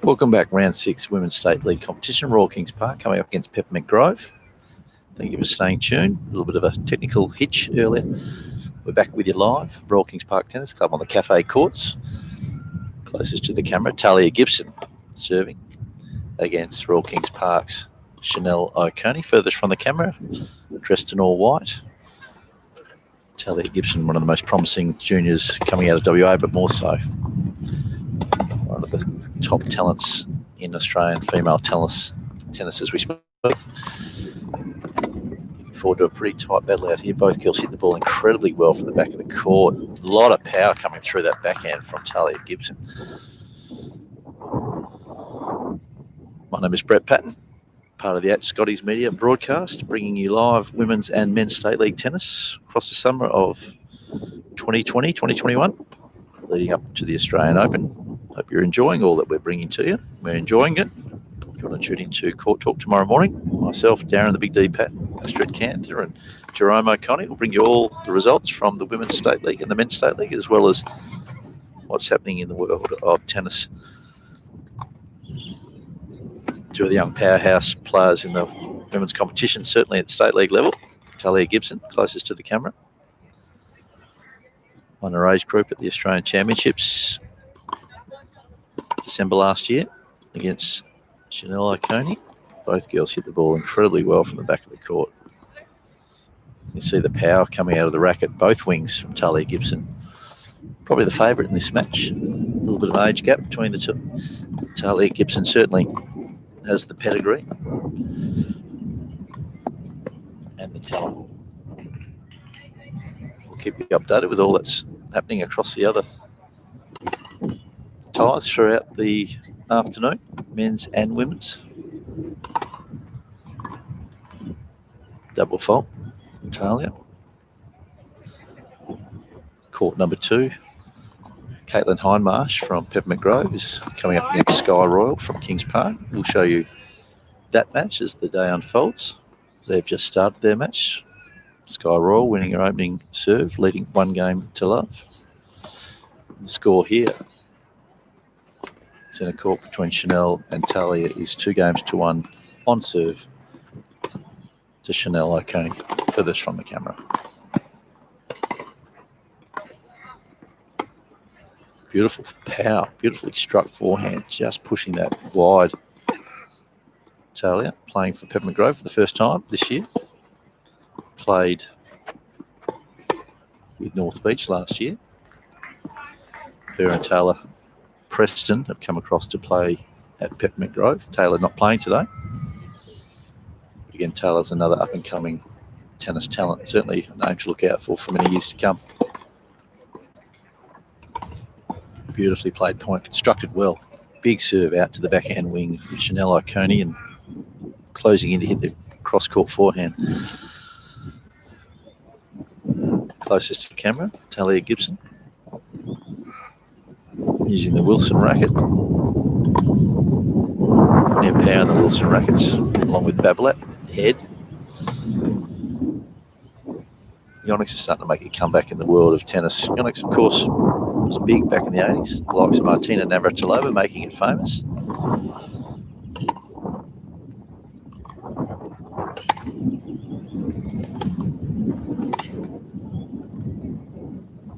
Welcome back, round 6 Women's State League competition. Royal Kings Park coming up against Peppermint Grove. Thank you for staying tuned. A little bit of a technical hitch earlier. We're back with you live. Royal Kings Park Tennis Club on the cafe courts. Closest to the camera, Talia Gibson serving against Royal Kings Park's Chanel O'Coney. Furthest from the camera, dressed in all white. Talia Gibson, one of the most promising juniors coming out of WA, but more so one of the top talents in Australian female tennis as we speak. Looking forward to a pretty tight battle out here. Both girls hit the ball incredibly well from the back of the court. A lot of power coming through that backhand from Talia Gibson. My name is Brett Patton, part of the Scotty's Media broadcast, bringing you live women's and men's state league tennis across the summer of 2020, 2021, leading up to the Australian Open. Hope you're enjoying all that we're bringing to you. We're enjoying it. If you want to tune into Court Talk tomorrow morning, myself, Darren the Big D Patton, Astrid Canther and Jerome O'Coney will bring you all the results from the Women's State League and the Men's State League, as well as what's happening in the world of tennis. Two of the young powerhouse players in the women's competition, certainly at the state league level. Talia Gibson, closest to the camera. Won her age group at the Australian Championships December last year against Chanel O'Coney. Both girls hit the ball incredibly well from the back of the court. You see the power coming out of the racket, both wings from Talia Gibson. Probably the favourite in this match. A little bit of an age gap between the two. Talia Gibson certainly has the pedigree and the talent. We'll keep you updated with all that's happening across the other ties throughout the afternoon, men's and women's. Double fault from Talia. Court number 2. Caitlin Hindmarsh from Peppermint Grove is coming up against Sky Royal from Kings Park. We'll show you that match as the day unfolds. They've just started their match. Sky Royal winning her opening serve, leading 1-0 The score here, centre court between Chanel and Talia, is 2-1 on serve to Chanel O'Coney, furthest from the camera. Beautiful power, beautifully struck forehand, just pushing that wide. Talia playing for Peppermint Grove for the first time this year. Played with North Beach last year. Her and Taylor Preston have come across to play at Peppermint Grove. Taylor not playing today. But again, Taylor's another up-and-coming tennis talent, certainly a name to look out for many years to come. Beautifully played point, constructed well. Big serve out to the backhand wing for Chanel O'Coney and closing in to hit the cross-court forehand. Closest to the camera, Talia Gibson. Using the Wilson racket. Plenty of power in the Wilson rackets, along with Babolat, head. Yonex is starting to make a comeback in the world of tennis. Yonex, of course, was big back in the 80s. The likes of Martina Navratilova making it famous.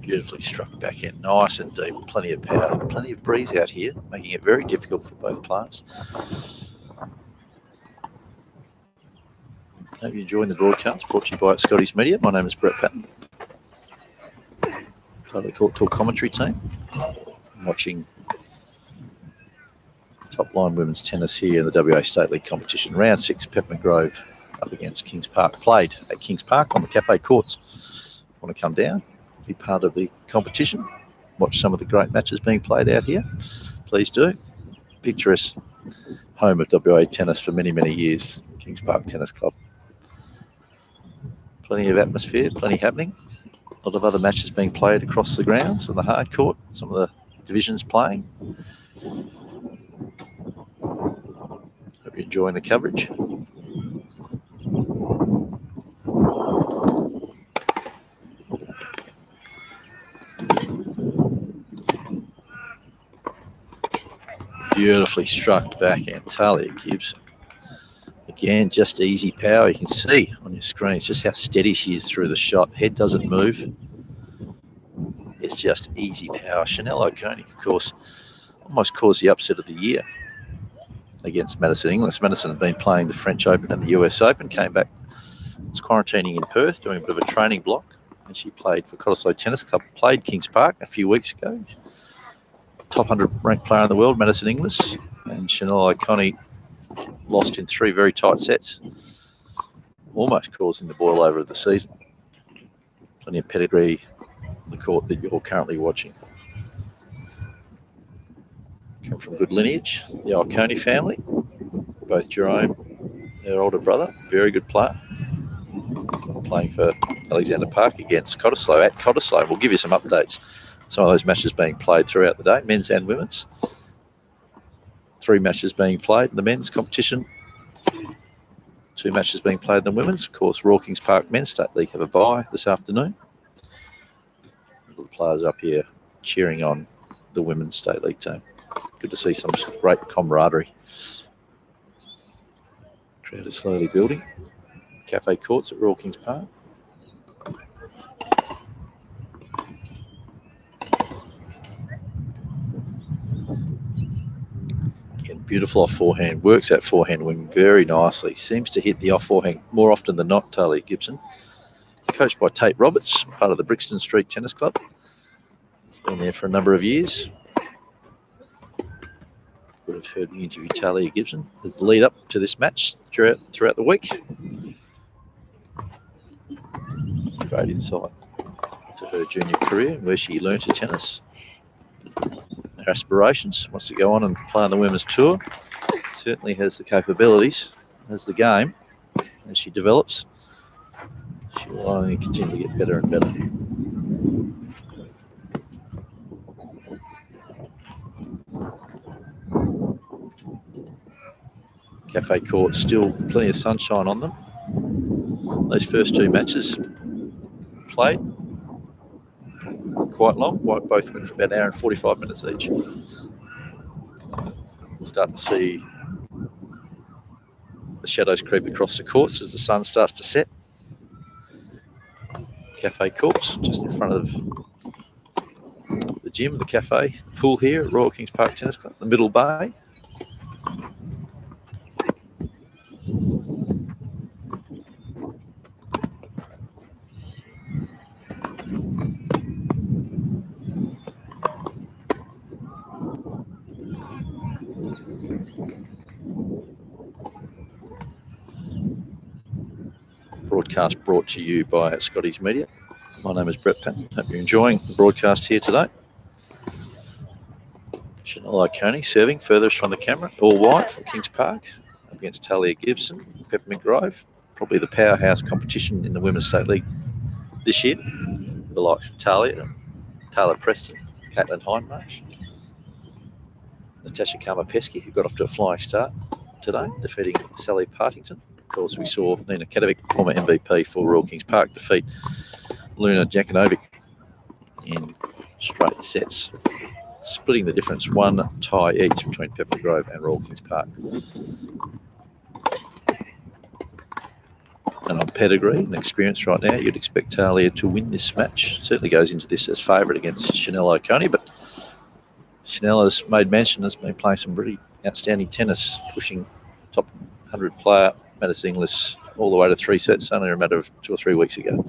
Beautifully struck backhand, nice and deep, plenty of power, plenty of breeze out here, making it very difficult for both players. Hope you're enjoying the broadcast, brought to you by Scotty's Media. My name is Brett Patton, part of the Court Talk commentary team. I'm watching top-line women's tennis here in the WA State League competition. Round 6, Peppermint Grove up against Kings Park. Played at Kings Park on the cafe courts. Want to come down, be part of the competition, watch some of the great matches being played out here, please do. Picturesque home of WA tennis for many, many years, Kings Park Tennis Club. Plenty of atmosphere, plenty happening. A lot of other matches being played across the grounds on the hard court, some of the divisions playing. Hope you're enjoying the coverage. Beautifully struck backhand, Talia Gibson. Again, just easy power. You can see on your screen just how steady she is through the shot. Head doesn't move. It's just easy power. Chanel O'Coney, of course, almost caused the upset of the year against Madison Inglis. Madison had been playing the French Open and the US Open, came back, was quarantining in Perth, doing a bit of a training block, and she played for Cottesloe Tennis Club, played Kings Park a few weeks ago. Top 100 ranked player in the world, Madison Inglis, and Chanel O'Coney lost in 3 very tight sets, almost causing the boil over of the season. Plenty of pedigree on the court that you're currently watching. Come from good lineage, the O'Coney family, both Jerome, their older brother, very good player, playing for Alexander Park against Cottesloe at Cottesloe. We'll give you some updates. Some of those matches being played throughout the day, men's and women's. 3 matches being played in the men's competition. 2 matches being played in the women's. Of course, Rawkings Park Men's State League have a bye this afternoon. The players up here cheering on the women's State League team. Good to see some great camaraderie. Crowd is slowly building. Cafe courts at Rawkings Park. Again, beautiful off forehand. Works that forehand wing very nicely. Seems to hit the off forehand more often than not, Talia Gibson. Coached by Tate Roberts, part of the Brixton Street Tennis Club. He's been there for a number of years. Would have heard me interview Talia Gibson as the lead up to this match throughout the week. Great insight to her junior career and where she learnt her tennis. Her aspirations, wants to go on and play on the women's tour. Certainly has the capabilities, has the game. As she develops, she will only continue to get better and better. Cafe court, still plenty of sunshine on them. Those first 2 matches played quite long. Both went for about an hour and 45 minutes each. We'll start to see the shadows creep across the courts as the sun starts to set. Cafe courts, just in front of the gym, the cafe, pool here at Royal Kings Park Tennis Club, the Middle Bay. Broadcast brought to you by Scotty's Media. My name is Brett Patton. Hope you're enjoying the broadcast here today. Chanel O'Coney serving furthest from the camera, all white from Kings Park against Talia Gibson, Peppermint Grove. Probably the powerhouse competition in the Women's State League this year. The likes of Talia, Taylor Preston, Caitlin Hindmarsh, Natasha Karma-Pesky, who got off to a flying start today, defeating Sally Partington. Of course, we saw Nina Kadovic, former MVP for Royal Kings Park, defeat Luna Jakanovic in straight sets, splitting the difference, 1 tie each between Peppermint Grove and Royal Kings Park. And on pedigree and experience right now, you'd expect Talia to win this match. Certainly goes into this as favourite against Chanel O'Coney, but Chanel has made mention, has been playing some really outstanding tennis, pushing top 100 player Madison Inglis all the way to 3 sets, only a matter of 2 or 3 weeks ago.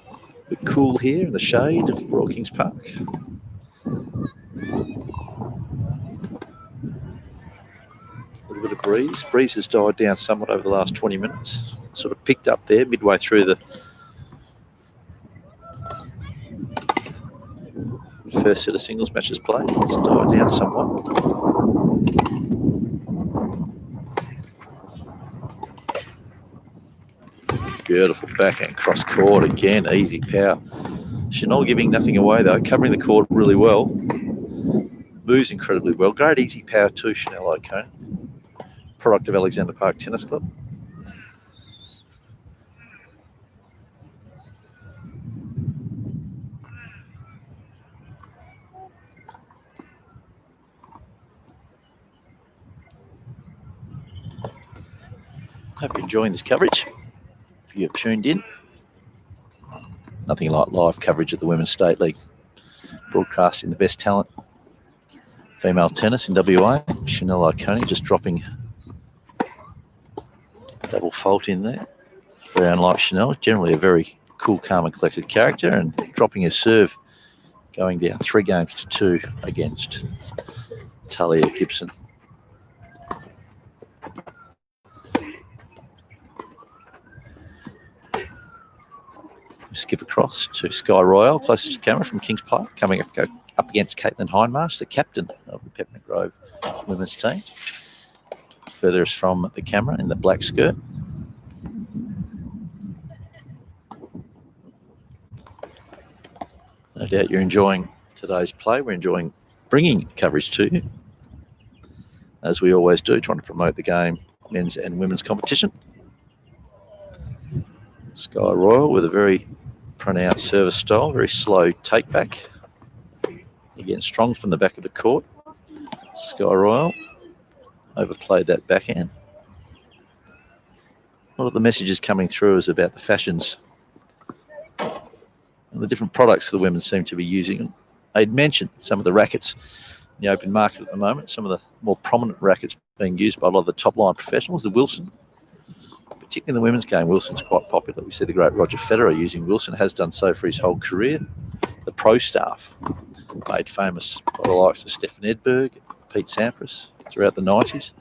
A bit cool here in the shade of Royal Kings Park. A little bit of breeze. Breeze has died down somewhat over the last 20 minutes. Sort of picked up there midway through the first set of singles matches played. It's died down somewhat. Beautiful backhand cross court again, easy power. Chanel giving nothing away though, covering the court really well. Moves incredibly well. Great easy power too, Chanel O'Coney. Product of Alexander Park Tennis Club. Hope you're enjoying this coverage. If you have tuned in, nothing like live coverage of the Women's State League, broadcasting the best talent, female tennis in WA. Chanel Oconee just dropping a double fault in there. Very unlike Chanel, generally a very cool, calm and collected character, and dropping his serve, going down 3-2 against Talia Gibson. Skip across to Sky Royale, closest to the camera from Kings Park, coming up against Caitlin Hindmarsh, the captain of the Peppermint Grove women's team. Furthest from the camera in the black skirt. No doubt you're enjoying today's play. We're enjoying bringing coverage to you, as we always do, trying to promote the game, men's and women's competition. Sky Royal with a very pronounced service style, very slow take back. Again, strong from the back of the court. Sky Royal overplayed that backhand. A lot of the messages coming through is about the fashions and the different products the women seem to be using. I'd mentioned some of the rackets in the open market at the moment, some of the more prominent rackets being used by a lot of the top line professionals. The Wilson, particularly in the women's game, Wilson's quite popular. We see the great Roger Federer using Wilson, has done so for his whole career. The pro staff, made famous by the likes of Stefan Edberg, Pete Sampras throughout the 90s.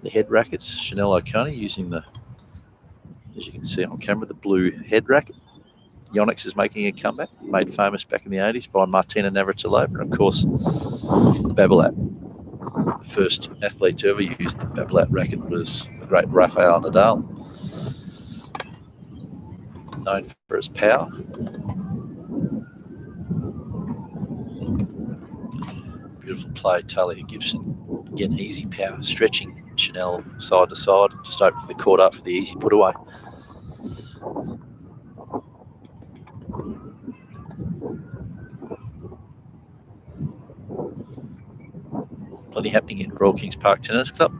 The head rackets, Chanel Oconee using the, as you can see on camera, the blue head racket. Yonex is making a comeback, made famous back in the 80s by Martina Navratilova, and of course, Babolat. The first athlete to ever use the Babolat racket was the great Rafael Nadal, known for his power. Beautiful play, Talia Gibson. Again, easy power, stretching Chanel side to side, just opening the court up for the easy put away. Plenty happening in Royal Kings Park Tennis Club.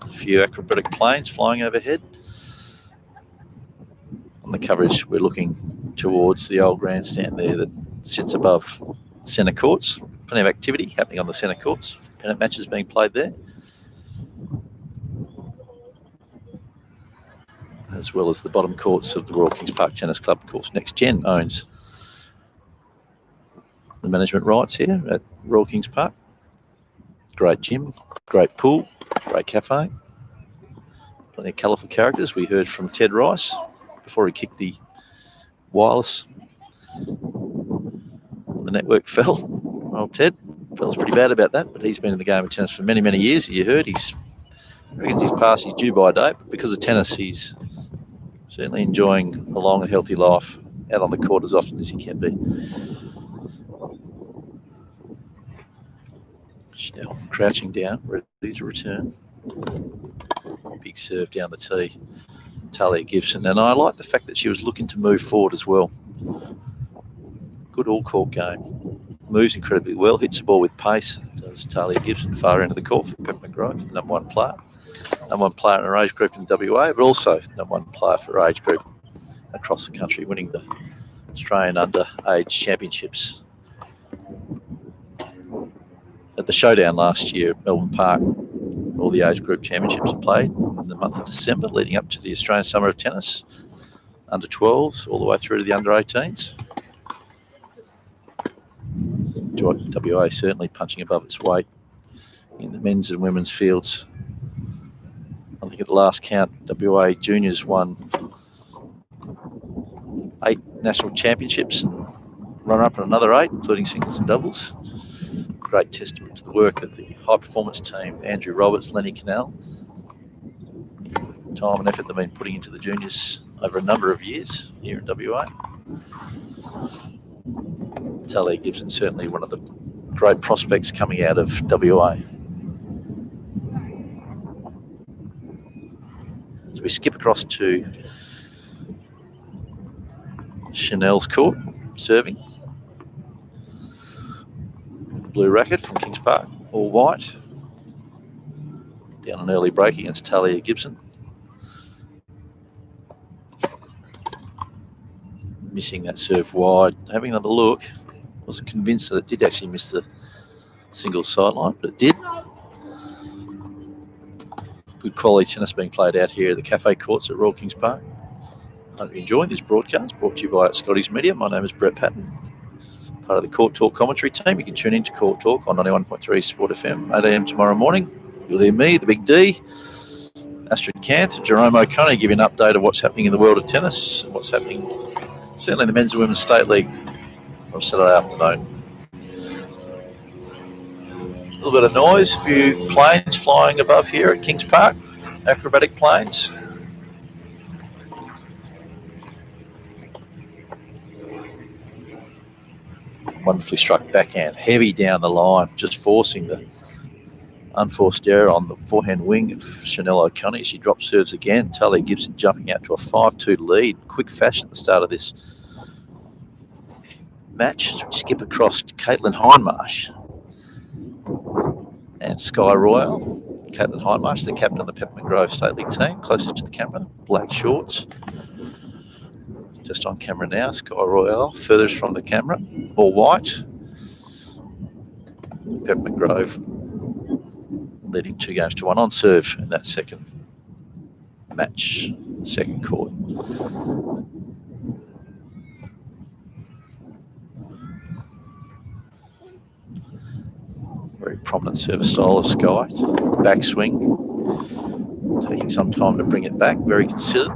A few acrobatic planes flying overhead. On the coverage, we're looking towards the old grandstand there that sits above centre courts. Plenty of activity happening on the centre courts. Pennant matches being played there, as well as the bottom courts of the Royal Kings Park Tennis Club. Of course, Next Gen owns the management rights here at Royal Kings Park. Great gym, great pool, great cafe. Plenty of colourful characters. We heard from Ted Rice before he kicked the wireless. The network fell. Well, Ted feels pretty bad about that, but he's been in the game of tennis for many, many years. You heard reckons he's past his due-by date, but because of tennis, he's certainly enjoying a long and healthy life out on the court as often as he can be. Chanel crouching down, ready to return. Big serve down the tee, Talia Gibson. And I like the fact that she was looking to move forward as well. Good all-court game. Moves incredibly well, hits the ball with pace. Does Talia Gibson, far end of the court for Peppermint Grove, the number one player. Number one player in her age group in WA, but also the number one player for her age group across the country, winning the Australian Underage Championships. At the showdown last year at Melbourne Park, all the age group championships are played in the month of December, leading up to the Australian Summer of Tennis, under 12s, all the way through to the under 18s. WA certainly punching above its weight in the men's and women's fields. I think at the last count, WA juniors won 8 national championships and runner-up in another 8, including singles and doubles. Great testament to the work that the high-performance team, Andrew Roberts, Lenny Cannell, time and effort they've been putting into the juniors over a number of years here in WA. Talia Gibson, certainly one of the great prospects coming out of WA. As we skip across to Chanel's court, serving. Blue racket from Kings Park, all white. Down an early break against Talia Gibson. missing that serve wide. Having another look, wasn't convinced that it did actually miss the single sideline, but it did. Good quality tennis being played out here at the Cafe Courts at Royal Kings Park. Hope you enjoy this broadcast brought to you by Scotty's Media. My name is Brett Patton, part of the Court Talk commentary team. You can tune into Court Talk on 91.3 Sport FM, 8 a.m. tomorrow morning. You'll hear me, the Big D, Astrid Canth, Jerome O'Connor, give you an update of what's happening in the world of tennis, what's happening certainly in the Men's and Women's State League from Saturday afternoon. A little bit of noise, a few planes flying above here at Kings Park, acrobatic planes. Wonderfully struck backhand, heavy down the line, just forcing the unforced error on the forehand wing of Chanel O'Connor. She drops serves again. Talia Gibson jumping out to a 5-2 lead. Quick fashion at the start of this match. As we skip across to Caitlin Hindmarsh and Sky Royal. Caitlin Hindmarsh, the captain of the Peppermint Grove State League team, closest to the camera. Black shorts. Just on camera now. Sky Royal, furthest from the camera. All white. Peppermint Grove leading 2-1 on serve in that second match, second court. Very prominent service style of Sky. Backswing, taking some time to bring it back, very considered.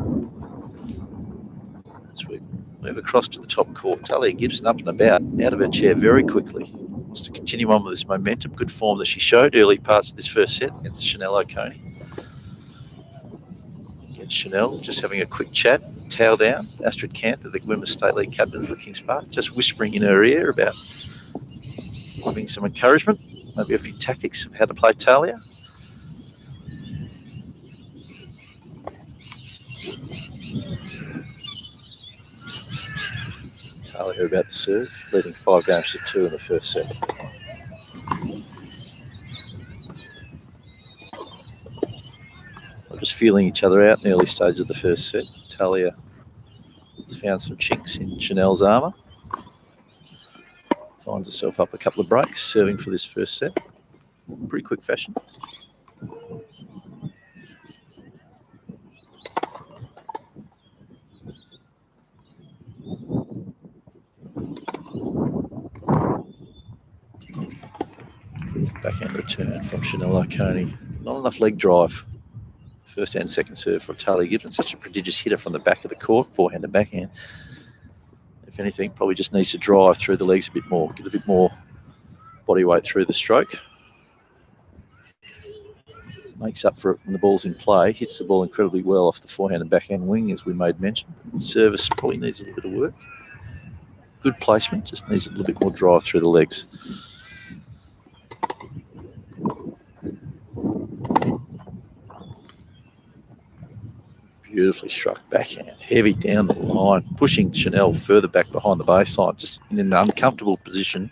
As we move across to the top court, Talia Gibson up and about, out of her chair very quickly. Wants to continue on with this momentum, good form that she showed early parts of this first set against Chanel O'Connor. Against Chanel, just having a quick chat, towel down. Astrid Canth, the Women's State League captain for Kings Park, just whispering in her ear about giving some encouragement, maybe a few tactics of how to play Talia. Talia about to serve, leading 5-2 in the first set. Just feeling each other out in the early stage of the first set. Talia has found some chinks in Chanel's armour. Finds herself up a couple of breaks, serving for this first set. Pretty quick fashion. Backhand return from Chanel O'Connor. Not enough leg drive. First and second serve for Talia Gibson. Such a prodigious hitter from the back of the court, forehand and backhand. If anything, probably just needs to drive through the legs a bit more, get a bit more body weight through the stroke. Makes up for it when the ball's in play. Hits the ball incredibly well off the forehand and backhand wing, as we made mention. Service probably needs a little bit of work. Good placement, just needs a little bit more drive through the legs. Beautifully struck backhand, heavy down the line, pushing Chanel further back behind the baseline, just in an uncomfortable position.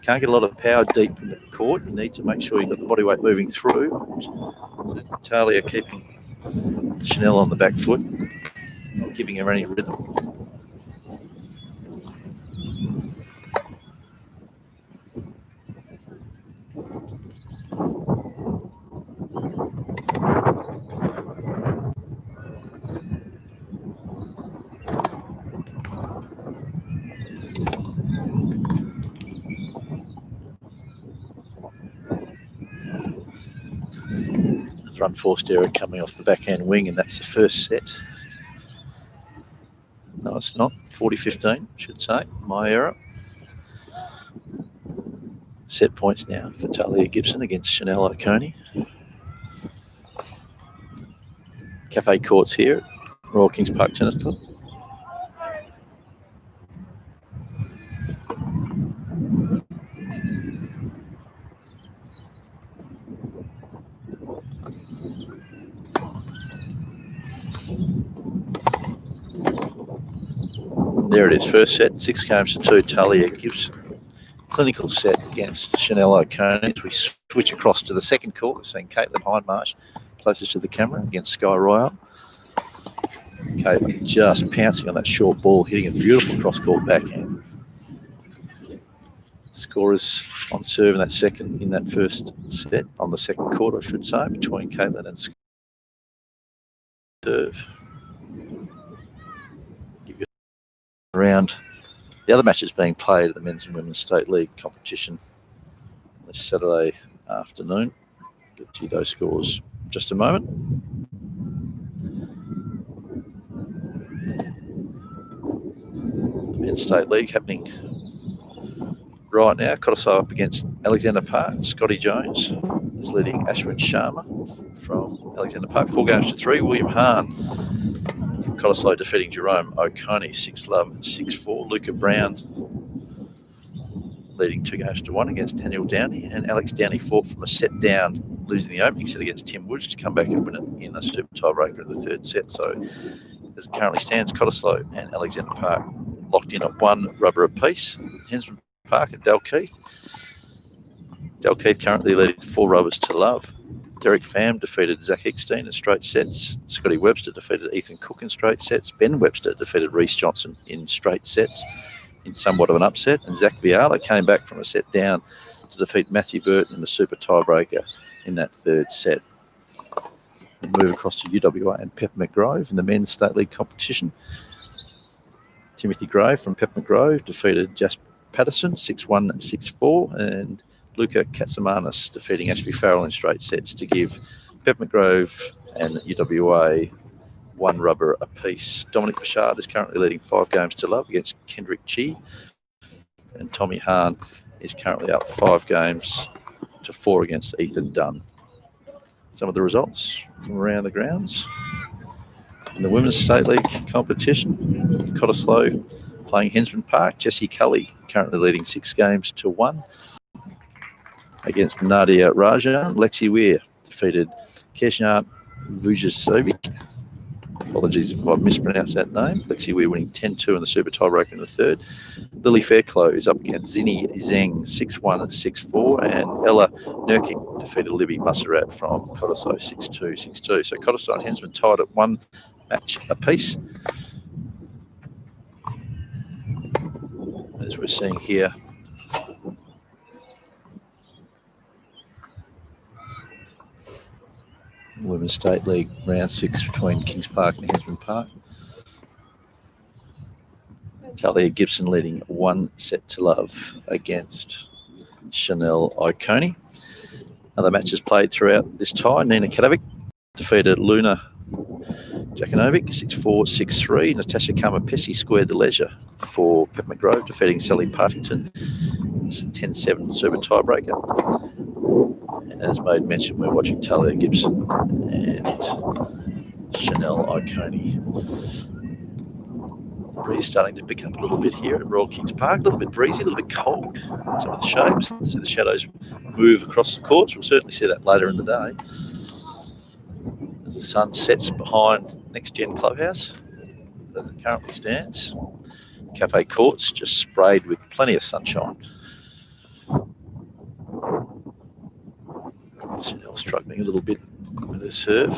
Can't get a lot of power deep in the court. You need to make sure you've got the body weight moving through. So Talia keeping Chanel on the back foot, not giving her any rhythm. Unforced error coming off the backhand wing, and that's the first set. No, it's not. 40-15, should say. My error. Set points now for Talia Gibson against Chanel O'Connor. Cafe Courts here at Royal Kings Park Tennis Club. There it is, first set, 6-2, Talia Gibson. Clinical set against Chanel O'Connor. As we switch across to the second court, we're seeing Caitlin Hindmarsh closest to the camera against Sky Royal. Caitlin just pouncing on that short ball, hitting a beautiful cross-court backhand. Scorers on serve in that first set, on the second court, I should say, between Caitlin and serve. Give you around the other matches being played at the Men's and Women's State League competition this Saturday afternoon. Get to those scores in just a moment. The Men's State League happening right now. Cottesloe up against Alexander Park. Scotty Jones is leading Ashwin Sharma from Alexander Park. 4-3. William Hahn from Cottesloe defeating Jerome Oconee 6-love, 6-4. Luca Brown leading 2-1 against Daniel Downey. And Alex Downey fought from a set down, losing the opening set against Tim Woods to come back and win it in a super tiebreaker in the third set. So as it currently stands, Cottesloe and Alexander Park locked in at 1 rubber apiece. Hensman Park at Dalkeith. Dalkeith currently leading 4 rubbers to love. Derek Pham defeated Zach Eckstein in straight sets. Scotty Webster defeated Ethan Cook in straight sets. Ben Webster defeated Reece Johnson in straight sets in somewhat of an upset. And Zach Viala came back from a set down to defeat Matthew Burton in the super tiebreaker in that third set. We move across to UWA and Peppermint Grove in the Men's State League competition. Timothy Gray from Peppermint Grove defeated Jasper Patterson 6-1, 6-4, and Luca Katsamanis defeating Ashby Farrell in straight sets to give Peppermint Grove and UWA 1 rubber apiece. Dominic Bouchard is currently leading 5-0 against Kendrick Chi, and Tommy Hahn is currently up 5-4 against Ethan Dunn. Some of the results from around the grounds. In the Women's State League competition, Cottesloe playing Hensman Park. Jessie Cully currently leading 6-1 against Nadia Rajan. Lexi Weir defeated Keshnat Vujasovic. Apologies if I've mispronounced that name. Lexi Weir winning 10-2 in the super tiebreaker in the third. Lily Fairclough is up against Zinni Zheng 6-1, 6-4, and Ella Nurkic defeated Libby Musserat from Cottesloe 6-2, 6-2. So Cottesloe and Hensman tied at 1 match apiece. As we're seeing here, Women's State League round 6 between Kings Park and Hensman Park. Talia Gibson leading 1-0 against Chanel Oconee. Other matches played throughout this tie. Nina Kadovic defeated Luna Jakanovic 6-4, 6-3. Natasha Kamapesi squared the leisure for Peppermint Grove, defeating Sally Partington 10-7 super tiebreaker. And as made mention, we're watching Talia Gibson and Chanel Oconee. Breeze starting to pick up a little bit here at Royal Kings Park. A little bit breezy, a little bit cold. Some of the shapes. See the shadows move across the courts. We'll certainly see that later in the day as the sun sets behind Next Gen Clubhouse. As it currently stands, Cafe Courts just sprayed with plenty of sunshine. Chanel struggling a little bit with her serve.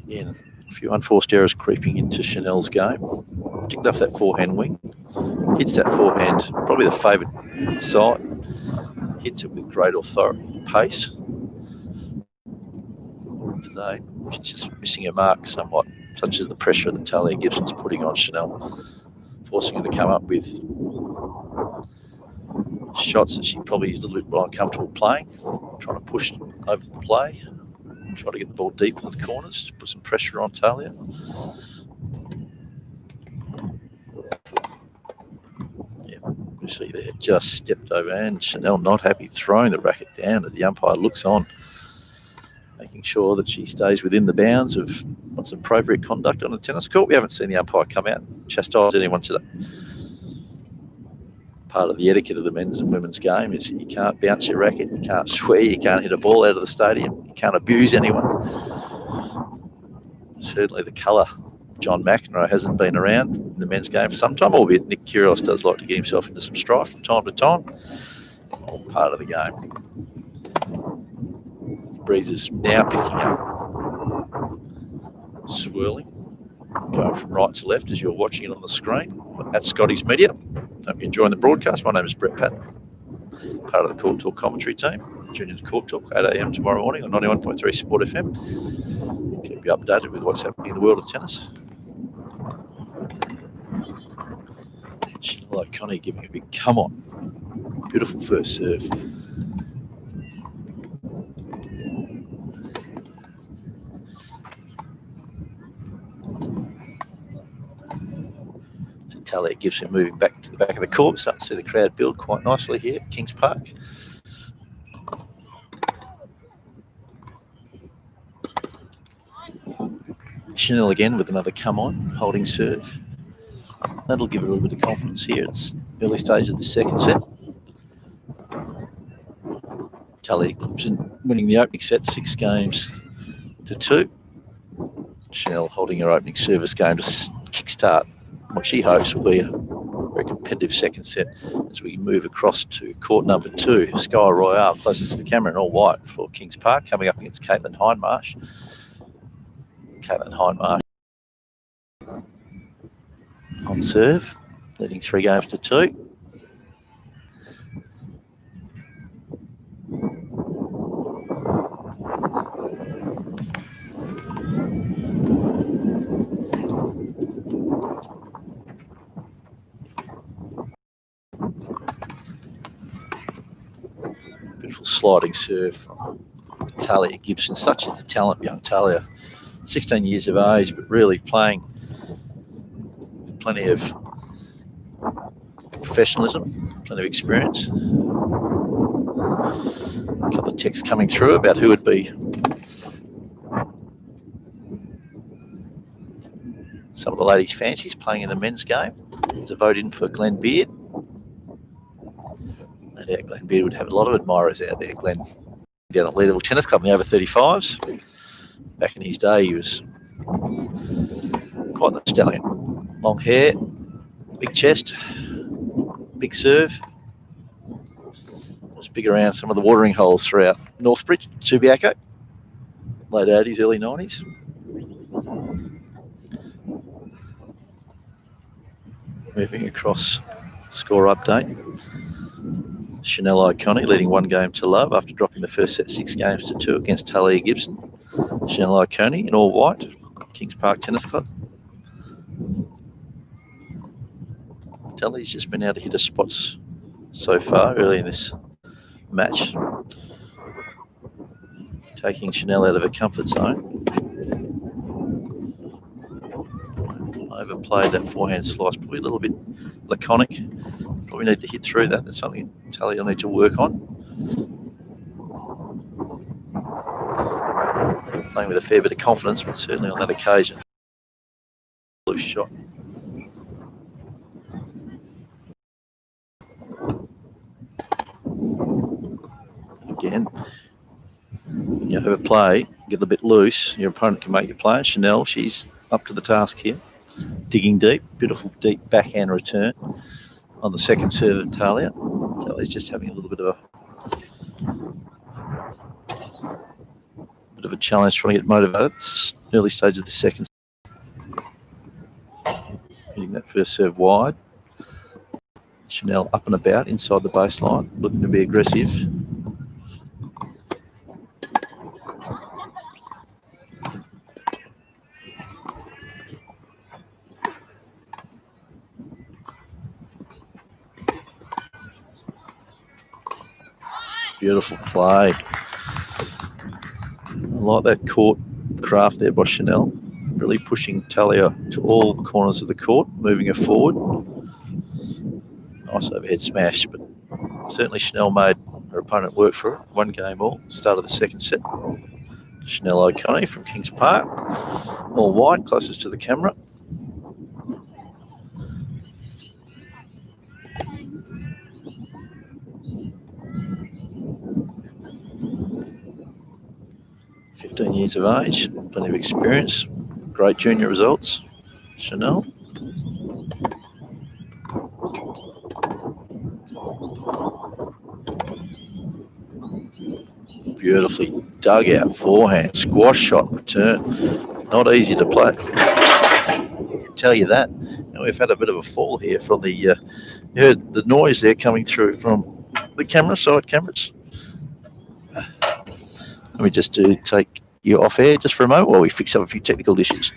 Again, a few unforced errors creeping into Chanel's game. Ticked off that forehand wing. Hits that forehand, probably the favourite side. Hits it with great authority, pace. Today, she's just missing her mark somewhat, such as the pressure that Talia Gibson's putting on Chanel, forcing her to come up with shots that she probably is a little bit more uncomfortable playing, trying to push over the play, try to get the ball deep into the corners, put some pressure on Talia. Yeah, you see there, just stepped over, and Chanel not happy, throwing the racket down as the umpire looks on, making sure that she stays within the bounds of what's appropriate conduct on a tennis court. We haven't seen the umpire come out and chastise anyone today. Part of the etiquette of the men's and women's game is you can't bounce your racket, you can't swear, you can't hit a ball out of the stadium, you can't abuse anyone. Certainly the colour, John McEnroe, hasn't been around in the men's game for some time, albeit Nick Kyrgios does like to get himself into some strife from time to time. All part of the game. Breeze is now picking up. swirling, going from right to left as you're watching it on the screen at Scotty's Media. Hope you're enjoying the broadcast. My name is Brett Patton, part of the Court Talk commentary team. Tune into Court Talk, 8 a.m. tomorrow morning on 91.3 Sport FM. Keep you updated with what's happening in the world of tennis. Chanel O'Connor giving a big come on. Beautiful first serve. So Talia Gibson moving back to the back of the court. Starting to see the crowd build quite nicely here at Kings Park. Chanel again with another come on, holding serve. That'll give her a little bit of confidence here. It's early stage of the second set. Talia Gibson winning the opening set 6-2. Chanel holding her opening service game to kickstart what she hopes will be a very competitive second set as we move across to court number 2. Sky Royale closest to the camera in all white for Kings Park, coming up against Caitlin Hindmarsh. Caitlin Hindmarsh on serve, leading 3-2. Beautiful sliding serve from Talia Gibson. Such is the talent, young Talia. 16 years of age, but really playing with plenty of professionalism, plenty of experience. A couple of texts coming through about who would be some of the ladies' fancies playing in the men's game. There's a vote in for Glenn Beard. No doubt Glenn Beard would have a lot of admirers out there. Glenn down at Leadville Tennis Club in the over 35s. Back in his day, he was quite the stallion. Long hair, big chest, big serve. Was big around some of the watering holes throughout Northbridge, Subiaco, late 80s, early 90s. Moving across, score update. Chanel O'Connor leading 1-2 after dropping the first set 6-2 against Talia Gibson. Chanel O'Connor in all white, Kings Park Tennis Club. Talia's just been able to hit her spots so far early in this match, taking Chanel out of her comfort zone. Overplayed that forehand slice, probably a little bit laconic. Probably need to hit through that. That's something Talia will need to work on. Playing with a fair bit of confidence, but certainly on that occasion. Loose shot. Again, when you overplay, get a bit loose, your opponent can make you play. Chanel, she's up to the task here. Digging deep, beautiful deep backhand return on the second serve of Talia. Talia's just having a little bit of a challenge trying to get motivated. It's early stage of the second. Hitting that first serve wide. Chanel up and about inside the baseline, looking to be aggressive. Beautiful play. I like that court craft there by Chanel. Really pushing Talia to all corners of the court, moving her forward. Nice overhead smash, but certainly Chanel made her opponent work for it. 1 all, start of the second set. Chanel O'Connor from Kings Park. All white, closest to the camera. Years of age, plenty of experience, great junior results. Chanel. Beautifully dugout, forehand, squash shot, return. Not easy to play. I can tell you that. And we've had a bit of a fall here from the, you heard the noise there coming through from the side cameras. Let me just take you off air just for a moment while we fix up a few technical issues.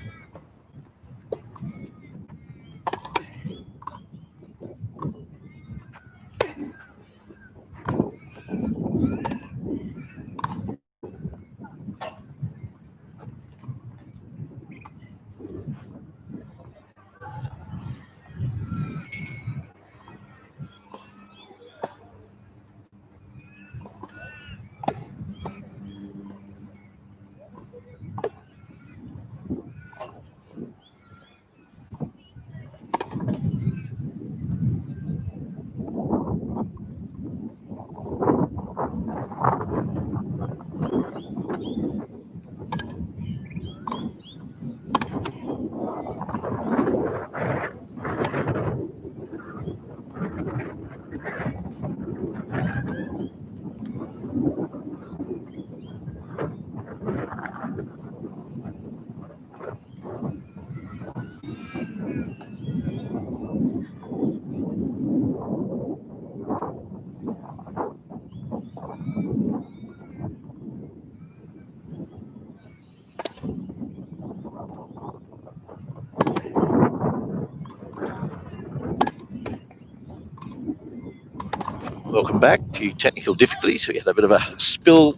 Welcome back. A few technical difficulties. We had a bit of a spill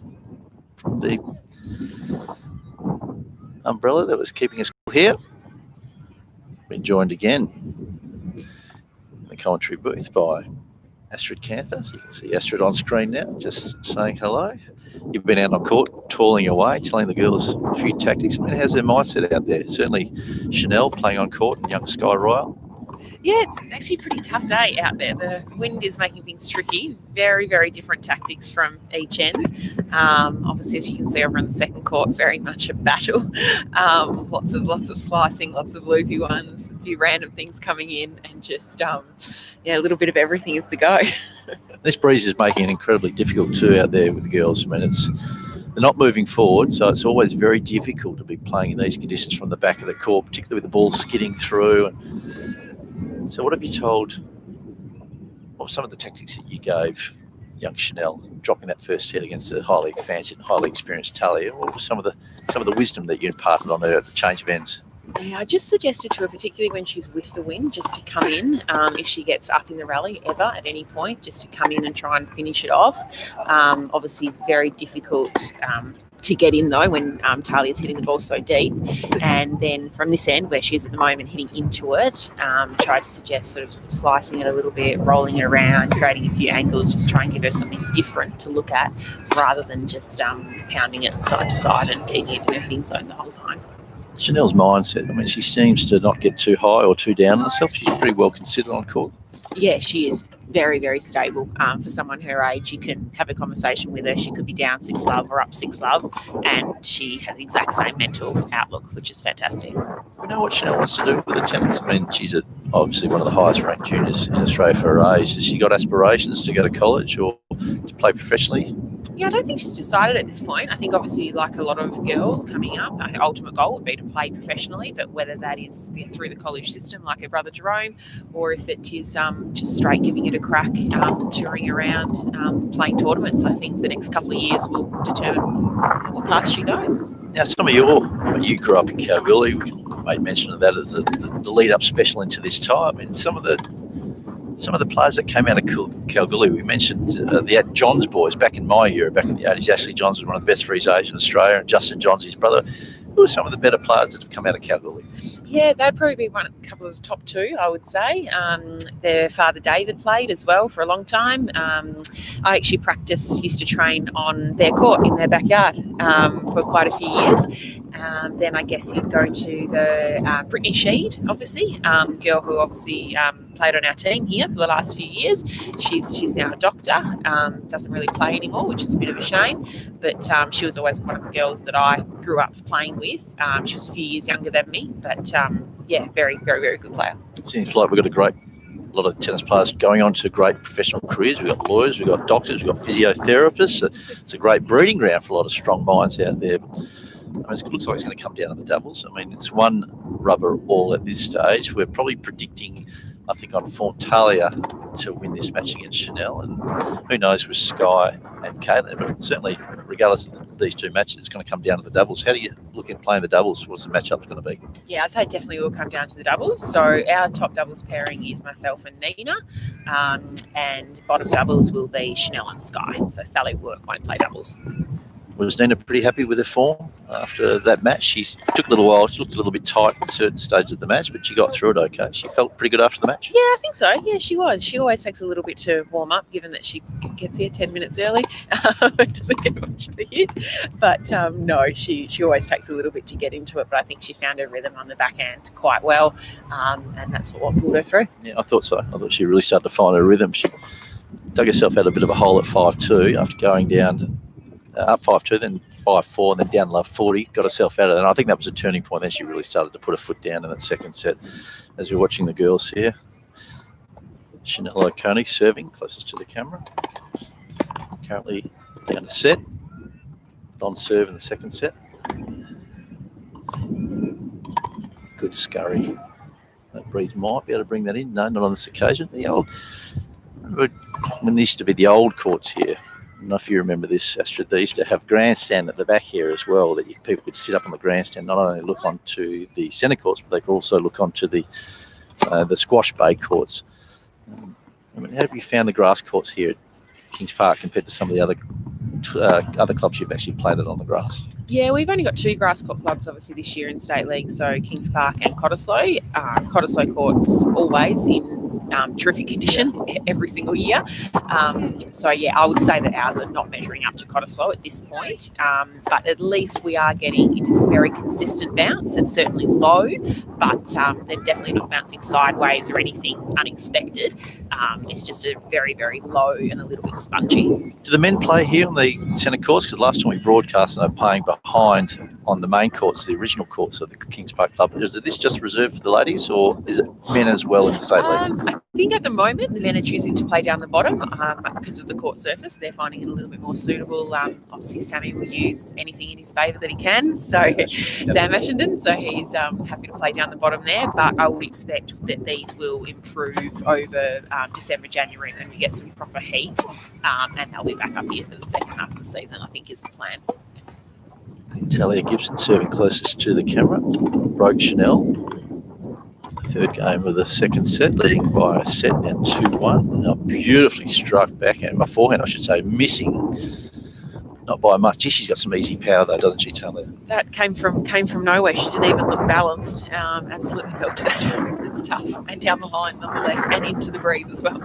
from the umbrella that was keeping us cool here. Been joined again in the commentary booth by Astrid Canther. You can see Astrid on screen now, just saying hello. You've been out on court, toiling away, telling the girls a few tactics. I mean, how's their mindset out there? Certainly Chanel playing on court and young Sky Royal. Yeah, it's actually a pretty tough day out there. The wind is making things tricky. Very, very different tactics from each end. Obviously, as you can see over on the second court, very much a battle. Lots of slicing, lots of loopy ones, a few random things coming in, and just a little bit of everything is the go. This breeze is making it incredibly difficult too out there with the girls. I mean, they're not moving forward, so it's always very difficult to be playing in these conditions from the back of the court, particularly with the ball skidding through. So what have you told, what were some of the tactics that you gave young Chanel, dropping that first set against a highly fancied and highly experienced Talia? What was some of the wisdom that you imparted on her at the change of ends? Yeah, I just suggested to her, particularly when she's with the wind, just to come in, if she gets up in the rally ever at any point, just to come in and try and finish it off. Obviously very difficult to get in though when Talia's hitting the ball so deep, and then from this end where she's at the moment hitting into it, try to suggest sort of slicing it a little bit, rolling it around, creating a few angles, just try and give her something different to look at rather than just pounding it side to side and keeping it in her hitting zone the whole time. Chanel's mindset, I mean, she seems to not get too high or too down on herself. She's pretty well considered on court. Yeah, she is very, very stable. For someone her age, you can have a conversation with her. She could be down 6-love or up 6-love, and she has the exact same mental outlook, which is fantastic. We know what Chanel wants to do with the tennis. I mean, she's obviously one of the highest ranked juniors in Australia for her age. Has she got aspirations to go to college or to play professionally? Yeah, I don't think she's decided at this point. I think obviously, like a lot of girls coming up, her ultimate goal would be to play professionally, but whether that is through the college system like her brother Jerome, or if it is just straight giving it a crack, touring around, playing tournaments, I think the next couple of years will determine what path she goes. Now, you grew up in Kalgoorlie. We made mention of that as the lead-up special into this time. And some of the players that came out of Kalgoorlie, we mentioned the Johns boys back in my era, back in the 80s. Ashley Johns was one of the best for his age in Australia, and Justin Johns, his brother. Who are some of the better players that have come out of Kalgoorlie? Yeah, they'd probably be a couple of the top two, I would say. Their father David played as well for a long time. I actually used to train on their court in their backyard for quite a few years. Then I guess you'd go to the Brittany Sheed, obviously, girl who obviously played on our team here for the last few years. She's now a doctor, doesn't really play anymore, which is a bit of a shame. But she was always one of the girls that I grew up playing with. She was a few years younger than me, but very, very, very good player. Seems like we've got a great A lot of tennis players going on to great professional careers. We've got lawyers, we've got doctors, we've got physiotherapists. It's a great breeding ground for a lot of strong minds out there. It looks like it's going to come down to the doubles. I mean, it's one rubber all at this stage. We're probably predicting, I think, on form Talia to win this match against Chanel, and who knows with Sky and Caitlin. But certainly, regardless of these two matches, it's going to come down to the doubles. How do you look at playing the doubles? What's the matchup going to be? Yeah, I'd say definitely will come down to the doubles. So our top doubles pairing is myself and Nina, and bottom doubles will be Chanel and Sky. So Sally won't play doubles. Was Nina pretty happy with her form after that match? She took a little while. She looked a little bit tight at certain stages of the match, but she got through it okay. She felt pretty good after the match. Yeah, I think so. Yeah, she was. She always takes a little bit to warm up, given that she gets here 10 minutes early. Doesn't get much of a hit. But no, she always takes a little bit to get into it. But I think she found her rhythm on the backhand quite well, and that's what pulled her through. Yeah, I thought so. I thought she really started to find her rhythm. She dug herself out a bit of a hole at 5-2 after going down up 5-2, then 5-4, and then down love 40, got herself out of it. And I think that was a turning point. Then she really started to put her foot down in that second set. As we're watching the girls here, Chanel O'Coney serving closest to the camera. Currently down a set, non-serve in the second set. Good scurry. That breeze might be able to bring that in. No, not on this occasion. The old, remember when there used to be the old courts here. I don't know if you remember this, Astrid. They used to have grandstand at the back here as well, that people could sit up on the grandstand, not only look onto the centre courts, but they could also look onto the squash bay courts. I mean, how have you found the grass courts here at Kings Park compared to some of the other clubs you've actually played it on the grass? Yeah, we've only got two grass court clubs obviously this year in State League, so Kings Park and Cottesloe. Cottesloe courts always in terrific condition every single year. So yeah, I would say that ours are not measuring up to Cottesloe at this point, but at least we are getting, it is a very consistent bounce. It's certainly low, but they're definitely not bouncing sideways or anything unexpected. It's just a very, very low and a little bit spongy. Do the men play here on the centre courts? Because last time we broadcast, they were playing behind on the main courts, the original courts of the Kings Park Club. Is this just reserved for the ladies, or is it men as well in the State League? I think at the moment the men are choosing to play down the bottom because of the court surface. They're finding it a little bit more suitable. Obviously, Sammy will use anything in his favour that he can. So Sam Ashenden, so he's happy to play down the bottom there. But I would expect that these will improve over December, January when we get some proper heat, and they'll be back up here for the second half of the season, I think is the plan. Talia Gibson serving closest to the camera. Broke Chanel. The third game of the second set, leading by a set now 2-1. Now beautifully struck backhand, my forehand I should say, missing. Not by much. Gee, she's got some easy power though, doesn't she, Talia? That came from nowhere. She didn't even look balanced. Absolutely belted it. It's tough. And down the line nonetheless, and into the breeze as well.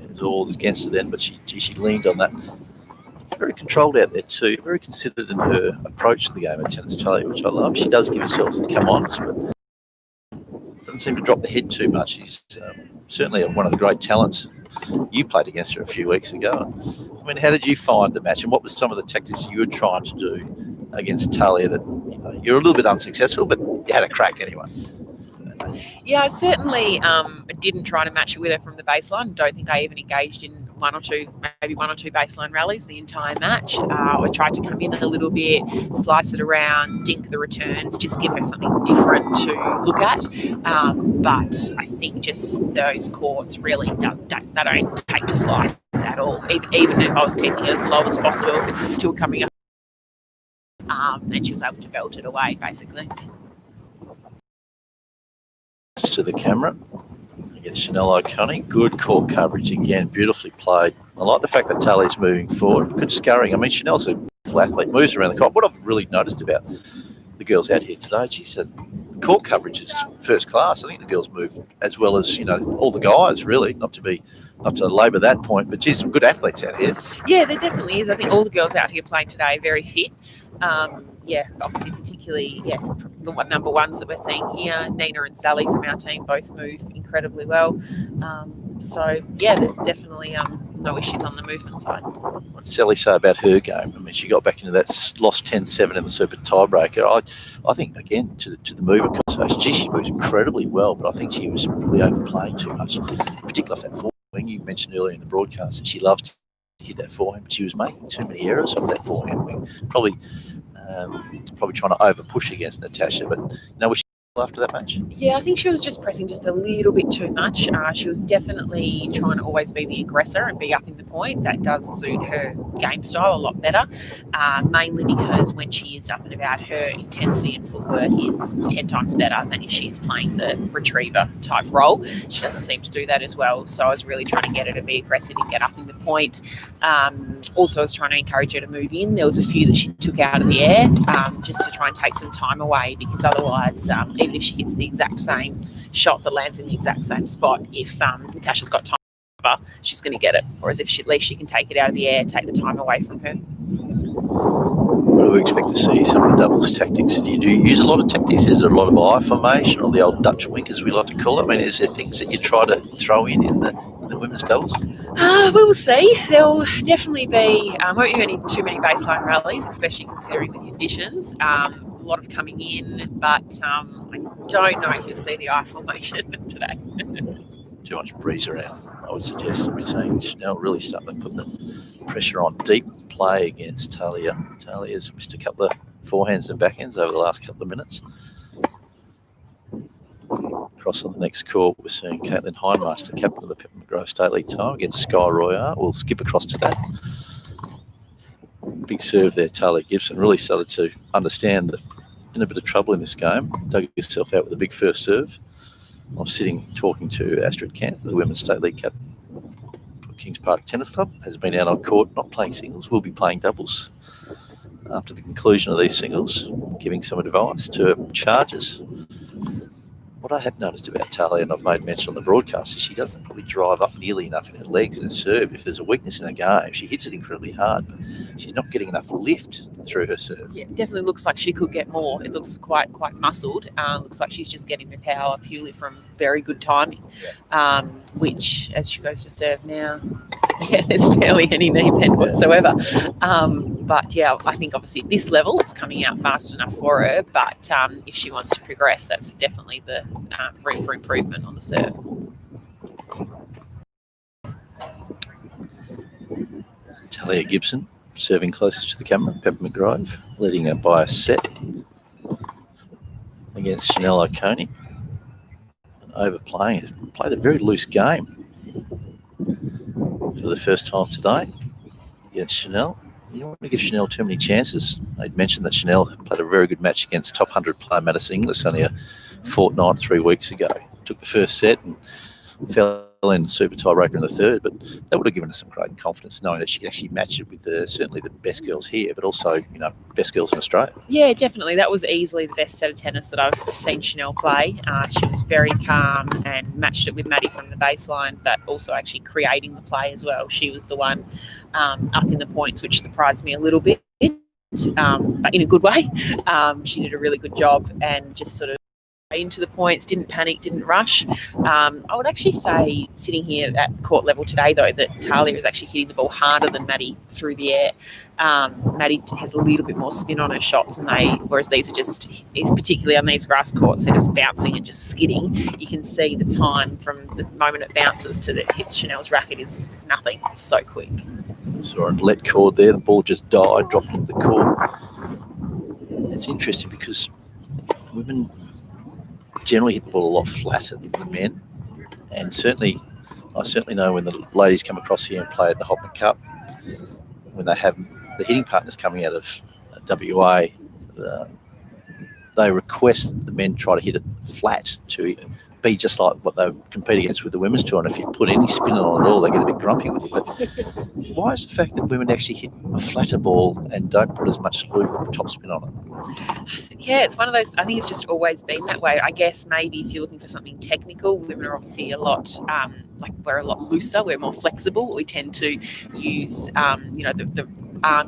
It was all against her then, but she leaned on that. Very controlled out there too, very considered in her approach to the game of tennis, Talia, which I love. She does give herself the come-ons, but doesn't seem to drop the head too much. She's certainly one of the great talents. You played against her a few weeks ago. I mean, how did you find the match, and what were some of the tactics you were trying to do against Talia that you're a little bit unsuccessful, but you had a crack anyway? Yeah, I certainly didn't try to match it with her from the baseline. Don't think I even engaged in maybe one or two baseline rallies the entire match. I tried to come in a little bit, slice it around, dink the returns, just give her something different to look at. But I think just those courts really don't take to slice at all. Even if I was keeping it as low as possible, it was still coming up. And she was able to belt it away, basically. To the camera. Against Chanel O'Coney. Good court coverage again, beautifully played. I like the fact that Talia's moving forward. Good scurrying. I mean, Chanel's a full athlete, moves around the court. What I've really noticed about the girls out here today, she said, court coverage is first class. I think the girls move as well as, all the guys, really, not to labour that point, but geez, some good athletes out here. Yeah, there definitely is. I think all the girls out here playing today are very fit. Obviously, particularly, the number ones that we're seeing here, Nina and Sally from our team both move incredibly well. They're definitely no issues on the movement side. What did Sally say about her game? I mean, she got back into that, lost 10-7 in the super tiebreaker. I think, again, to the movement conversation, she moves incredibly well, but I think she was probably overplaying too much, particularly off that forehand. You mentioned earlier in the broadcast that she loved to hit that forehand, but she was making too many errors off that forehand wing. Probably trying to over push against Natasha, but was she after that match? Yeah, I think she was just pressing just a little bit too much. She was definitely trying to always be the aggressor and be up in the point. That does suit her game style a lot better, mainly because when she is up and about, her intensity and footwork is 10 times better than if she's playing the retriever type role. She doesn't seem to do that as well, so I was really trying to get her to be aggressive and get up in the point. Also, I was trying to encourage her to move in. There was a few that she took out of the air just to try and take some time away, because otherwise, even if she hits the exact same shot that lands in the exact same spot, if Natasha's got time, she's going to get it. Whereas if at least she can take it out of the air, take the time away from her. What do we expect to see? Some of the doubles tactics. Do you use a lot of tactics? Is there a lot of eye formation, or the old Dutch wink, as we like to call it? I mean, is there things that you try to throw in the women's doubles? We will see. There'll definitely be, won't be too many baseline rallies, especially considering the conditions. A lot of coming in, but I don't know if you'll see the eye formation today. Too much breeze around, I would suggest. We're seeing Chanel really starting to put the pressure on deep play against Talia. Talia's missed a couple of forehands and backhands over the last couple of minutes. Across on the next court, we're seeing Caitlin Hindmarch, the captain of the Peppermint Grove State League tie, against Sky Royale. We'll skip across to that. Big serve there, Talia Gibson. Really started to understand that in a bit of trouble in this game. Dug herself out with a big first serve. I was sitting talking to Astrid, the Women's State League captain for Kings Park Tennis Club. Has been out on court, not playing singles. We'll be playing doubles after the conclusion of these singles, giving some advice to her charges. What I have noticed about Talia, and I've made mention on the broadcast, is she doesn't probably drive up nearly enough in her legs in her serve. If there's a weakness in her game, she hits it incredibly hard, but she's not getting enough lift through her serve. Yeah, it definitely looks like she could get more. It looks quite muscled. Looks like she's just getting the power purely from very good timing, which, as she goes to serve now, there's barely any knee bend whatsoever. But yeah, I think obviously at this level it's coming out fast enough for her, but if she wants to progress, that's definitely the room for improvement on the serve. Talia Gibson serving closest to the camera, Peppermint Grove, leading her by a set against Chanel O'Coney. And overplaying has played a very loose game for the first time today against Chanel. You don't want to give Chanel too many chances. I'd mentioned that Chanel played a very good match against top 100 player Madison Inglis only a fortnight, 3 weeks ago. Took the first set and fell in super tiebreaker in the third, but that would have given us some great confidence knowing that she could actually match it with certainly the best girls here, but also, best girls in Australia. Yeah, definitely. That was easily the best set of tennis that I've seen Chanel play. She was very calm and matched it with Maddie from the baseline, but also actually creating the play as well. She was the one up in the points, which surprised me a little bit, but in a good way. She did a really good job and just sort of into the points, didn't panic, didn't rush. I would actually say, sitting here at court level today, though, that Talia is actually hitting the ball harder than Maddie through the air. Maddie has a little bit more spin on her shots, whereas these are just, particularly on these grass courts, they're just bouncing and just skidding. You can see the time from the moment it bounces to that hits Chanel's racket is nothing. It's so quick. Saw a let cord there. The ball just died, dropped into the court. It's interesting because women generally hit the ball a lot flatter than the men, and I certainly know when the ladies come across here and play at the Hopman Cup, when they have the hitting partners coming out of WA, they request the men try to hit it flat to be just like what they compete against with the women's tour, and if you put any spin on it at all, they get a bit grumpy with it. But why is the fact that women actually hit a flatter ball and don't put as much loop or top spin on it? Yeah, it's one of those, I think it's just always been that way. I guess maybe if you're looking for something technical, women are obviously a lot, we're a lot looser, we're more flexible. We tend to use, the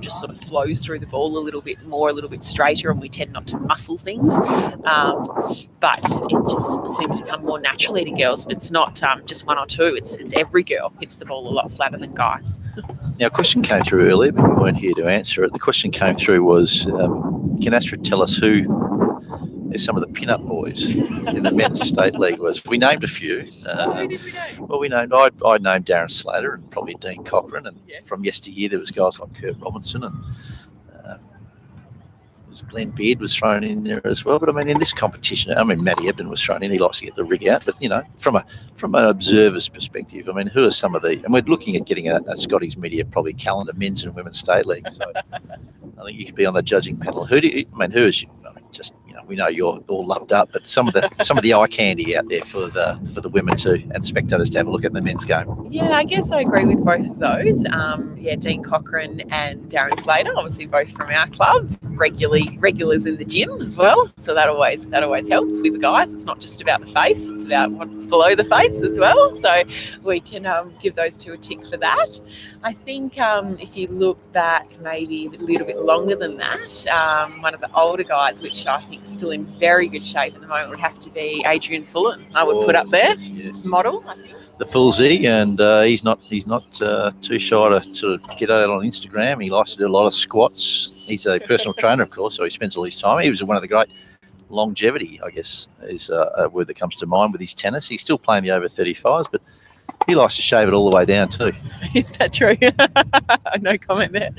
just sort of flows through the ball a little bit more, a little bit straighter, and we tend not to muscle things. But it just seems to come more naturally to girls. But it's not just one or two. It's every girl hits the ball a lot flatter than guys. Now, a question came through earlier, but you weren't here to answer it. The question came through was, can Astrid tell us who some of the pin-up boys in the men's state league was? We named a few. Who did we name? Well, I named Darren Slater and probably Dean Cochran, and from yesteryear there was guys like Kurt Robinson, and Glenn Beard was thrown in there as well. But I mean, in this competition, Matty Ebden was thrown in. He likes to get the rig out. But from an observer's perspective, I mean, who are some of the? And we're looking at getting a Scotties Media probably calendar men's and women's state league. So I think you could be on the judging panel. Who is you? We know you're all loved up, but some of the eye candy out there for the women too, and spectators to have a look at the men's game. Yeah, I guess I agree with both of those. Dean Cochran and Darren Slater, obviously both from our club, regulars in the gym as well. So that always helps with the guys. It's not just about the face; it's about what's below the face as well. So we can give those two a tick for that. I think if you look back maybe a little bit longer than that, one of the older guys, which I think is still in very good shape at the moment, would have to be Adrian Fullen. I would put up there, yes. Model, I think. The Fullsy, and he's not too shy to sort of get out on Instagram. He likes to do a lot of squats. He's a personal trainer, of course, so he spends all his time. He was one of the great longevity, I guess, is a word that comes to mind with his tennis. He's still playing the over 35s, but he likes to shave it all the way down too. Is that true? No comment there.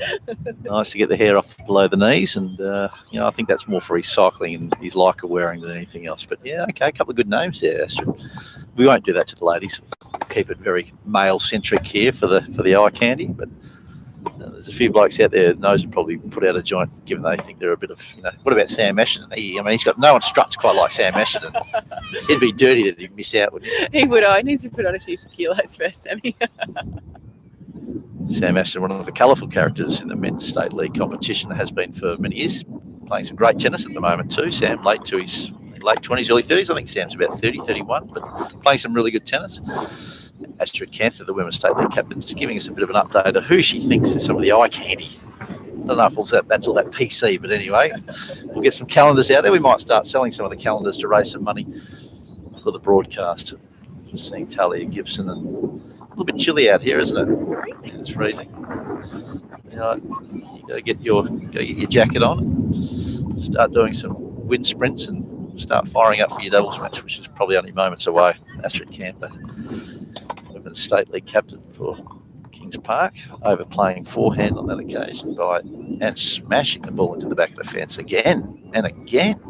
Nice to get the hair off below the knees, and I think that's more for his cycling and his Leica wearing than anything else. But yeah, okay, a couple of good names there, Astrid. We won't do that to the ladies. We'll keep it very male-centric here for the eye candy, but there's a few blokes out there that knows to probably put out a joint, given they think they're a bit of, what about Sam Ashton? He's got no one struts quite like Sam Ashton. It'd be dirty that he'd miss out, wouldn't he? He would. He needs to put on a few kilos first, Sammy. Sam Ashton, one of the colourful characters in the men's state league competition, has been for many years, playing some great tennis at the moment too. Sam, late to his late 20s, early 30s. I think Sam's about 30, 31, but playing some really good tennis. Astrid Cantor, the women's state league captain, just giving us a bit of an update of who she thinks is some of the eye candy. I don't know if that's all that PC, but anyway, we'll get some calendars out there. We might start selling some of the calendars to raise some money for the broadcast. Just seeing Talia Gibson, and a little bit chilly out here, isn't it? It's freezing. It's freezing. You gotta get your jacket on, and start doing some wind sprints, and start firing up for your doubles match, which is probably only moments away. Astrid Cantor, women's state league captain for Kings Park, overplaying forehand on that occasion and smashing the ball into the back of the fence again and again. A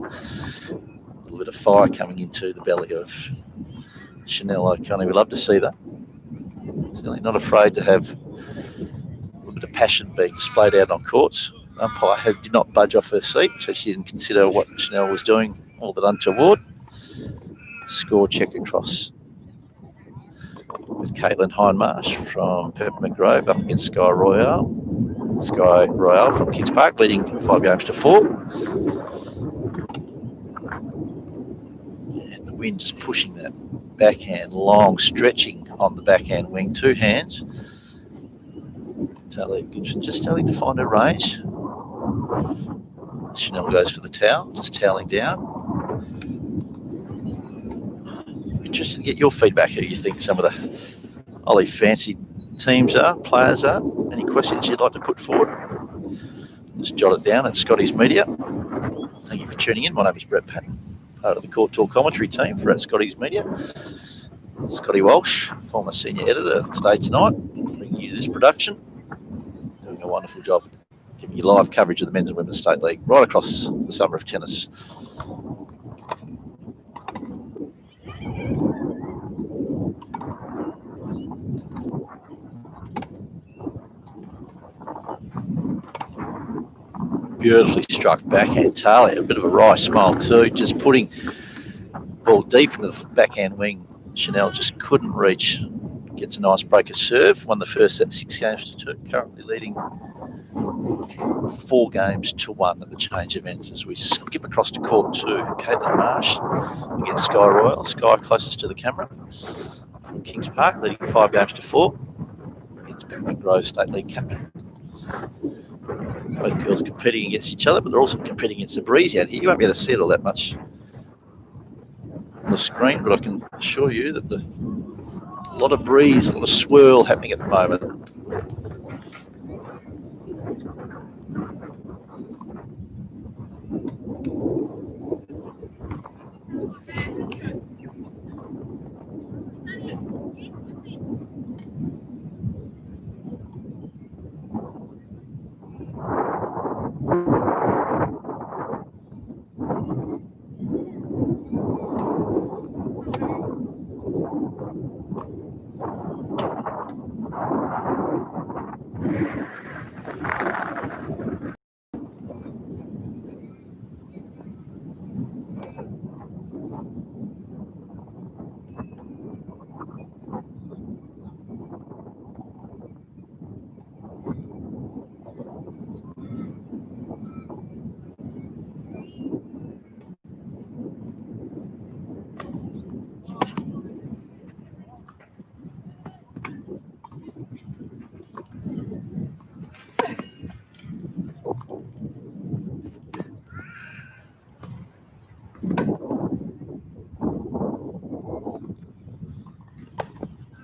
little bit of fire coming into the belly of Chanel O'Connor. We love to see that. Certainly not afraid to have a little bit of passion being displayed out on courts. Umpire did not budge off her seat, so she didn't consider what Chanel was doing all that untoward. Score check across with Caitlin Hindmarsh from Peppermint Grove up against Sky Royale. Sky Royale from Kings Park, leading 5-4. And the wind just pushing that backhand long, stretching on the backhand wing, two hands. Talia Gibson just starting to find her range. Chanel goes for the towel, just toweling down. Interested to get your feedback, who you think some of the Ollie fancy teams are, players are. Any questions you'd like to put forward? Just jot it down at Scotties Media. Thank you for tuning in. My name is Brett Patton, part of the Court Talk commentary team for Scotties Media. Scotty Walsh, former senior editor of Today Tonight, bringing you this production. Doing a wonderful job giving you live coverage of the men's and women's state league right across the summer of tennis. Beautifully struck backhand Talia, a bit of a wry smile too, just putting the ball deep into the backhand wing. Chanel just couldn't reach. Gets a nice break of serve, won the first set 6-2, currently leading 4-1 at the change events as we skip across to court 2. Caitlin Marsh against Sky Royale. Sky closest to the camera from Kings Park, leading 5-4 against Peppermint Grove State League captain. Both girls competing against each other, but they're also competing against the breeze out here. You won't be able to see it all that much on the screen, but I can assure you that a lot of breeze, a lot of swirl happening at the moment.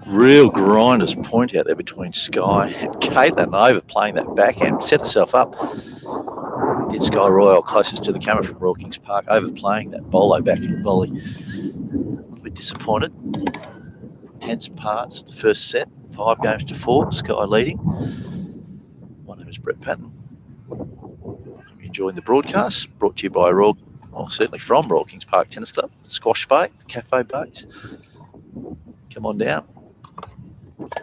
Real grinder's point out there between Sky and Caitlin, overplaying that backhand, set herself up. Did Sky Royal closest to the camera from Royal Kings Park, overplaying that bolo backhand volley. A little bit disappointed. Tense parts of the first set, 5-4, Sky leading. My name is Brett Patton. Hope you're enjoying the broadcast, brought to you by certainly from Royal Kings Park Tennis Club, Squash Bay, the Cafe Bays. Come on down.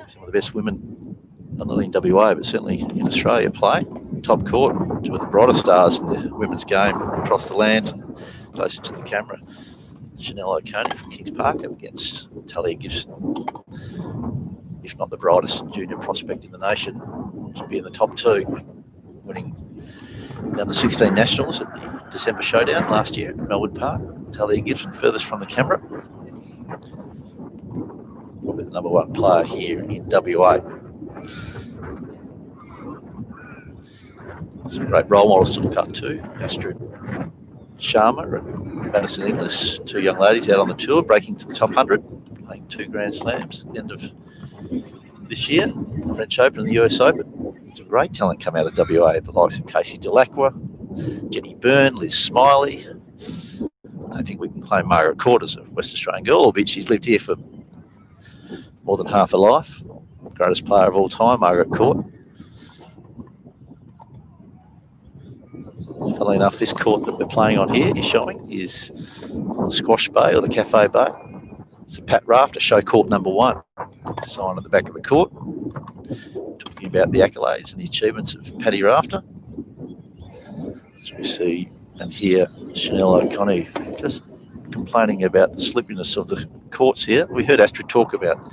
Some of the best women, not only in WA, but certainly in Australia, play. Top court, two of the brightest stars in the women's game across the land, closer to the camera. Chanel O'Coney from Kings Park up against Talia Gibson, if not the brightest junior prospect in the nation. She'll be in the top two, winning the under-16 nationals at the December showdown last year at Melbourne Park. Talia Gibson furthest from the camera. Probably the number one player here in WA. Some great role models to look up to. Astrid Sharma and Madison Inglis, two young ladies out on the tour, breaking to the top 100, playing 2 Grand Slams at the end of this year, the French Open and the US Open. Some great talent come out of WA, the likes of Casey Delacroix, Jenny Byrne, Liz Smiley. I think we can claim Margaret Court as a West Australian girl, albeit she's lived here for more than half her life. Greatest player of all time, Margaret Court. Funnily enough, this court that we're playing on here is showing is Squash Bay or the Cafe Bay. It's a Pat Rafter show court number 1. Sign at the back of the court, talking about the accolades and the achievements of Paddy Rafter. As we see and hear Chanel O'Coney just complaining about the slippiness of the courts here. We heard Astrid talk about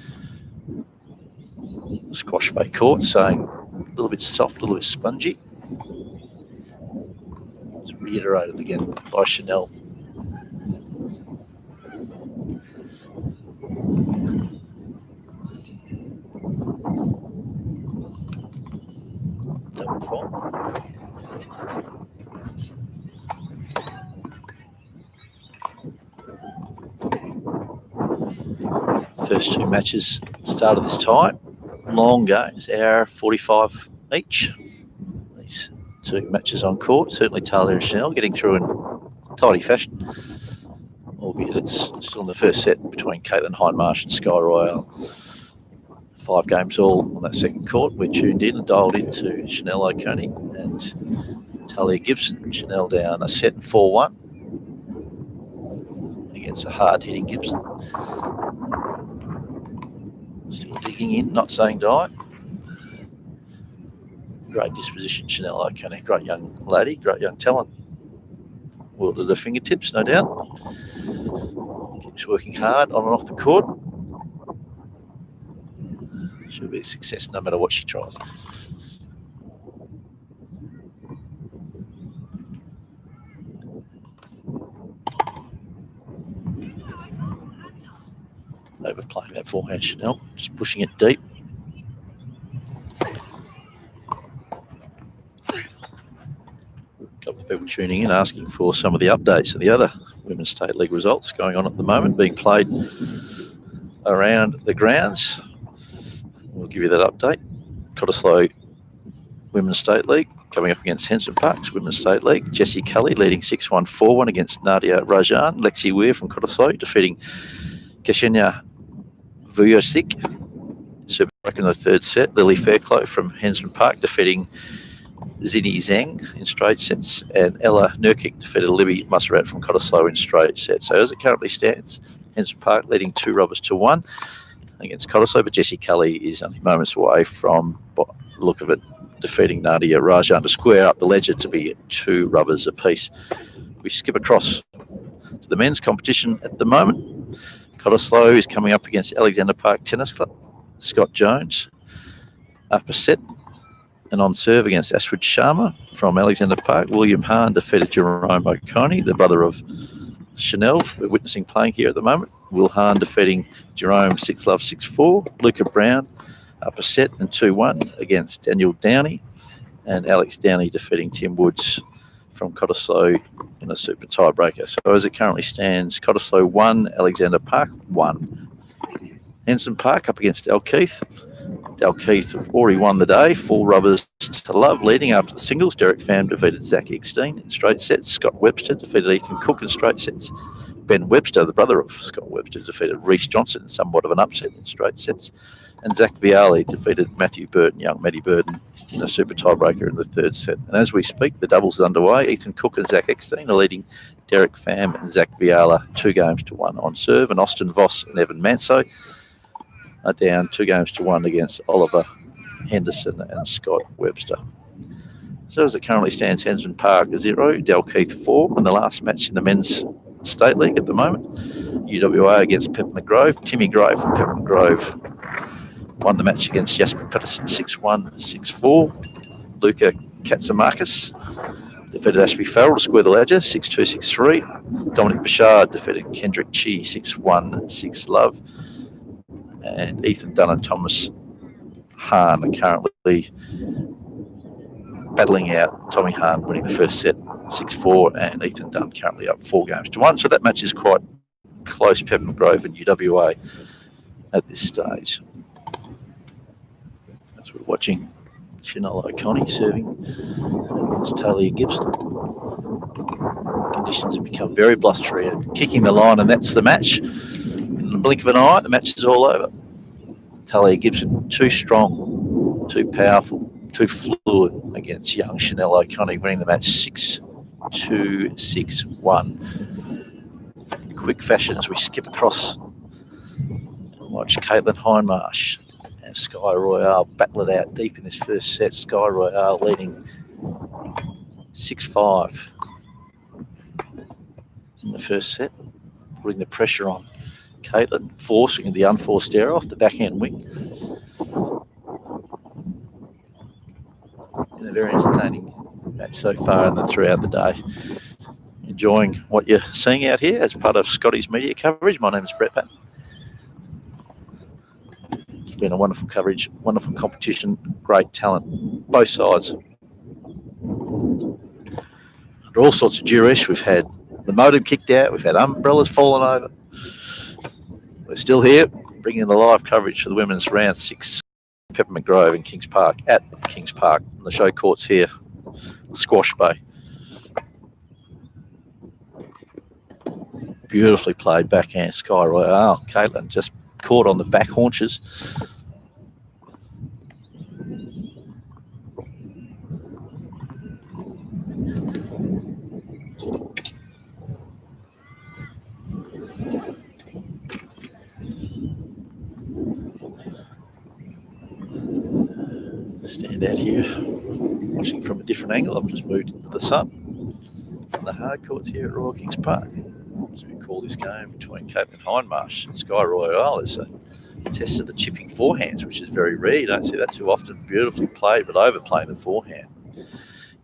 the Squash Bay court, saying a little bit soft, a little bit spongy. It's reiterated again by Chanel. Double fault. First 2 matches started this time. Long games, hour 45 each. These 2 matches on court. Certainly Talia and Chanel getting through in tidy fashion. Albeit it's still in the first set between Caitlin Hindmarsh and Sky Royal. 5 games all on that second court. We're tuned in and dialed into Chanel O'Coney and Talia Gibson. Chanel down a set and 4-1 against a hard-hitting Gibson. Still digging in, not saying die. Great disposition, Chanel O'Coney. Great young lady, great young talent. World at her fingertips, no doubt. Keeps working hard on and off the court. She'll be a success no matter what she tries. Overplaying that forehand, Chanel, just pushing it deep. people tuning in asking for some of the updates of the other Women's State League results going on at the moment, being played around the grounds. We'll give you that update. Cottesloe Women's State League coming up against Henson Park's Women's State League. Jessie Cully leading 6-1, 4-1 against Nadia Rajan. Lexi Weir from Cottesloe defeating Ksenia Vujicic, super in the third set. Lily Fairclough from Henson Park defeating Zini Zhang in straight sets, and Ella Nurkic defeated Libby Musserat from Cottesloe in straight sets. So as it currently stands, Henson Park leading 2 rubbers to 1 against Cottesloe, but Jessie Cully is only moments away from, by the look of it, defeating Nadia Rajan to square up the ledger to be 2 rubbers apiece. We skip across to the men's competition at the moment. Cottesloe is coming up against Alexander Park Tennis Club. Scott Jones, upper set, and on serve against Astrid Sharma from Alexander Park. William Hahn defeated Jerome O'Coney, the brother of Chanel. We're witnessing playing here at the moment. Will Hahn defeating Jerome 6-love, 6-4. Luca Brown, upper set and 2-1 against Daniel Downey, and Alex Downey defeating Tim Woods from Cottesloe in a super tiebreaker. So as it currently stands, Cottesloe 1, Alexander Park 1. Henson Park up against Dalkeith. Dalkeith have already won the day, 4 rubbers to love, leading after the singles. Derek Pham defeated Zach Eckstein in straight sets. Scott Webster defeated Ethan Cook in straight sets. Ben Webster, the brother of Scott Webster, defeated Reece Johnson in somewhat of an upset in straight sets. And Zach Viali defeated Matthew Burton, young Matty Burton, in a super tiebreaker in the third set. And as we speak, the doubles is underway. Ethan Cook and Zach Eckstein are leading Derek Pham and Zach Viala 2 games to 1 on serve. And Austin Voss and Evan Manso are down 2 games to 1 against Oliver Henderson and Scott Webster. So as it currently stands, Henson Park 0, Dalkeith 4 in the last match in the men's state league at the moment. UWA against Peppermint Grove. Timmy Gray from Peppermint Grove won the match against Jasper Patterson 6-1, 6-4. Luca Katsamarkis defeated Ashby Farrell to square the ledger 6-2, 6-3. Dominic Bouchard defeated Kendrick Chi 6-1, 6-love. And Ethan Dunn and Thomas Hahn are currently battling out. Tommy Hahn winning the first set 6-4, and Ethan Dunn currently up 4 games to 1. So that match is quite close, Peppermint Grove and UWA at this stage. As we're watching Chanel O'Coney serving against Talia Gibson. Conditions have become very blustery and kicking the line, and that's the match. In the blink of an eye, the match is all over. Talia Gibson, too strong, too powerful, too fluid against young Chanel O'Coney, winning the match 6-2, 6-1. In quick fashion, as we skip across and watch Caitlin Hindmarsh and Sky Royale battle it out deep in this first set. Sky Royale leading 6-5 in the first set, putting the pressure on Caitlin, forcing the unforced error off the backhand wing. In a very entertaining match so far and throughout the day. Enjoying what you're seeing out here as part of Scotty's media coverage. My name is Brett Patton. It's been a wonderful coverage, wonderful competition, great talent, both sides. Under all sorts of duress, we've had the modem kicked out, we've had umbrellas fallen over. We're still here, bringing the live coverage for the women's round 6, Peppermint Grove in Kings Park, at Kings Park. And the show court's here, Squash Bay. Beautifully played backhand, Sky Royale. Caitlin just caught on the back haunches. Stand out here, watching from a different angle. I've just moved into the sun. On the hard courts here at Royal Kings Park. As we call this game between Caitlin Hindmarsh and Sky Royale, is a test of the chipping forehands, which is very rare. You don't see that too often. Beautifully played, but overplaying the forehand.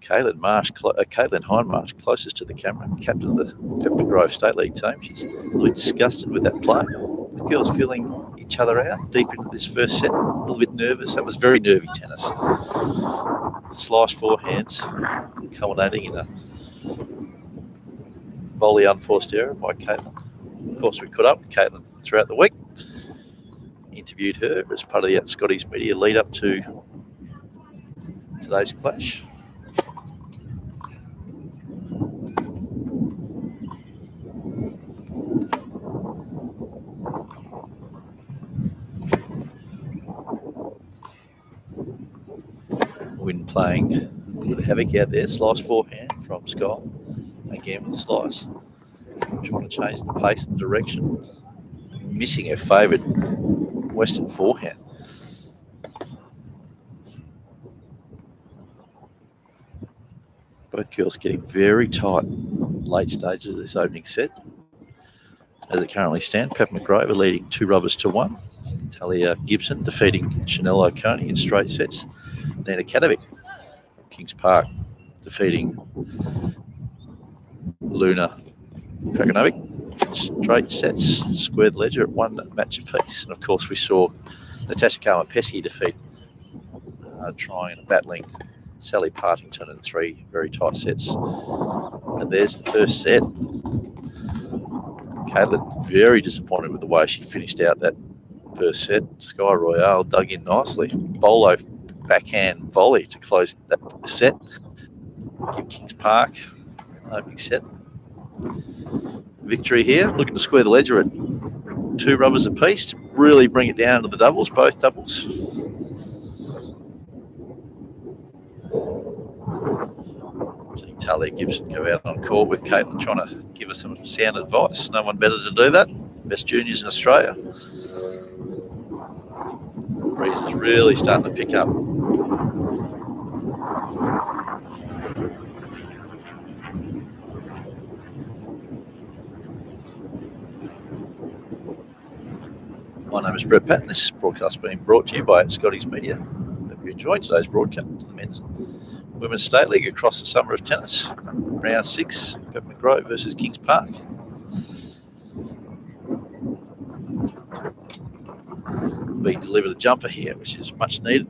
Caitlin Hindmarsh, closest to the camera, captain of the Peppermint Grove State League team. She's a little bit disgusted with that play. The girls feeling each other out deep into this first set. A little bit nervous. That was very nervy tennis. Slice forehands, culminating in a Volley unforced error by Caitlin. Of course, we caught up with Caitlin throughout the week. Interviewed her as part of the Scotty's media lead up to today's clash. Wind playing a little bit of havoc out there. Slice forehand from Sky. Again with slice. Trying to change the pace and direction. Missing her favoured Western forehand. Both girls getting very tight late stages of this opening set. As it currently stands, Pep McGrove are leading 2-1. Talia Gibson defeating Chanel Oconee in straight sets. Nina Kadovic from Kings Park defeating Luna Kraganovic in straight sets. Squared ledger at 1 match apiece. And of course, we saw Natasha Kalma-Pesky defeat trying and battling Sally Partington in 3 very tight sets. And there's the first set. Caitlin very disappointed with the way she finished out that first set. Sky Royale dug in nicely. Bolo backhand volley to close that set. Give Kings Park an opening set victory here. Looking to square the ledger at 2 rubbers apiece to really bring it down to the doubles, both doubles. Seeing Talia Gibson go out on court with Caitlin trying to give her some sound advice. No one better to do that. Best juniors in Australia. The breeze is really starting to pick up. My name is Brett Patton. This broadcast being brought to you by Scotty's Media. Hope you enjoyed today's broadcast of the Men's and Women's State League across the summer of tennis. Round 6, Pep McGrove versus Kings Park. Being delivered a jumper here, which is much needed.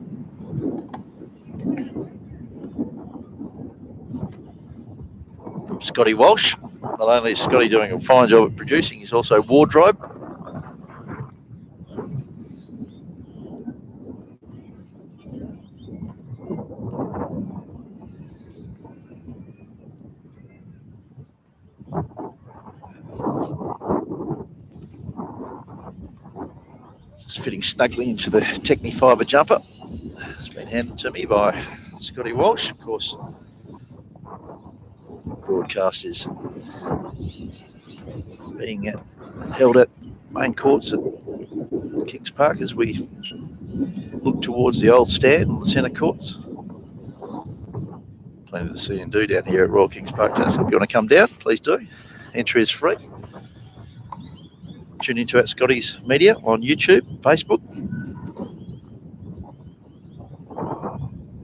From Scotty Walsh. Not only is Scotty doing a fine job at producing, he's also wardrobe. Just fitting snugly into the Technifibre jumper. It's been handed to me by Scotty Walsh. Of course, broadcast is being held at main courts at Kings Park as we look towards the old stand on the centre courts. Plenty to see and do down here at Royal Kings Park Tennis. If you want to come down, please do. Entry is free. Tune into our Scotty's Media on YouTube, Facebook.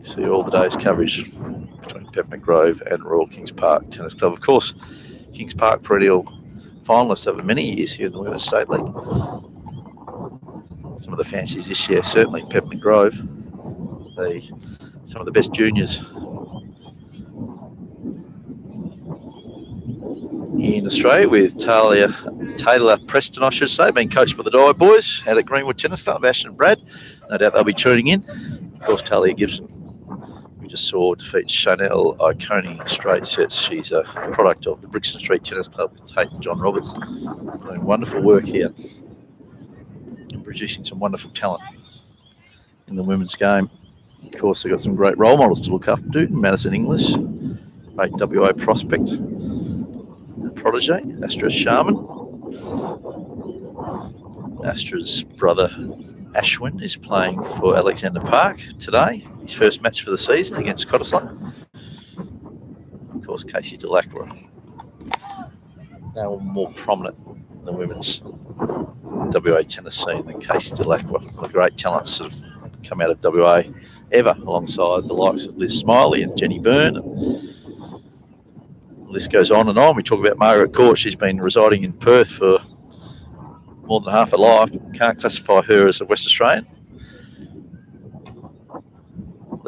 See all the day's coverage between Pep McGrove and Royal Kings Park Tennis Club. Of course, Kings Park perennial finalist over many years here in the Women's State League. Some of the fancies this year, certainly Pep McGrove. Some of the best juniors in Australia, with Taylor Preston, I should say, being coached by the Dye boys out at Greenwood Tennis Club, Ash and Brad. No doubt they'll be tuning in. Of course, Talia Gibson, we just saw defeat Chanel Oconee in straight sets. She's a product of the Brixton Street Tennis Club with Tate and John Roberts. Doing wonderful work here and producing some wonderful talent in the women's game. Of course, they've got some great role models to look up to. Madison Inglis, great WA prospect. Protege, Astrid Sharman. Astrid's brother Ashwin is playing for Alexander Park today. His first match for the season against Cottesloe. Of course, Casey Delacroix, now more prominent in the women's WA tennis scene than Casey Delacroix. One of the great talents that have come out of WA ever, alongside the likes of Liz Smiley and Jenny Byrne. The list goes on and on. We talk about Margaret Court. She's been residing in Perth for more than half her life, but can't classify her as a West Australian.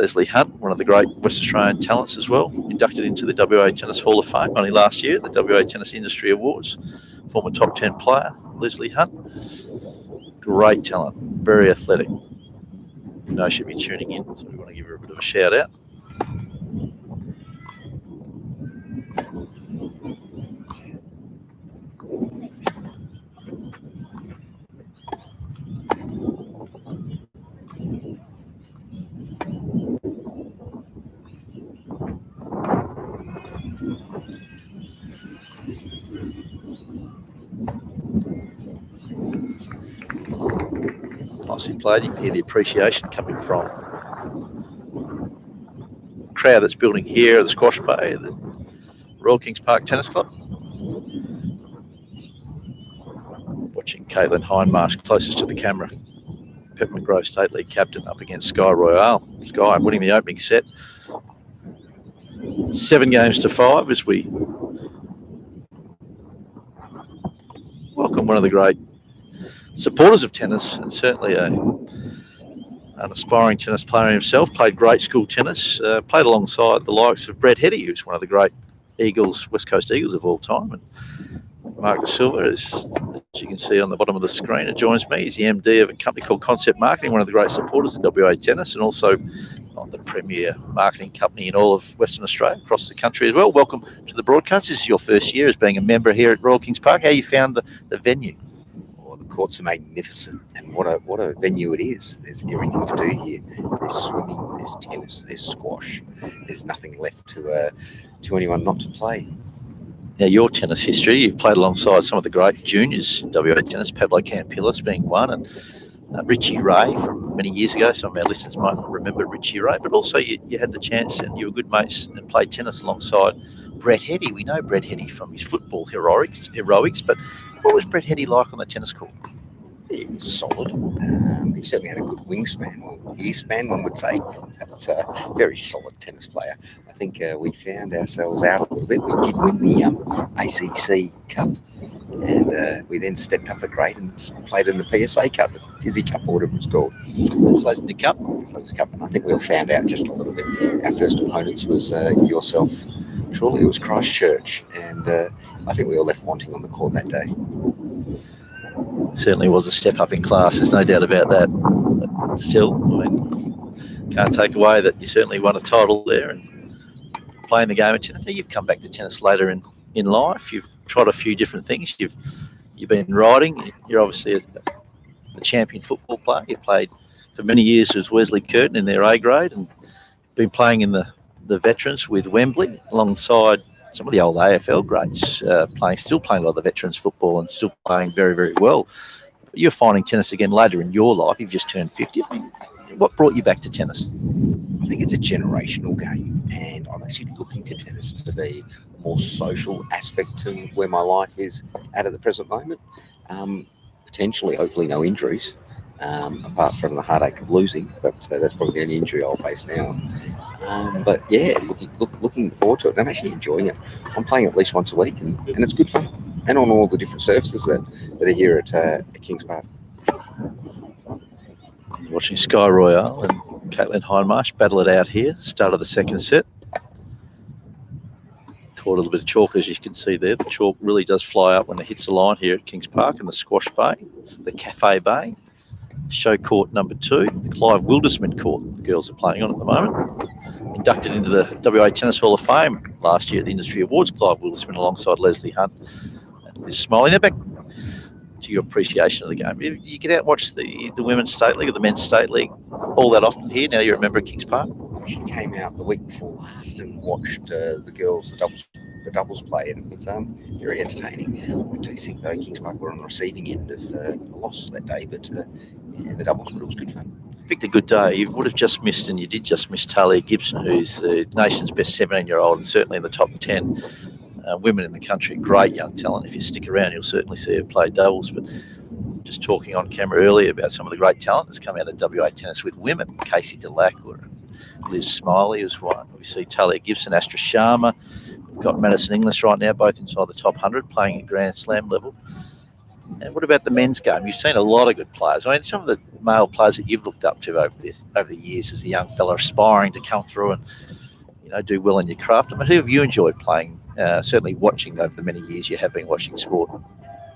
Leslie Hunt, one of the great West Australian talents as well, inducted into the WA Tennis Hall of Fame only last year at the WA Tennis Industry Awards. Former top 10 player, Leslie Hunt. Great talent, very athletic. We know she'll be tuning in, so we want to give her a bit of a shout out. Nicely played. You can hear the appreciation coming from the crowd that's building here at the Squash Bay, the Royal Kings Park Tennis Club. Watching Caitlin Hindmarsh closest to the camera. Peppermint Grove State League captain up against Sky Royale. Sky winning the opening set. 7-5 as we welcome one of the great supporters of tennis, and certainly an aspiring tennis player himself. Played great school tennis, played alongside the likes of Brett Heddy, who's one of the great Eagles, West Coast Eagles of all time. And Mark De Silva, as you can see on the bottom of the screen, it joins me. He's the MD of a company called Concept Marketing, one of the great supporters of WA Tennis, and also the premier marketing company in all of Western Australia, across the country as well. Welcome to the broadcast. This is your first year as being a member here at Royal Kings Park. How you found the venue? The courts are magnificent, and what a venue it is. There's everything to do here. There's swimming, there's tennis, there's squash. There's nothing left to anyone not to play. Now, your tennis history, you've played alongside some of the great juniors in WA tennis, Pablo Campillas being one, and Richie Ray from many years ago. Some of our listeners might not remember Richie Ray, but also you had the chance, and you were good mates and played tennis alongside Brett Heddy. We know Brett Heddy from his football heroics, but what was Brett Heddy like on the tennis court? He was solid. He certainly had a good wingspan, or earspan, one would say. That's a very solid tennis player. I think we found ourselves out a little bit. We did win the ACC Cup, and we then stepped up a grade and played in the PSA Cup, the Pizzy Cup, or whatever it's called. Slayton Cup. And I think we all found out just a little bit. Our first opponents was yourself. Truly, it was Christchurch, and I think we all left wanting on the court that day. Certainly was a step up in class, there's no doubt about that. But still, I mean, can't take away that you certainly won a title there and playing the game of tennis. You've come back to tennis later in life. You've tried a few different things. You've been riding. You're obviously a champion football player. You played for many years as Wesley Curtin in their A grade, and been playing in the veterans with Wembley alongside some of the old AFL greats, still playing a lot of the veterans football and still playing very, very well. But you're finding tennis again later in your life. You've just turned 50. I mean, what brought you back to tennis? I think it's a generational game, and I'm actually looking to tennis to be a more social aspect to where my life is at the present moment. Potentially, hopefully no injuries, apart from the heartache of losing, but that's probably the only injury I'll face now. But yeah, looking forward to it. And I'm actually enjoying it. I'm playing at least once a week, and it's good fun. And on all the different surfaces that are here at Kings Park. Watching Sky Royale and Caitlin Hindmarsh battle it out here. Start of the second set. Caught a little bit of chalk, as you can see there. The chalk really does fly up when it hits the line here at Kings Park in the Squash Bay, the Cafe Bay. Show court number 2, the Clive Wildersman court the girls are playing on at the moment. Inducted into the WA Tennis Hall of Fame last year at the Industry Awards, Clive Wildersman alongside Leslie Hunt and Liz Smiley. Now back to your appreciation of the game. You get out and watch the Women's State League or the Men's State League all that often here. Now you're a member of Kings Park. She came out the week before last and watched the girls, the doubles play, and it was very entertaining. I do think, though, Kings Park were on the receiving end of a loss that day, but the doubles, but it was good fun. Picked a good day. You would have just missed, and you did just miss, Talia Gibson, who's the nation's best 17-year-old and certainly in the top 10 women in the country. Great young talent. If you stick around, you'll certainly see her play doubles. But just talking on camera earlier about some of the great talent that's come out of WA tennis with women. Casey Delacour, Liz Smiley is one. We see Talia Gibson, Astrid Sharma. We've got Madison Inglis right now, both inside the top 100, playing at Grand Slam level. And what about the men's game? You've seen a lot of good players. I mean, some of the male players that you've looked up to over the years as a young fella aspiring to come through and do well in your craft. I mean, who have you enjoyed playing? Certainly watching over the many years you have been watching sport. Well,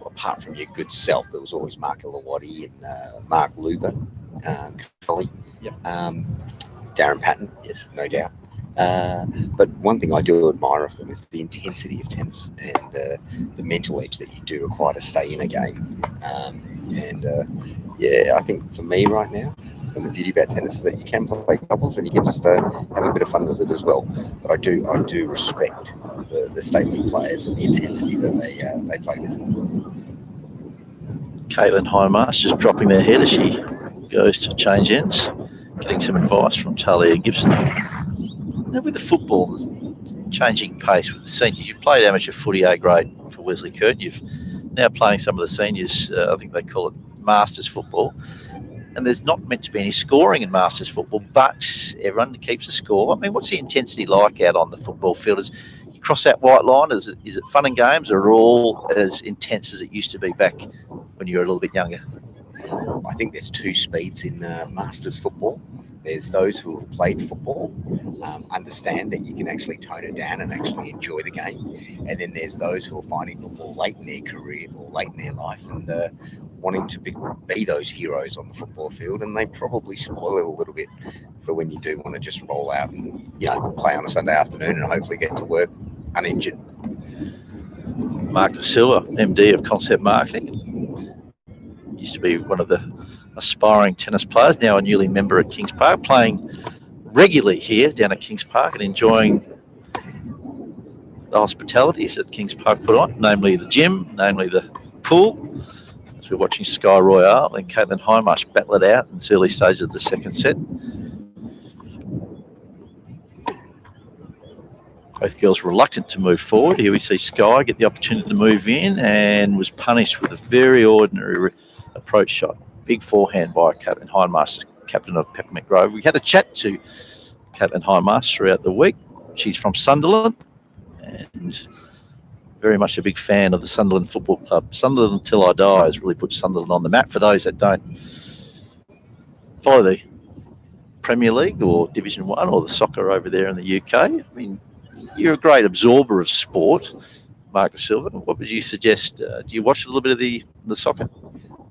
apart from your good self, there was always Mark Ilawati and Mark Luber, Collie, Darren Patton, yes, no doubt. But one thing I do admire of them is the intensity of tennis and the mental edge that you do require to stay in a game. I think for me right now, and the beauty about tennis is that you can play doubles and you can just have a bit of fun with it as well. But I do respect the state league players and the intensity that they play with. Caitlin Hindmarsh just dropping their head as she goes to change ends, getting some advice from Talia Gibson. Now with the football, changing pace with the seniors. You've played amateur footy A grade for Wesley Curtin. You've now playing some of the seniors, I think they call it Masters football. And there's not meant to be any scoring in Masters football, but everyone keeps a score. I mean, what's the intensity like out on the football field? As you cross that white line, is it fun and games, or all as intense as it used to be back when you were a little bit younger? I think there's two speeds in Masters football. There's those who have played football, understand that you can actually tone it down and actually enjoy the game. And then there's those who are finding football late in their career or late in their life and wanting to be those heroes on the football field. And they probably spoil it a little bit for when you do want to just roll out and play on a Sunday afternoon and hopefully get to work uninjured. Mark De Silva, MD of Concept Marketing, used to be one of the aspiring tennis players, now a newly member at Kings Park, playing regularly here down at Kings Park and enjoying the hospitalities that Kings Park put on, namely the gym, namely the pool. As we're watching Sky Royale and Caitlin Hindmarsh battle it out in the early stages of the second set. Both girls reluctant to move forward. Here we see Sky get the opportunity to move in and was punished with a very ordinary approach shot. Big forehand by Caitlin Hindmarsh, captain of Peppermint Grove. We had a chat to Caitlin Hindmarsh throughout the week. She's from Sunderland and very much a big fan of the Sunderland Football Club. Sunderland Until I Die has really put Sunderland on the map. For those that don't follow the Premier League or Division 1 or the soccer over there in the UK, I mean, you're a great absorber of sport, Mark De Silva. What would you suggest? Do you watch a little bit of the soccer?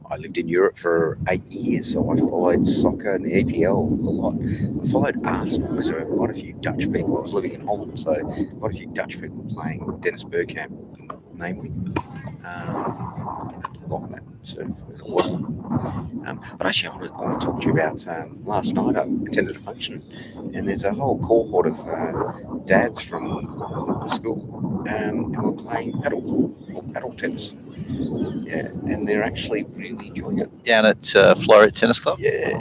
I lived in Europe for 8 years, so I followed soccer and the EPL a lot. I followed Arsenal because there were quite a few Dutch people. I was living in Holland, so quite a few Dutch people playing. Dennis Bergkamp, namely. Long that it wasn't. But actually, I want to talk to you about last night. I attended a function, and there's a whole cohort of dads from the school, and we're playing paddle tennis. Yeah, and they're actually really enjoying it. Down at Floreat Tennis Club? Yeah.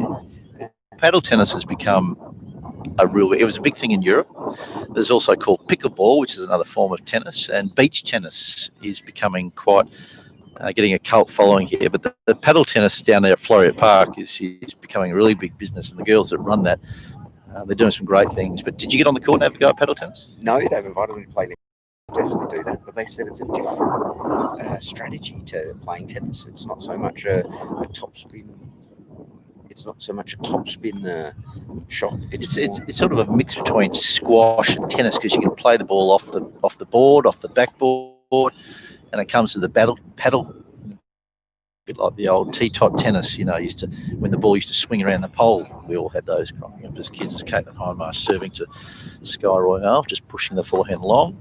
Paddle tennis has become it was a big thing in Europe. There's also called pickleball, which is another form of tennis, and beach tennis is becoming quite, getting a cult following here. But the paddle tennis down there at Floreat Park is becoming a really big business, and the girls that run that, they're doing some great things. But did you get on the court and have a go at paddle tennis? No, they've invited me to play. Definitely do that, but they said it's a different strategy to playing tennis. It's not so much a topspin. It's not so much a topspin shot. It's sort of a mix between squash and tennis because you can play the ball off the board, off the backboard, and it comes to the paddle. A bit like the old T-tot tennis, when the ball used to swing around the pole. We all had those growing up as kids. As Caitlin Hindmarsh serving to Sky Royale, just pushing the forehand long.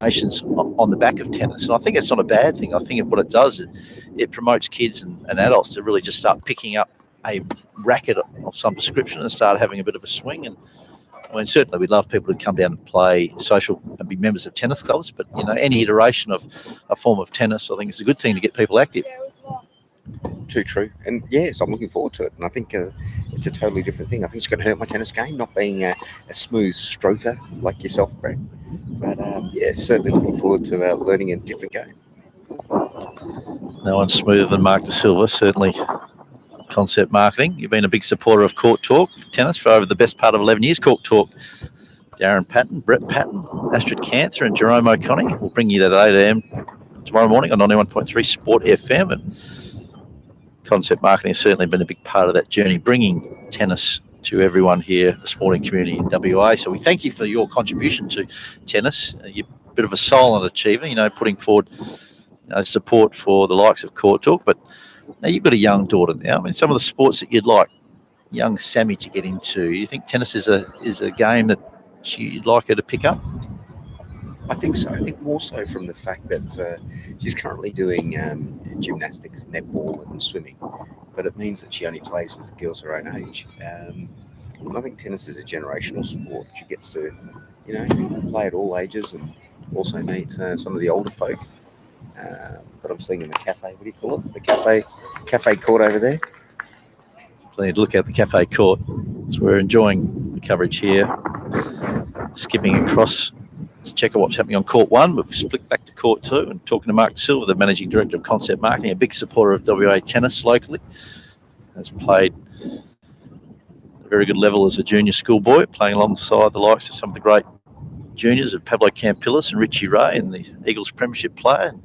On the back of tennis, and I think it's not a bad thing. I think what it does is it promotes kids and adults to really just start picking up a racket of some description and start having a bit of a swing. And I mean, certainly we'd love people to come down and play social and be members of tennis clubs, but any iteration of a form of tennis, I think it's a good thing to get people active. Too true. And yes, I'm looking forward to it. And I think it's a totally different thing. I think it's going to hurt my tennis game, not being a smooth stroker like yourself, Brad. But certainly looking forward to learning a different game. No one's smoother than Mark De Silva, certainly. Concept Marketing. You've been a big supporter of Court Talk tennis for over the best part of 11 years. Court Talk, Darren Patton, Brett Patton, Astrid Cancer and Jerome O'Connor. We'll bring you that 8 a.m. tomorrow morning on 91.3 Sport FM. And concept marketing has certainly been a big part of that journey, bringing tennis to everyone here, the sporting community in WA. So we thank you for your contribution to tennis. You're a bit of a silent achiever, putting forward support for the likes of Court Talk. But now you've got a young daughter now. I mean, some of the sports that you'd like young Sammy to get into, you think tennis is a game that you'd like her to pick up? I think so. I think more so from the fact that she's currently doing gymnastics, netball and swimming, but it means that she only plays with girls her own age. And I think tennis is a generational sport. She gets to, play at all ages and also meet some of the older folk that I'm seeing in the cafe. What do you call it? The cafe court over there. Plenty to look at the cafe court. So we're enjoying the coverage here. Skipping across to check out what's happening on Court 1. We've flicked back to Court 2 and talking to Mark Silver, the Managing Director of Concept Marketing, a big supporter of WA tennis locally. Has played a very good level as a junior schoolboy, playing alongside the likes of some of the great juniors of Pablo Campillas and Richie Ray and the Eagles Premiership player. And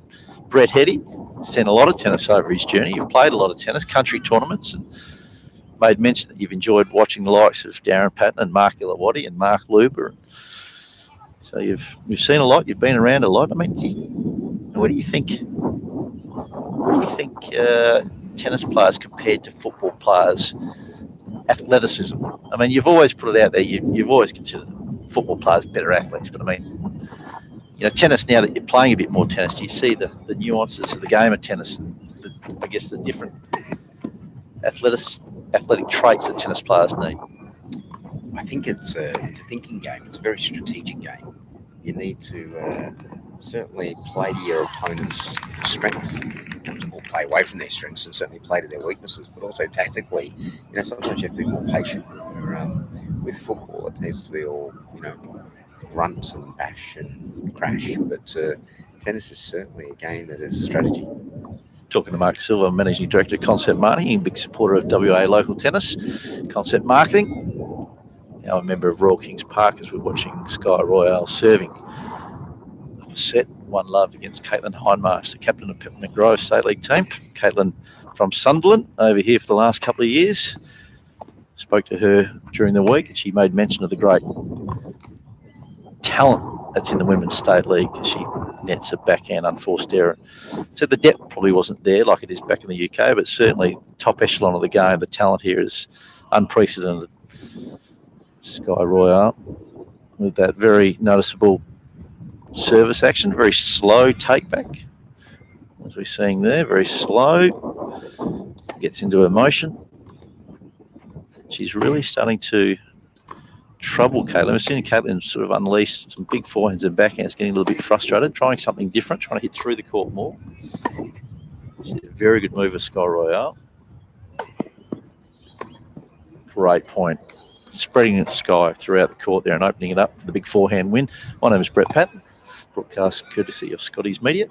Brett Heddy, seen a lot of tennis over his journey. You've played a lot of tennis, country tournaments, and made mention that you've enjoyed watching the likes of Darren Patton and Mark Ilawati and Mark Luber. So you've seen a lot. You've been around a lot. I mean, what do you think? Tennis players compared to football players, athleticism? I mean, you've always put it out there. You've always considered football players better athletes. But I mean, tennis, now that you're playing a bit more tennis, do you see the nuances of the game of tennis and the different athletic traits that tennis players need? I think it's a thinking game. It's a very strategic game. You need to certainly play to your opponent's strengths, or play away from their strengths, and certainly play to their weaknesses. But also tactically, sometimes you have to be more patient. With football, it tends to be all grunt and bash and crash. But tennis is certainly a game that is a strategy. Talking to Mark Silver, Managing Director of Concept Marketing, big supporter of WA local tennis. Concept Marketing, now a member of Royal Kings Park, as we're watching Sky Royale serving up a set, 1-love against Caitlin Hindmarsh, the captain of Peppermint Grove State League team. Caitlin from Sunderland, over here for the last couple of years. Spoke to her during the week, and she made mention of the great talent that's in the Women's State League. She nets a backhand unforced error. So the depth probably wasn't there like it is back in the UK, but certainly the top echelon of the game, the talent here is unprecedented. Sky Royale with that very noticeable service action, very slow take back, as we're seeing there, very slow, gets into her motion. She's really starting to trouble Caitlin. We're seeing Caitlin sort of unleash some big forehands and backhands, getting a little bit frustrated, trying something different, trying to hit through the court more. She's a very good mover, Sky Royale. Great point. Spreading it Sky throughout the court there and opening it up for the big forehand win. My name is Brett Patton, broadcast courtesy of Scotty's Media.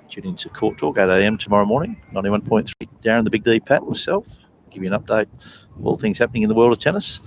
Tune into Court Talk, 8 a.m. tomorrow morning, 91.3. Darren the Big D Pat, myself, give you an update of all things happening in the world of tennis.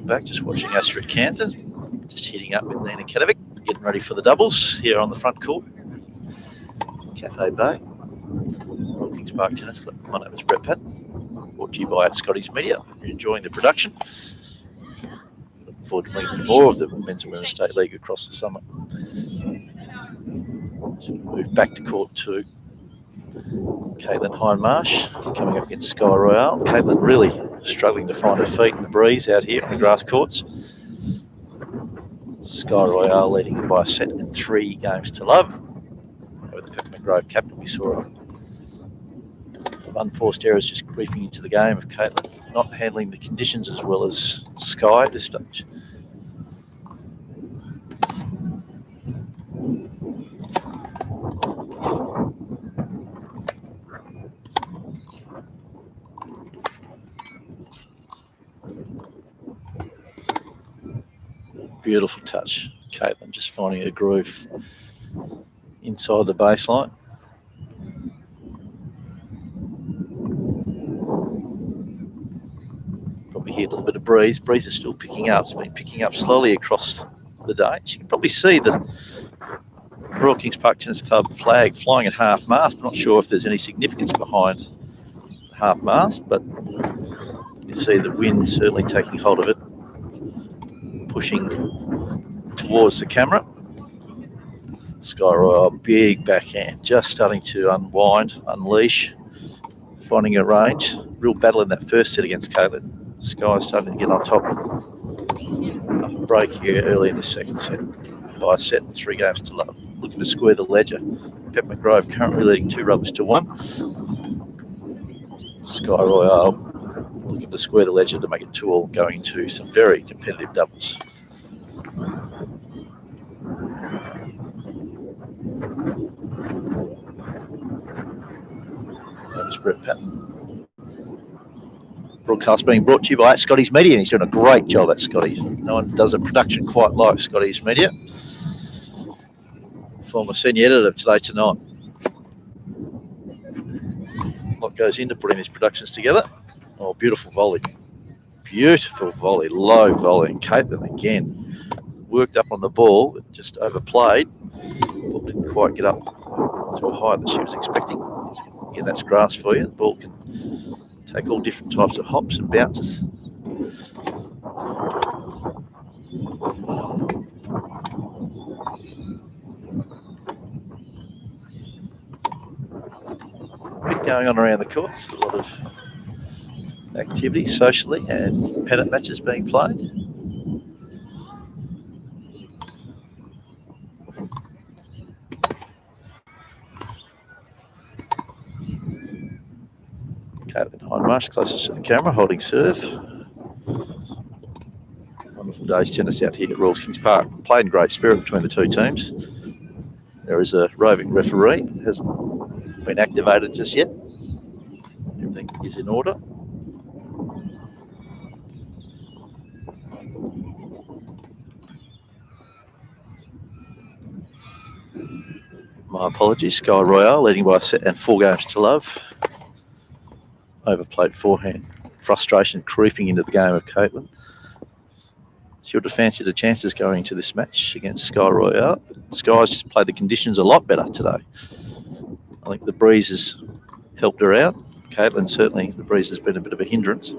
back, just watching Astrid Canther, just hitting up with Nina Kedovic, getting ready for the doubles here on the front court. Cafe Bay, Royal Kings Park Tennis Club. My name is Brett Patton, brought to you by Scotty's Media. You're enjoying the production. Looking forward to bringing you more of the Men's and Women's State League across the summer. So we move back to court 2. Caitlin Hindmarsh coming up against Sky Royale. Caitlin really struggling to find her feet in the breeze out here on the grass courts. Sky Royale leading by a set and 3 games to love. Over the Peppermint Grove captain, we saw unforced errors just creeping into the game of Caitlin, not handling the conditions as well as Sky at this stage. Beautiful touch. Caitlin just finding a groove inside the baseline. Probably hear a little bit of breeze. Breeze is still picking up. It's been picking up slowly across the day. You can probably see the Royal Kings Park Tennis Club flag flying at half mast. I'm not sure if there's any significance behind half mast, but you can see the wind certainly taking hold of it, pushing towards the camera. Sky Royale, big backhand, just starting to unwind, unleash, finding her range. Real battle in that first set against Caitlin. Sky starting to get on top. A break here early in the second set by a set and 3 games to love. Looking to square the ledger. Peppermint Grove currently leading 2 rubbers to 1. Sky Royale looking to square the ledger to make it 2-all, going into some very competitive doubles. That was Brett Patton. Broadcast being brought to you by Scotty's Media, and he's doing a great job at Scotty. No one does a production quite like Scotty's Media. Former senior editor of Today Tonight. A lot goes into putting these productions together. Oh, beautiful volley. Beautiful volley, low volley. And Caitlin again worked up on the ball, but just overplayed. Ball didn't quite get up to a height that she was expecting. Again, that's grass for you. The ball can take all different types of hops and bounces. A bit going on around the courts. A lot of activity socially and pennant matches being played. Caitlin Hindmarsh closest to the camera, holding serve. Wonderful day's tennis out here at Royal Kings Park. Played in great spirit between the 2 teams. There is a roving referee. It hasn't been activated just yet. Everything is in order. My apologies. Sky Royale leading by a set and 4 games to love. Overplayed forehand. Frustration creeping into the game of Caitlin. She would have fancied her chances going into this match against Sky Royale. Sky's just played the conditions a lot better today. I think the breeze has helped her out. Caitlin, certainly the breeze has been a bit of a hindrance.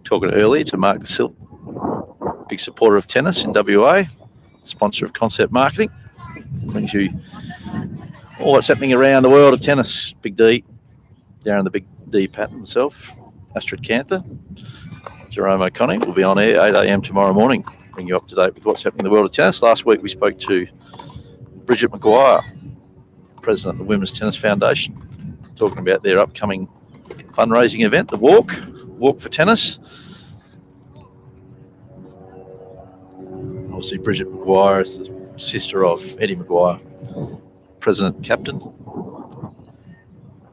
Talking earlier to Mark Silk, big supporter of tennis in WA, sponsor of Concept Marketing. Brings you all what's happening around the world of tennis. Big D, Darren the Big D Patton himself, Astrid Canther, Jerome O'Connor will be on air 8 a.m. tomorrow morning, bring you up to date with what's happening in the world of tennis. Last week we spoke to Bridget Maguire, President of the Women's Tennis Foundation, talking about their upcoming fundraising event, the Walk for Tennis. Obviously, Bridget Maguire is the sister of Eddie Maguire, President and Captain.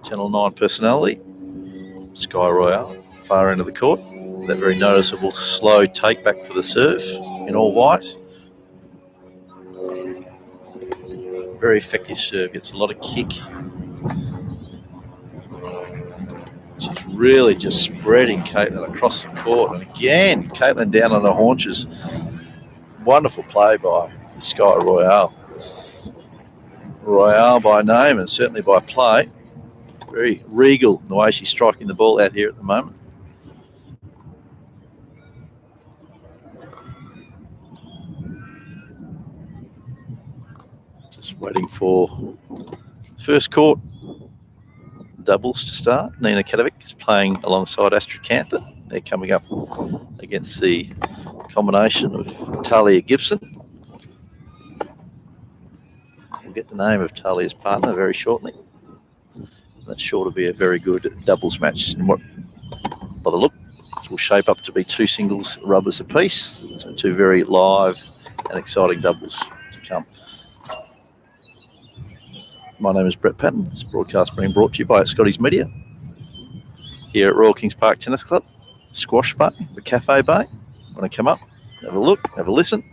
Channel 9 personality. Sky Royale, far end of the court. That very noticeable slow take back for the serve in all white. Very effective serve, gets a lot of kick. She's really just spreading Caitlin across the court. And again, Caitlin down on the haunches. Wonderful play by Sky Royale. Royale by name and certainly by play. Very regal in the way she's striking the ball out here at the moment. Just waiting for first court doubles to start. Nina Kadovic is playing alongside Astrid. They're coming up against the combination of Talia Gibson. We'll get the name of Talia's partner very shortly. That's sure to be a very good doubles match. And what, by the look, this will shape up to be two singles rubbers apiece. So two very live and exciting doubles to come. My name is Brett Patton. This broadcast being brought to you by Scotty's Media here at Royal Kings Park Tennis Club, Squash Bay, the Cafe Bay. Want to come up, have a look, have a listen,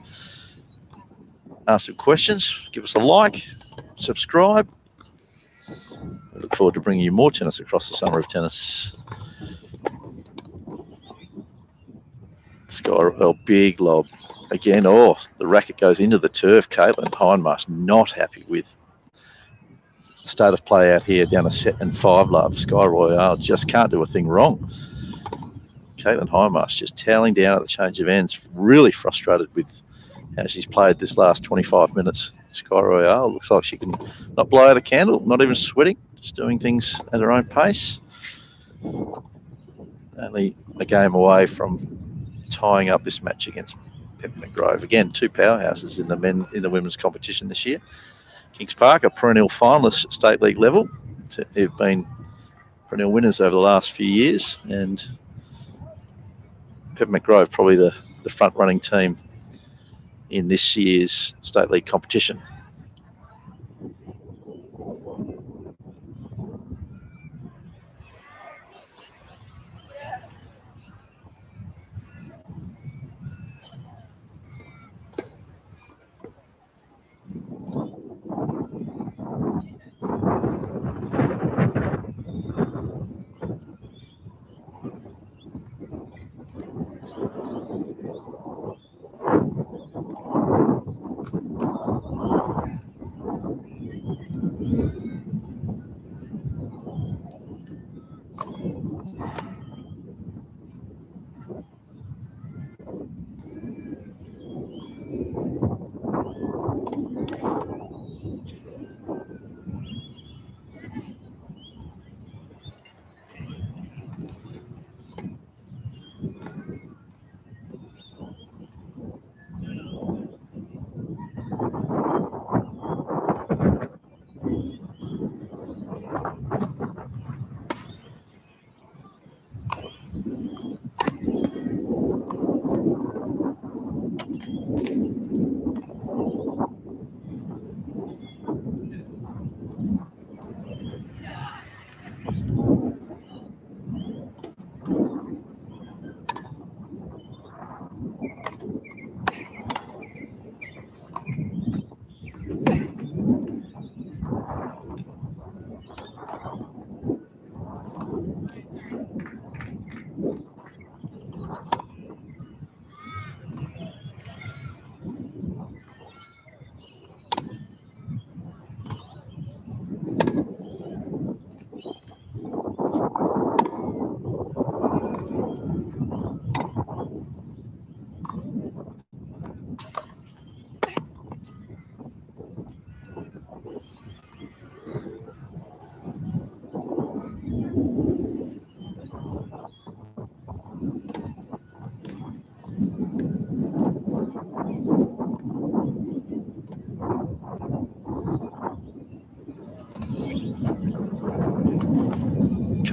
ask some questions, give us a like, subscribe. We look forward to bringing you more tennis across the summer of tennis. Sky, big lob. Again, the racket goes into the turf. Caitlin Hindmarsh not happy with the state of play out here down a set and 5 love. Sky Royale just can't do a thing wrong. Caitlin Hindmarsh just toweling down at the change of ends, really frustrated with how she's played this last 25 minutes. Sky Royale looks like she can not blow out a candle, not even sweating, just doing things at her own pace. Only a game away from tying up this match against Peppermint Grove. Again, two powerhouses in the women's competition this year. Kings Park are perennial finalists at state league level. They've been perennial winners over the last few years, and Peppermint Grove probably the front-running team in this year's state league competition.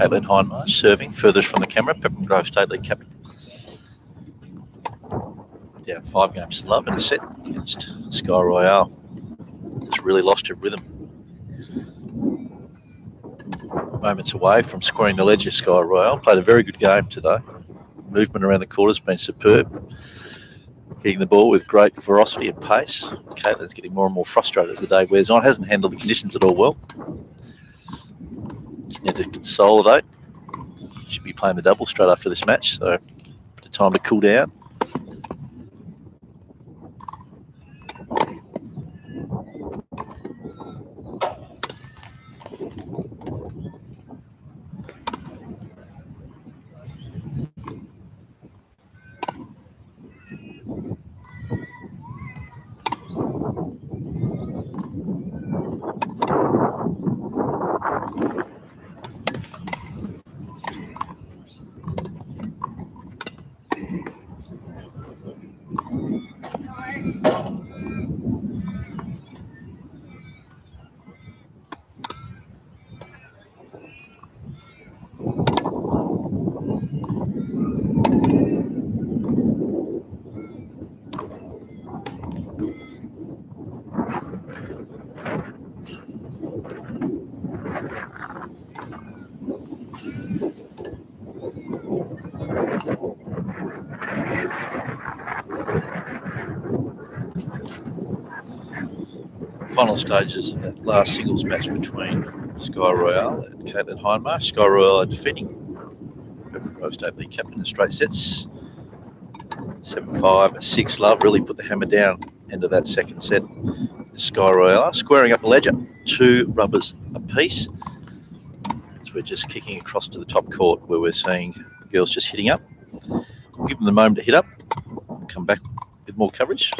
Caitlin Hindmarsh serving furthest from the camera, Peppermint Grove State League captain. down 5 games to love in a set against Sky Royale. Just really lost her rhythm. Moments away from scoring the ledger, Sky Royale. Played a very good game today. Movement around the quarters been superb. Hitting the ball with great ferocity and pace. Caitlin's getting more and more frustrated as the day wears on. Hasn't handled the conditions at all well. Need to consolidate. Should be playing the double straight after this match, so a bit of time to cool down. Final stages of that last singles match between Sky Royale and Caitlin Hindmarsh. Sky Royale are defeating Peppermint Grove State League captain in straight sets. 7-5, 6-love, really put the hammer down end of that second set. Sky Royale squaring up the ledger, 2 rubbers apiece. As we're just kicking across to the top court where we're seeing girls just hitting up. We'll give them the moment to hit up, come back with more coverage.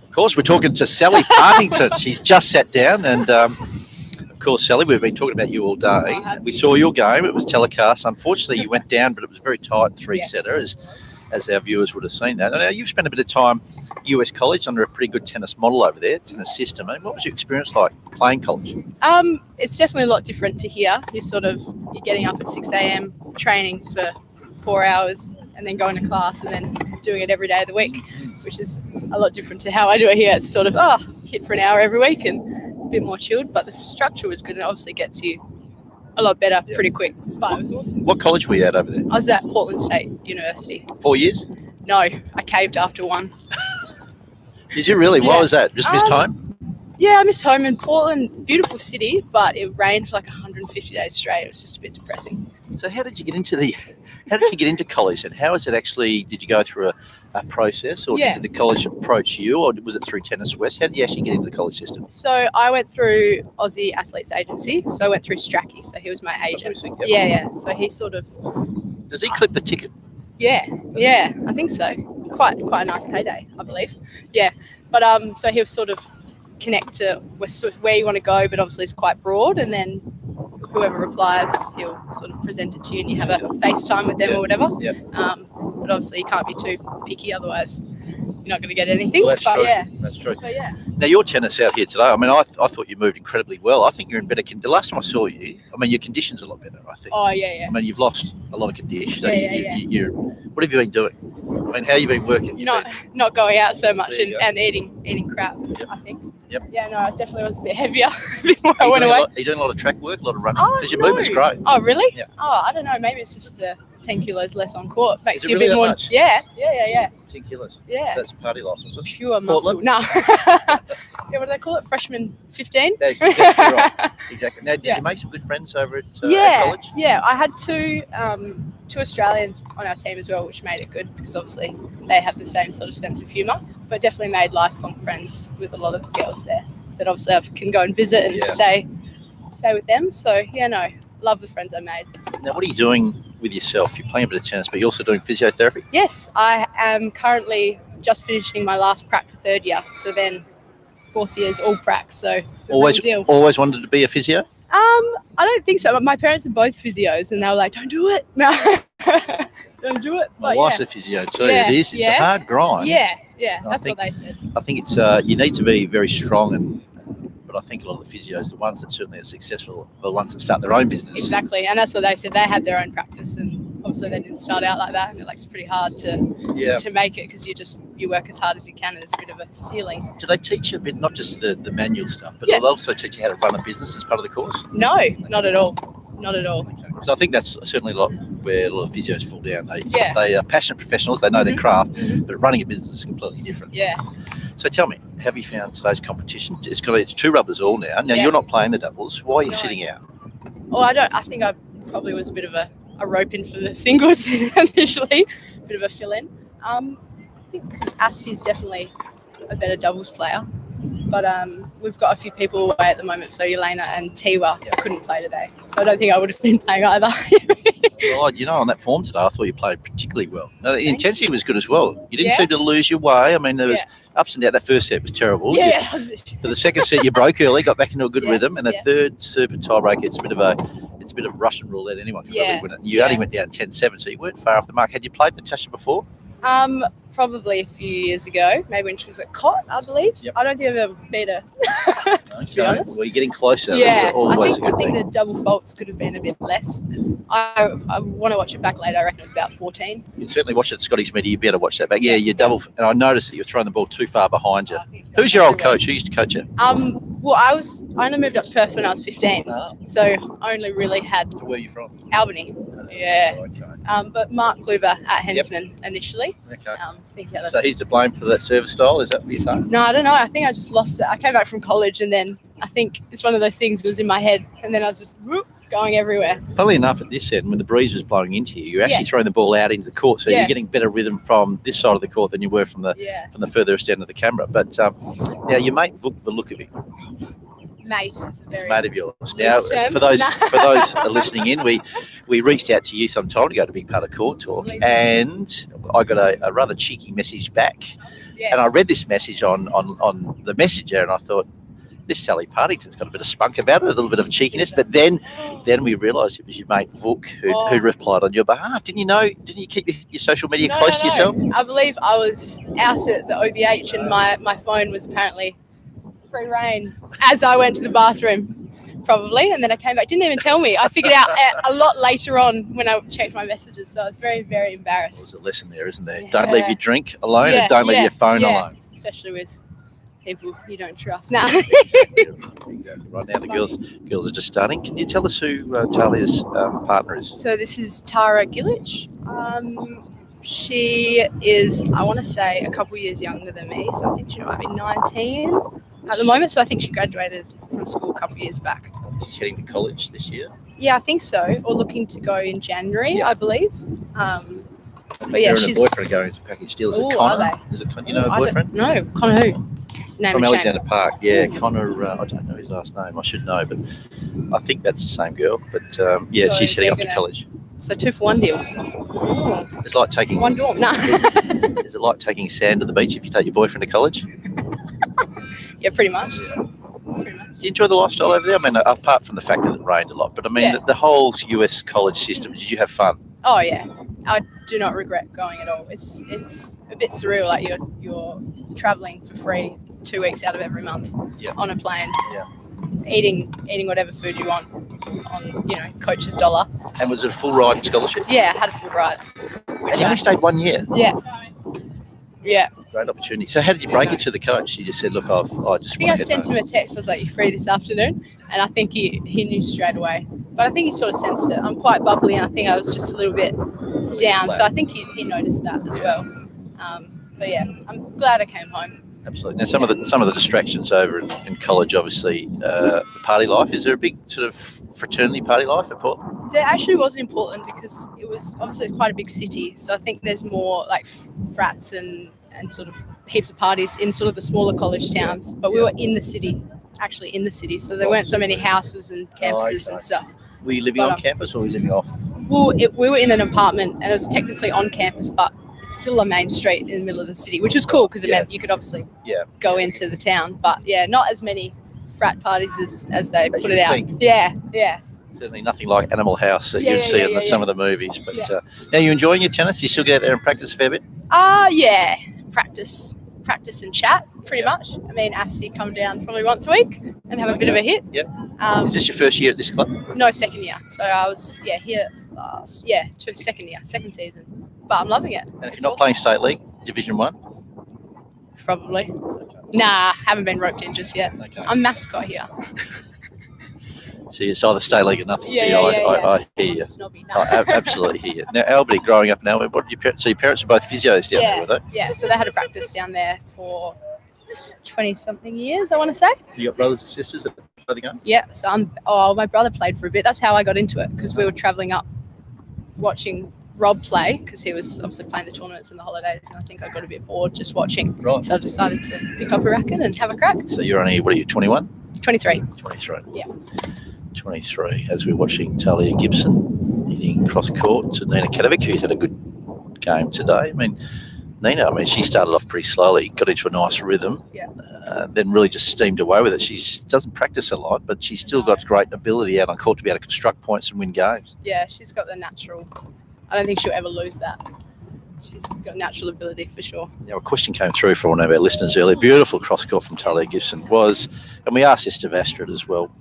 Of course, we're talking to Sally Partington. She's just sat down, and of course, Sally, we've been talking about you all day. We saw your game; it was telecast. Unfortunately, you went down, but it was a very tight three-setter, as our viewers would have seen that. Now, you've spent a bit of time US college under a pretty good tennis model over there, tennis system. I mean, what was your experience like playing college? It's definitely a lot different to here. You're getting up at 6 a.m, training for 4 hours, and then going to class, and then doing it every day of the week, which is a lot different to how I do it here. It's hit for an hour every week and a bit more chilled, but the structure was good and obviously gets you a lot better pretty quick. But it was awesome. What college were you at over there? I was at Portland State University. 4 years? No, I caved after one. Did you really? Yeah. Why was that? Just missed home? Yeah, I missed home in Portland. Beautiful city, but it rained for like 150 days straight. It was just a bit depressing. So how did you get How did you get into college, and how is it actually? Did you go through a process, or Yeah. did the college approach you, or was it through Tennis West? How did you actually get into the college system? So I went through Aussie Athletes Agency. So I went through Stracky. So he was my agent. Yep. Yeah. So he sort of, Does he clip the ticket? yeah, I think so. Quite a nice payday, I believe. Yeah, but so he'll sort of connect to where you want to go, but obviously it's quite broad, and then whoever replies, he'll sort of present it to you, and you have a FaceTime with them or whatever. Yep. But obviously you can't be too picky, otherwise you're not going to get anything. Well, that's but true. yeah, That's true. but yeah. Now, your tennis out here today, I mean, I thought you moved incredibly well. I think you're in better condition. The last time I saw you, I mean, your condition's a lot better, I think. Oh yeah. I mean, you've lost a lot of condition. So Yeah. What have you been doing? I mean, how have you been working? Not going out so much There you and eating crap. Yep. I think. Yep. Yeah, no, I definitely was a bit heavier before I Are went away. you doing a lot of track work, a lot of running? Oh, Because your no. movement's great. Oh, really? Yeah. Oh, I don't know. Maybe it's just the 10 kilos less on court. Makes Is it you a really bit that more. much? Yeah. 10 kilos. Yeah. So that's party life, is it? Pure muscle. Portland? No. Yeah, what do they call it? Freshman 15? That's exactly right. Exactly. Now, did Yeah. you make some good friends over at Yeah. college? Yeah. I had two Australians on our team as well, which made it good because obviously they have the same sort of sense of humour, but definitely made lifelong friends with a lot of the girls there that obviously I can go and visit and Yeah. stay with them. So, yeah, no, love the friends I made. Now, what are you doing with yourself? You're playing a bit of tennis, but you're also doing physiotherapy? Yes, I am currently just finishing my last prac for third year. So then fourth year's all prac. So the real deal. Always wanted to be a physio? I don't think so. But my parents are both physios, and they were like, "Don't do it, no, don't do it." My But wife's a physio too. Yeah, It is. It's a yeah. hard grind. yeah, I that's think- what they said. I think it's you need to be very strong, but I think a lot of the physios, the ones that certainly are successful, are the ones that start their own business. Exactly, and that's what they said. They had their own practice, and obviously they didn't start out like that. And they're like, it's pretty hard to make it because you work as hard as you can, and there's a bit of a ceiling. Do they teach you a bit, not just the manual stuff, but Yeah. they'll also teach you how to run a business as part of the course? No, not at all. Not at all. So I think that's certainly a lot where a lot of physios fall down. Yeah. They are passionate professionals. They know their Mhm. craft, Mhm. but running a business is completely different. Yeah. So tell me, have you found today's competition? It's two rubbers all now. Now Yeah. you're not playing the doubles. Why are you No. sitting out? Well, I think I probably was a bit of a rope in for the singles initially, a bit of a fill in. I think because Astrid is definitely a better doubles player, but we've got a few people away at the moment. So Elena and Tiwa couldn't play today, so I don't think I would have been playing either. Well, you know, on that form today, I thought you played particularly well. Now, the Thank intensity was good as well. You didn't Yeah. seem to lose your way. I mean, there was ups and downs. That first set was terrible. yeah. But the second set, you broke early, got back into a good Yes, rhythm, and the yes. third serve and tiebreak, it's a bit of Russian roulette. Anyone can really win it. You only went down 10-7, so you weren't far off the mark. Had you played Natasha before? Probably a few years ago, maybe when she was at Cot, I believe. Yep. I don't think I've ever beat her. To be honest. Well, you're getting closer. Yeah, That's always I a good think thing. the double faults could have been a bit less. I want to watch it back later. I reckon it was about 14. You certainly watch it at Scotty's media. You better watch that back. Yeah, you double. And I noticed that you're throwing the ball too far behind you. I think it's going Who's your old everywhere. coach? Who used to coach you? Well, I only moved up to Perth when I was 15, so I only really had So where are you from? Albany. Yeah. Okay. But Mark Kluber at Hensman initially. Okay. I think he had So he's to blame for that service style. Is that what you're saying? no, I don't know. I think I just lost it. I came back from college, and then I think it's one of those things that was in my head, and then I was just going everywhere. Funnily enough, at this end, when the breeze was blowing into you, you're actually Yeah. throwing the ball out into the court, so Yeah. you're getting better rhythm from this side of the court than you were from the Yeah. furthest end of the camera. But now your mate Vuk, the look of it, Mate is a very mate of yours. Now, Loose term. for those listening in, we reached out to you some time ago to be part of Court Talk, and I got a rather cheeky message back, yes. and I read this message on the messenger, and I thought, this Sally Partington's got a bit of spunk about it, a little bit of cheekiness. But then we realised it was your mate Vuk who replied on your behalf. Didn't you keep your social media close to yourself? I believe I was out at the OBH, and my phone was apparently free reign as I went to the bathroom, probably, and then I came back. Didn't even tell me. I figured out a lot later on when I checked my messages, so I was very, very embarrassed. There's a lesson there, isn't there? Yeah. Don't leave your drink alone, and don't leave your phone alone. Especially with people you don't trust. Now, Exactly. Right now, the girls are just starting. Can you tell us who Talia's partner is? so this is Tara Gillich. She is, I want to say, a couple years younger than me, so I think she might be 19 at the moment. So I think she graduated from school a couple years back. She's heading to college this year. Yeah, I think so. Or looking to go in January, I believe. But yeah, Her and she's. her boyfriend are going as a package deal. Is it Ooh, Connor? are Is it you know her I boyfriend? don't know. Connor who? Name From and Alexander shame. Park. Yeah, Connor. I don't know his last name. I should know, but I think that's the same girl. But yeah, So she's heading off they're to gonna- college. So 2 for 1 deal. Ooh, It's like taking. one dorm. Nah. Is it like taking sand to the beach if you take your boyfriend to college? Yeah, pretty much. Yeah. Pretty much. Do you enjoy the lifestyle over there? I mean, apart from the fact that it rained a lot, but I mean, Yeah. the whole US college system. Did you have fun? Oh yeah, I do not regret going at all. It's a bit surreal. Like you're traveling for free 2 weeks out of every month on a plane. Yeah. Eating whatever food you want on coach's dollar. And was it a full ride scholarship? Yeah, I had a full ride. And you only stayed 1 year. Yeah. Great opportunity. So how did you break it to the coach? You just said, look, I just I want think I to sent him a text. I was like, "You free this afternoon?" And I think he knew straight away. But I think he sort of sensed it. I'm quite bubbly, and I think I was just a little bit down. So I think he noticed that as well. But yeah, I'm glad I came home. Absolutely. Now, some of the distractions over in college, obviously, the party life. Is there a big sort of fraternity party life at Portland? There actually wasn't in Portland because it was obviously quite a big city. So I think there's more like frats and sort of heaps of parties in sort of the smaller college towns. But we were in the city, actually in the city. So there weren't so many houses and campuses and stuff. Were you living on campus or were you living off? Well, we were in an apartment and it was technically on campus, but it's still a main street in the middle of the city, which was cool because it meant you could obviously go into the town. But yeah, not as many frat parties as they put it out. Yeah. Certainly nothing like Animal House that you'd see in some of the movies. But now, you enjoying your tennis? Do you still get out there and practice a fair bit? Yeah, practice and chat pretty much. I mean, Astrid come down probably once a week and have a bit of a hit. Yep. Is this your first year at this club? No, second year. So I was here second season. But I'm loving it. And if you're not playing state league, Division 1? Probably. Nah, haven't been roped in just yet. Okay. I'm mascot here. So it's either state league or nothing for you. I hear you. Snobby, I absolutely hear you. Now, Albany, growing up now, what your parents? So your parents are both physios down there, were they? Yeah, so they had a practice down there for 20-something years, I want to say. You got brothers and sisters that play the game? Yeah, so my brother played for a bit. That's how I got into it, because we were travelling up watching Rob play, because he was obviously playing the tournaments in the holidays, and I think I got a bit bored just watching. Right. So I decided to pick up a racket and have a crack. So you're only, what are you, 21? 23. 23. Yeah. 23, as we're watching Talia Gibson hitting cross court to Nina Kadovic, who's had a good game today. I mean, Nina, she started off pretty slowly, got into a nice rhythm, then really just steamed away with it. She doesn't practice a lot, but she's still got great ability out on court to be able to construct points and win games. Yeah, she's got the natural. I don't think she'll ever lose that. She's got natural ability for sure. Now, a question came through from one of our listeners earlier. Beautiful cross court from Talia Gibson was, and we asked this of Astrid as well,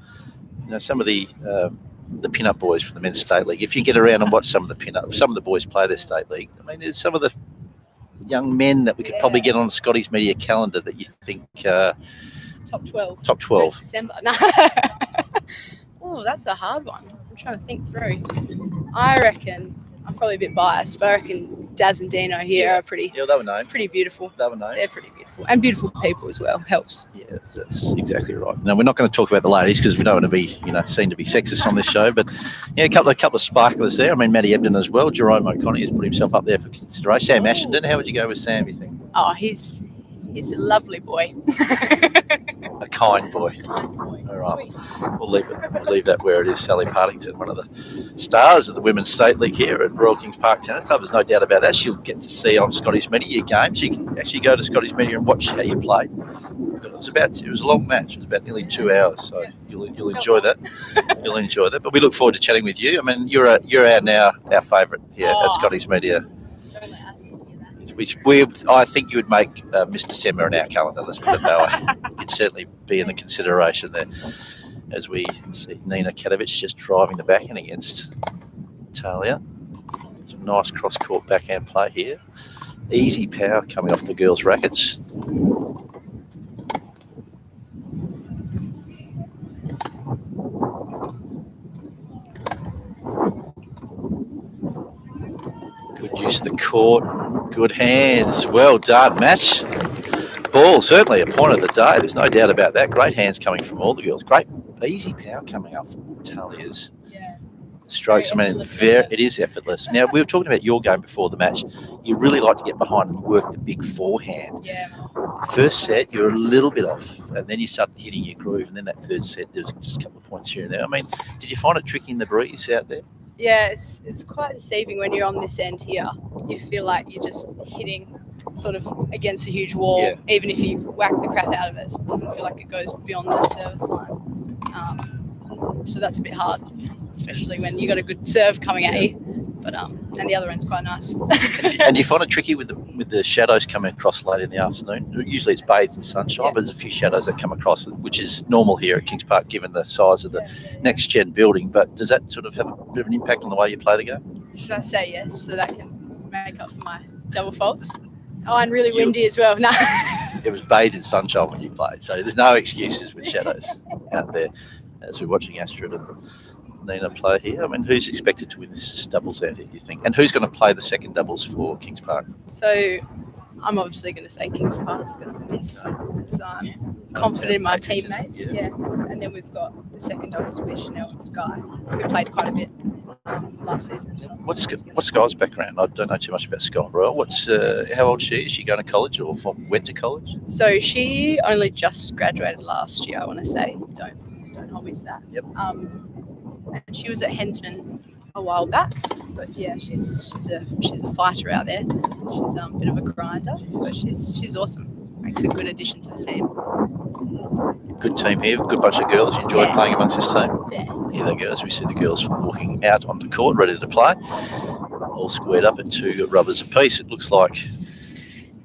some of the pin-up boys from the men's state league, if you get around and watch some of the boys play their state league, there's some of the young men that we could probably get on Scotty's media calendar that you think top 12. Top 12. December. No. Oh, that's a hard one. I'm trying to think through. I reckon I'm probably a bit biased, but I reckon Daz and Dino here are pretty. Yeah, they were known. Pretty beautiful. They were known. They're pretty beautiful and beautiful people as well. Helps. Yeah, that's exactly right. Now, we're not going to talk about the ladies because we don't want to be, seen to be sexist on this show. But a couple of sparklers there. I mean, Matty Ebden as well. Jerome O'Connor has put himself up there for consideration. Sam Ashenden. How would you go with Sam? You think? Oh, he's a lovely boy. A kind boy. All right. We'll leave that where it is. Sally Partington, one of the stars of the Women's State League here at Royal Kings Park Tennis Club. There's no doubt about that. She'll get to see on Scotty's Media your game. So you can actually go to Scotty's Media and watch how you play. It was a long match. It was about nearly 2 hours. So you'll enjoy that. You'll enjoy that. But we look forward to chatting with you. I mean, you're our favourite here at Scotty's Media. I think you would make Miss December in our calendar, let's put it that way. You'd certainly be in the consideration there. As we see Nina Kadovic just driving the backhand against Talia. Some nice cross-court backhand play here. Easy power coming off the girls' rackets. Good use of the court. Good hands. Well done. Match ball. Certainly a point of the day. There's no doubt about that. Great hands coming from all the girls. Great easy power coming off Talia's strokes. Very I mean, effortless, it is effortless. Now, we were talking about your game before the match. You really like to get behind and work the big forehand. Yeah. First set, you're a little bit off, and then you start hitting your groove, and then that third set, there's just a couple of points here and there. I mean, did you find it tricky in the breeze out there? Yeah, it's quite deceiving when you're on this end here. You feel like you're just hitting sort of against a huge wall. Yeah. Even if you whack the crap out of it, it doesn't feel like it goes beyond the service line. So that's a bit hard, especially when you got a good serve coming at you. But and the other end's quite nice. And do you find it tricky with the shadows coming across late in the afternoon? Usually it's bathed in sunshine, but there's a few shadows that come across, which is normal here at Kings Park given the size of the next gen building. But does that sort of have a bit of an impact on the way you play the game? Should I say yes so that can make up for my double faults? Oh, and really windy as well. No. It was bathed in sunshine when you played, so there's no excuses with shadows out there. As we're watching Astrid and Nina play here, I mean, who's expected to win this doubles out here, do you think? And who's going to play the second doubles for Kings Park? So I'm obviously going to say Kings Park's going to win this because I'm confident in my teammates. Yeah. And then we've got the second doubles with Chanel and Sky, who played quite a bit last season as well. What's Sky's background? I don't know too much about Sky Royal. How old is she? Is she going to college or went to college? So she only just graduated last year, I want to say. Don't hold me to that. Yep. And she was at Hensman a while back, but yeah, she's a fighter out there. She's a bit of a grinder, but she's awesome. Makes a good addition to the team. Good team here, good bunch of girls. You enjoy playing amongst this team? Yeah. Here they go, as we see the girls walking out onto court, ready to play. All squared up at 2 rubbers apiece. It looks like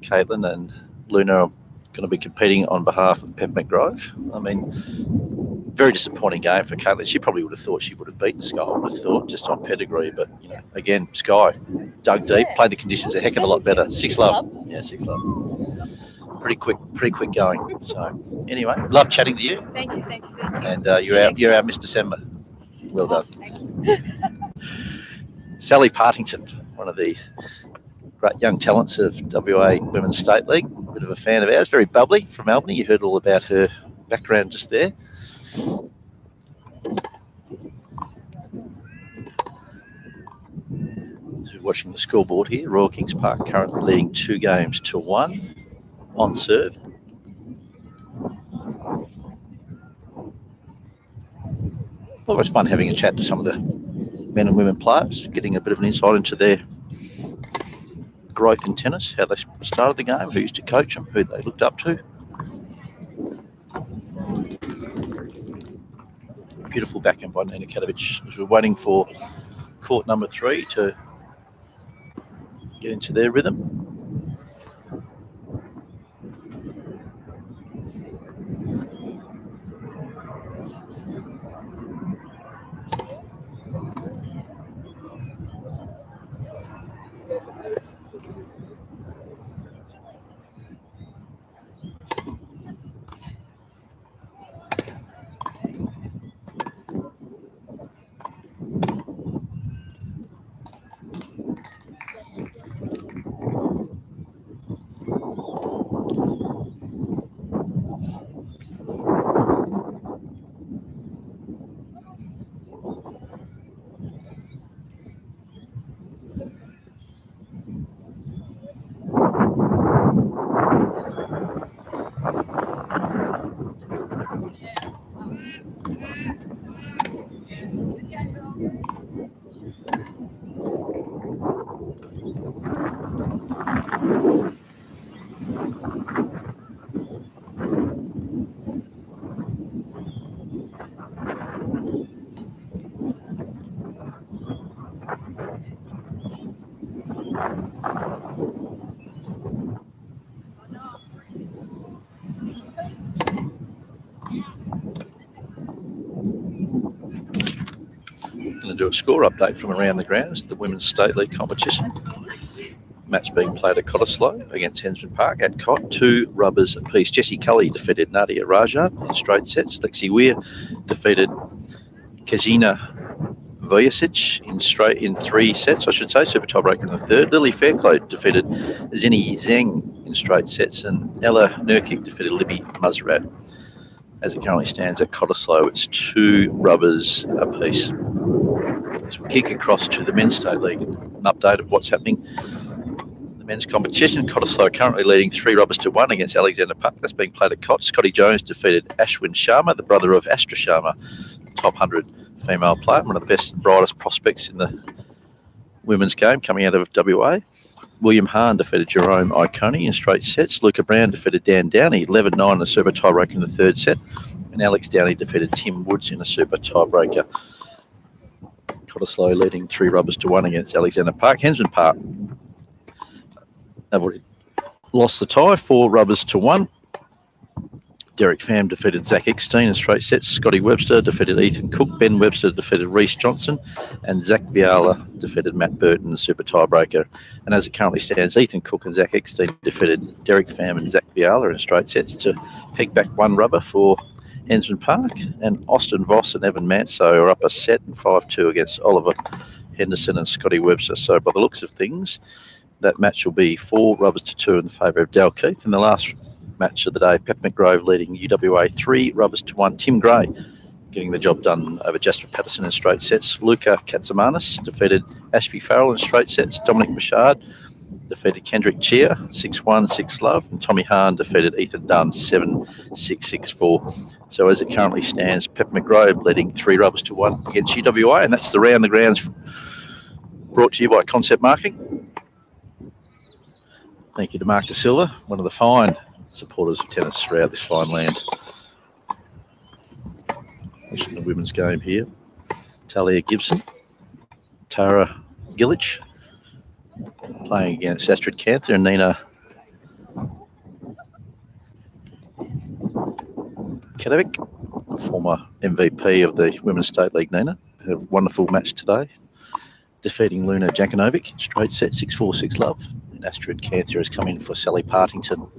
Caitlin and Luna are going to be competing on behalf of Peppermint Grove. I mean, very disappointing game for Caitlin. She probably would have thought she would have beaten Sky, I would have thought, just on pedigree. But, you know, again, Sky dug deep, played the conditions a heck of a lot better. 6-love. Yeah, 6-love. Pretty quick going. So, anyway, love chatting to you. Thank you. And you're our Miss December. Well done. Thank you. Sally Partington, one of the great young talents of WA Women's State League. A bit of a fan of ours, very bubbly from Albany. You heard all about her background just there. So watching the scoreboard here, Royal Kings Park currently leading 2-1 on serve. Always fun having a chat to some of the men and women players, getting a bit of an insight into their growth in tennis, how they started the game, who used to coach them, who they looked up to. Beautiful backhand by Nina Katovich as we're waiting for court number 3 to get into their rhythm. Going to do a score update from around the grounds, the Women's State League competition. Match being played at Cottesloe against Hensman Park at Cott, 2 rubbers apiece. Jessie Cully defeated Nadia Rajan in straight sets. Lexi Weir defeated Kazina Vujicic in 3 sets, I should say. Super tiebreaker in the third. Lily Fairclough defeated Zeni Zheng in straight sets, and Ella Nurkic defeated Libby Muzrat. As it currently stands at Cottesloe, it's 2 rubbers apiece. As we kick across to the Men's State League, an update of what's happening. The men's competition, Cottesloe currently leading 3 rubbers to 1 against Alexander Park. That's being played at Cott. Scotty Jones defeated Ashwin Sharma, the brother of Astrid Sharma, top 100 female player, one of the best and brightest prospects in the women's game coming out of WA. William Hahn defeated Jerome Iconi in straight sets. Luca Brown defeated Dan Downey, 11-9 in the super tiebreaker in the third set. And Alex Downey defeated Tim Woods in a super tiebreaker. Cottesloe leading 3 rubbers to 1 against Alexander Park. Hensman Park have already lost the tie, 4 rubbers to 1. Derek Pham defeated Zach Eckstein in straight sets. Scotty Webster defeated Ethan Cook. Ben Webster defeated Reece Johnson. And Zach Viala defeated Matt Burton in the super tiebreaker. And as it currently stands, Ethan Cook and Zach Eckstein defeated Derek Pham and Zach Viala in straight sets to peg back 1 rubber for Hensman Park. And Austin Voss and Evan Manso are up a set and 5-2 against Oliver Henderson and Scotty Webster. So by the looks of things, that match will be 4 rubbers to 2 in the favour of Dalkeith. And the last match of the day, Peppermint Grove leading UWA 3 rubbers to 1. Tim Gray getting the job done over Jasper Patterson in straight sets. Luca Katsamanis defeated Ashby Farrell in straight sets. Dominic Bouchard defeated Kendrick Cheer 6-1, 6-love. And Tommy Hahn defeated Ethan Dunn 7-6, 6-4. So as it currently stands, Peppermint Grove leading 3 rubbers to 1 against UWA. And that's the Round the Grounds brought to you by Concept Marketing. Thank you to Mark De Silva, one of the fine supporters of tennis throughout this fine land. Pushing the women's game here. Talia Gibson, Tara Gillich playing against Astrid Canther and Nina Kadovic, former MVP of the Women's State League. Nina had a wonderful match today, defeating Luna Jankanovic straight set 6-4, 6-love. And Astrid Canther has come in for Sally Partington.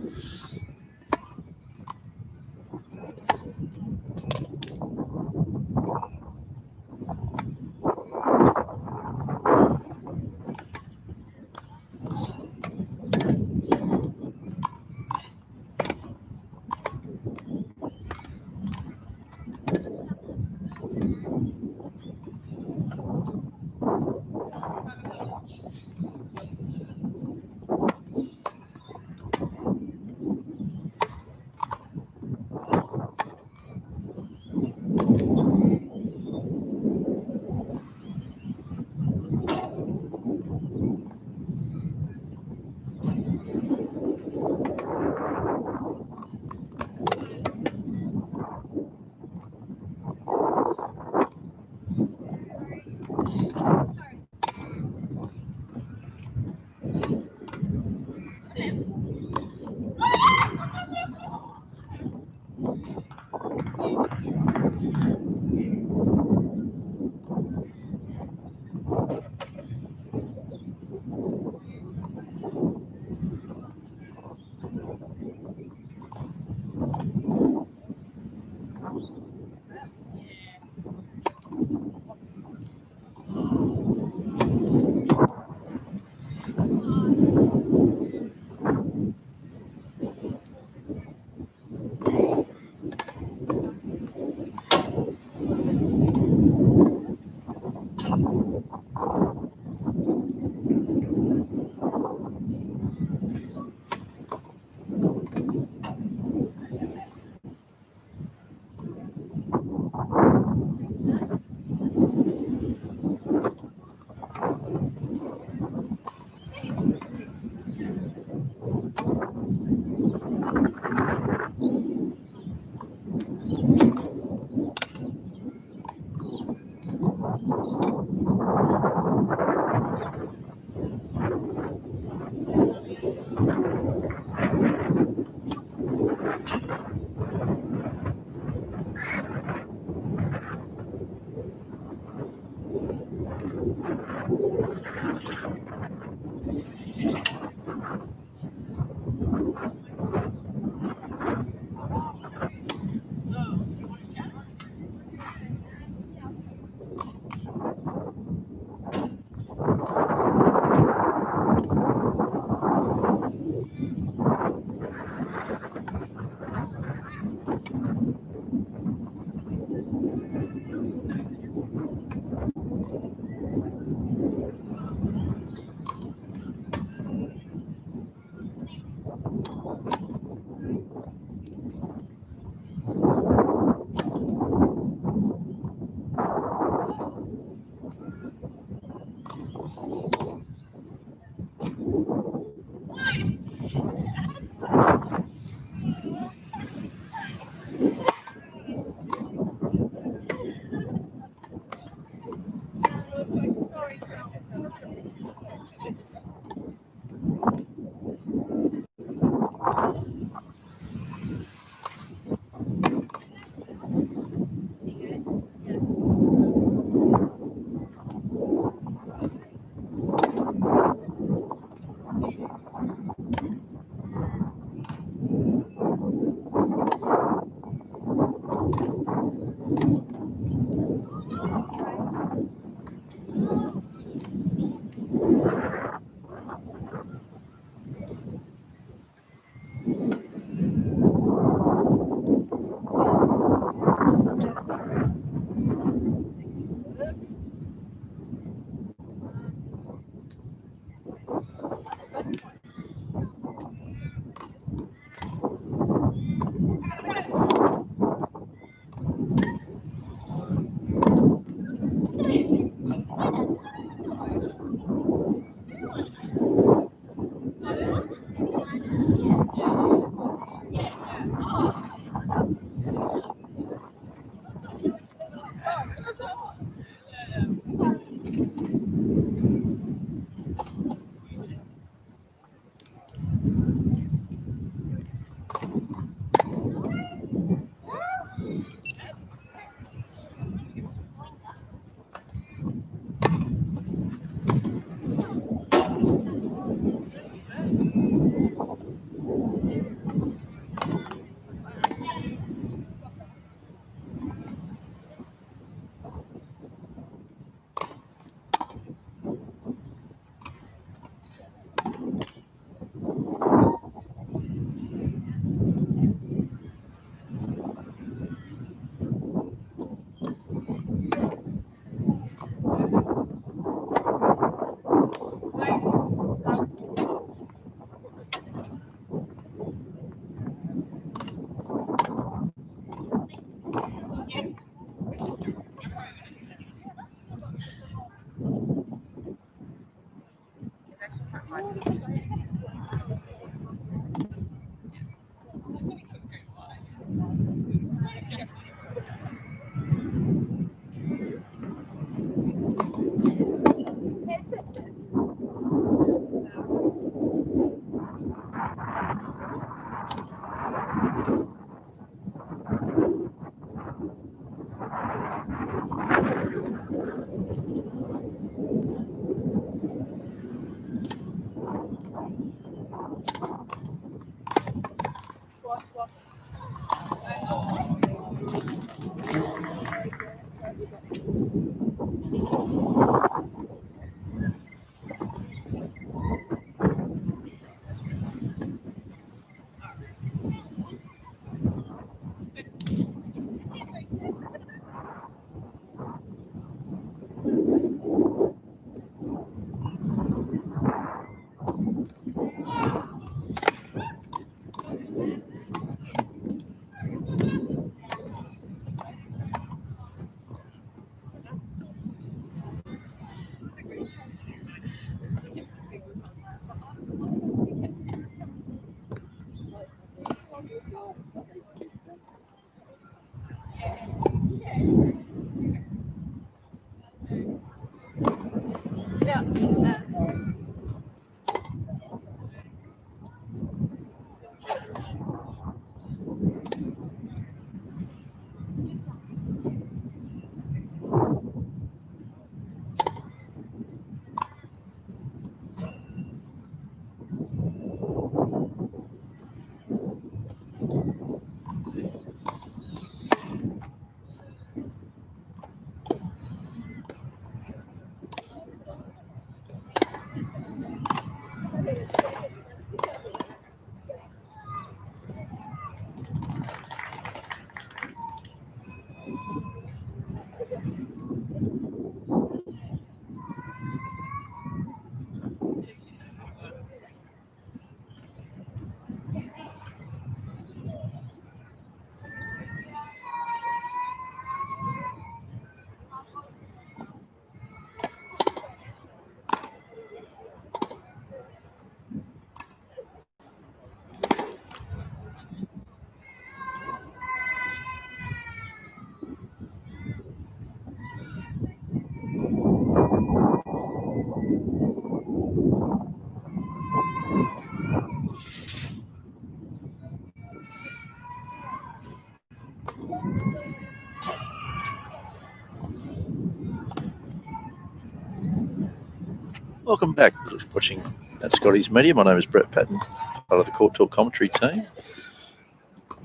Welcome back. Watching at Scotty's Media. My name is Brett Patton, part of the Court Talk commentary team.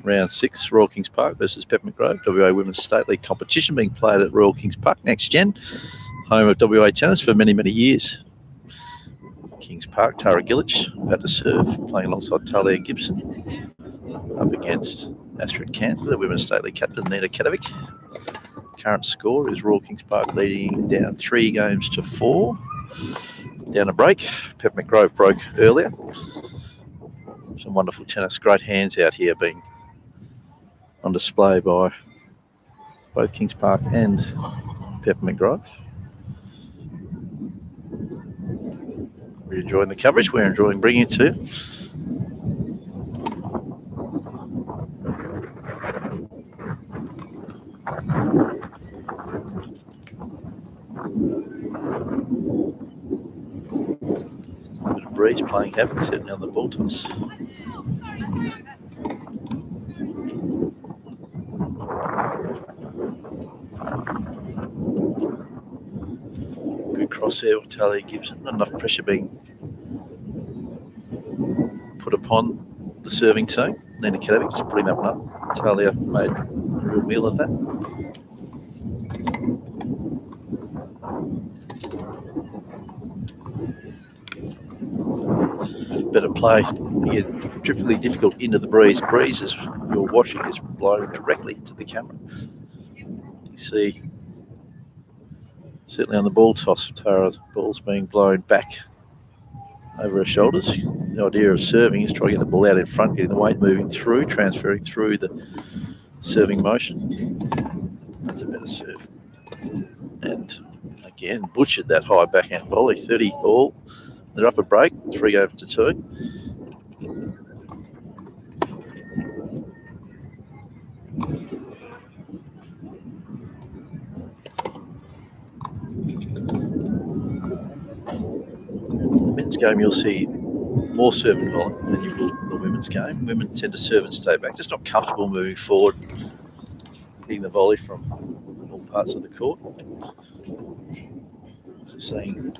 Round 6, Royal Kings Park versus Peppermint Grove. WA Women's State League competition being played at Royal Kings Park, Next Gen, home of WA tennis for many, many years. Kings Park, Tara Gillich about to serve, playing alongside Talia Gibson. Up against Astrid Cantor, the Women's State League captain, Nina Kedovic. Current score is Royal Kings Park leading down 3 games to 4. Down a break. Peppermint Grove broke earlier. Some wonderful tennis. Great hands out here being on display by both Kings Park and Peppermint Grove. We're enjoying the coverage. We're enjoying bringing it to you. Breeze playing havoc, certainly on the ball toss. Good cross there with Talia Gibson. Not enough pressure being put upon the serving team. Nina Kedovic just putting that one up. Talia made a real meal of that. Better play. Again, terrifically difficult into the breeze. Breeze, as you're watching, is blowing directly to the camera. You see, certainly on the ball toss, Tara's ball's being blown back over her shoulders. The idea of serving is trying to get the ball out in front, getting the weight moving through, transferring through the serving motion. That's a better serve. And again, butchered that high backhand volley, 30 all. They're up a break, 3 games to 2. In the men's game, you'll see more serve and volley than you will in the women's game. Women tend to serve and stay back, just not comfortable moving forward, hitting the volley from all parts of the court. So seeing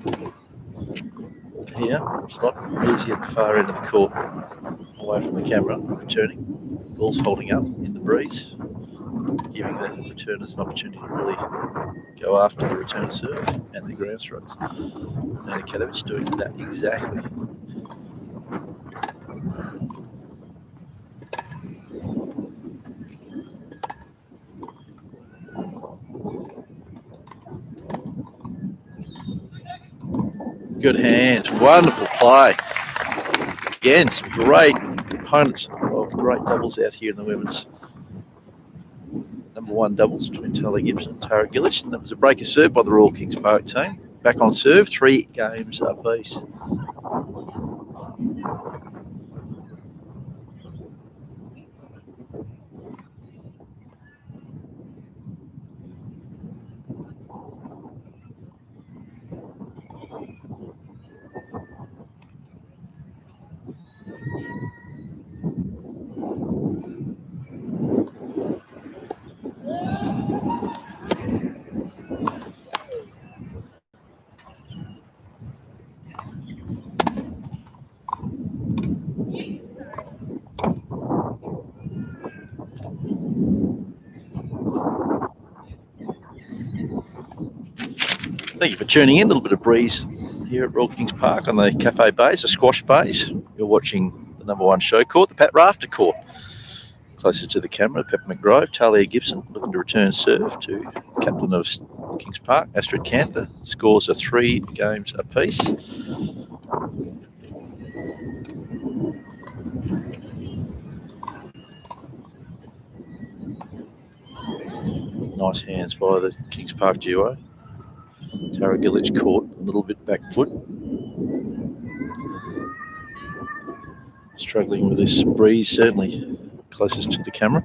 here, it's not easy at the far end of the court, away from the camera, returning. Ball's holding up in the breeze, giving the returners an opportunity to really go after the return serve and the ground strokes. Nina Kedovic doing that exactly. Good hands, wonderful play. Again, some great components of great doubles out here in the women's number 1 doubles between Talia Gibson and Tara Gillich. And that was a break of serve by the Royal Kings Park team. Back on serve, 3 games apiece. Thank you for tuning in. A little bit of breeze here at Royal Kings Park on the cafe bays, the squash bays. You're watching the number 1 show court, the Pat Rafter court. Closer to the camera, Peppermint Grove. Talia Gibson looking to return serve to captain of Kings Park, Astrid Canther. Scores are 3 games apiece. Nice hands by the Kings Park duo. Tara Gillich caught a little bit back foot. Struggling with this breeze, certainly closest to the camera.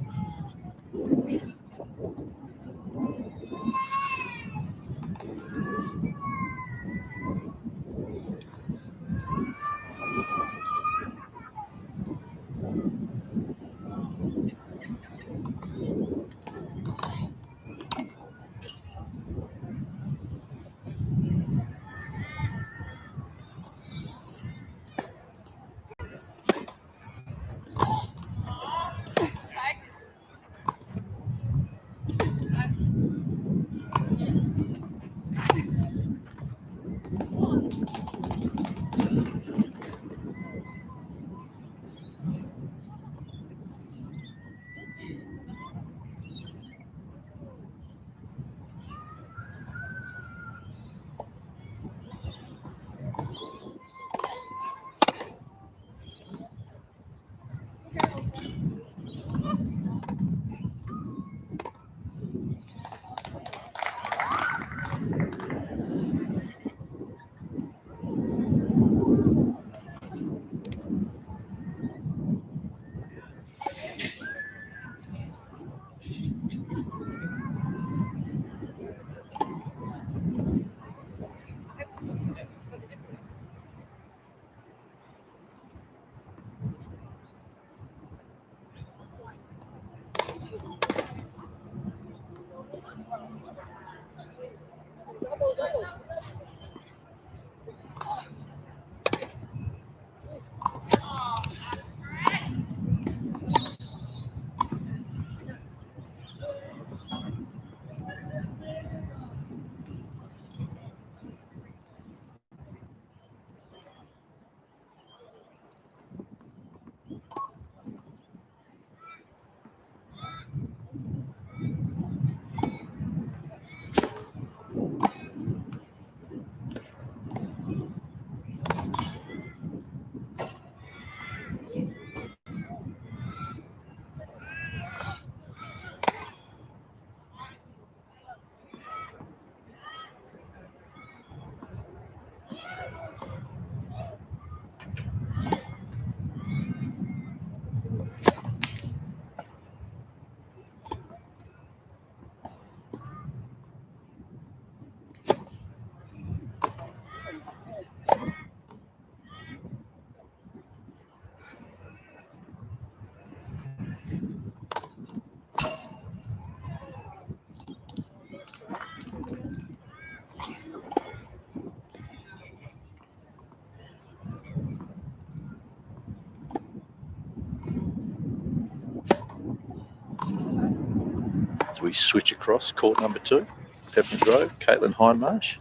We switch across court number 2, Peppermint Grove, Caitlin Hindmarsh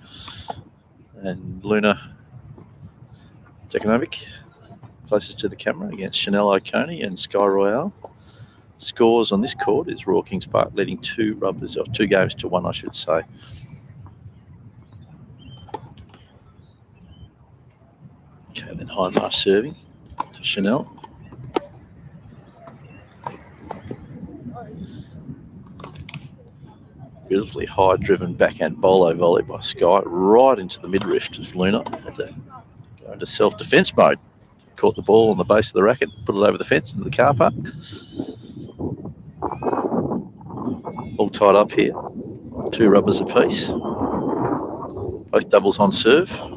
and Luna Jakanovic, closest to the camera, against Chanel Oconee and Sky Royale. Scores on this court is Royal Kings Park leading 2 rubbers, or 2 games to 1, I should say. Caitlin Hindmarsh serving to Chanel. Beautifully high-driven backhand bolo volley by Sky right into the mid-rift of Luna. Had to go into self-defence mode. Caught the ball on the base of the racket, put it over the fence into the car park. All tied up here. 2 rubbers apiece. Both doubles on serve. So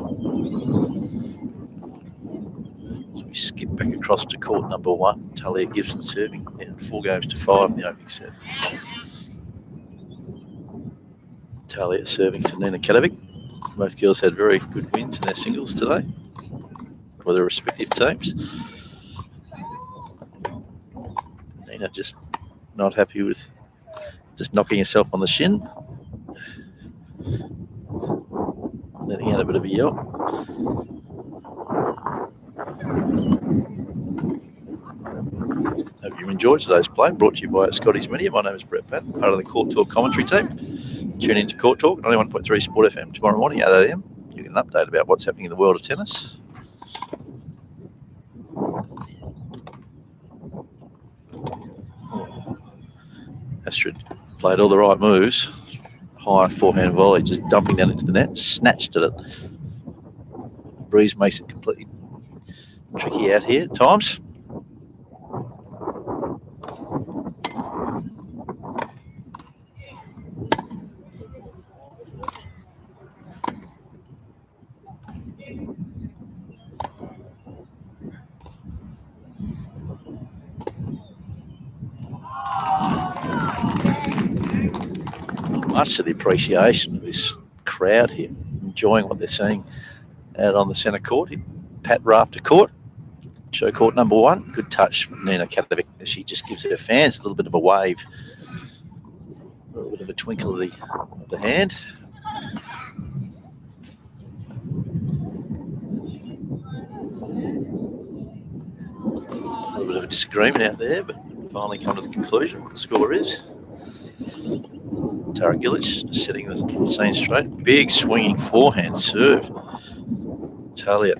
we skip back across to court number 1. Talia Gibson serving. Down 4 games to 5 in the opening set. Talia serving to Nina Kadovic. Both girls had very good wins in their singles today for their respective teams. Nina just not happy with just knocking herself on the shin. Letting out a bit of a yelp. Hope you enjoyed today's play, brought to you by Scotty's Media. My name is Brett Patton, part of the Court Talk commentary team. Tune in to Court Talk, 91.3 Sport FM tomorrow morning at 8 a.m. You get an update about what's happening in the world of tennis. Astrid played all the right moves. High forehand volley, just dumping down into the net, snatched at it. Breeze makes it completely tricky out here at times. Much to the appreciation of this crowd here, enjoying what they're seeing out on the centre court here. Pat Rafter court, show court number 1. Good touch from Nina Katovic as she just gives her fans a little bit of a wave, a little bit of a twinkle of the hand. A little bit of a disagreement out there, but finally come to the conclusion what the score is. Tara Gillich setting the scene straight. Big swinging forehand serve. Talia.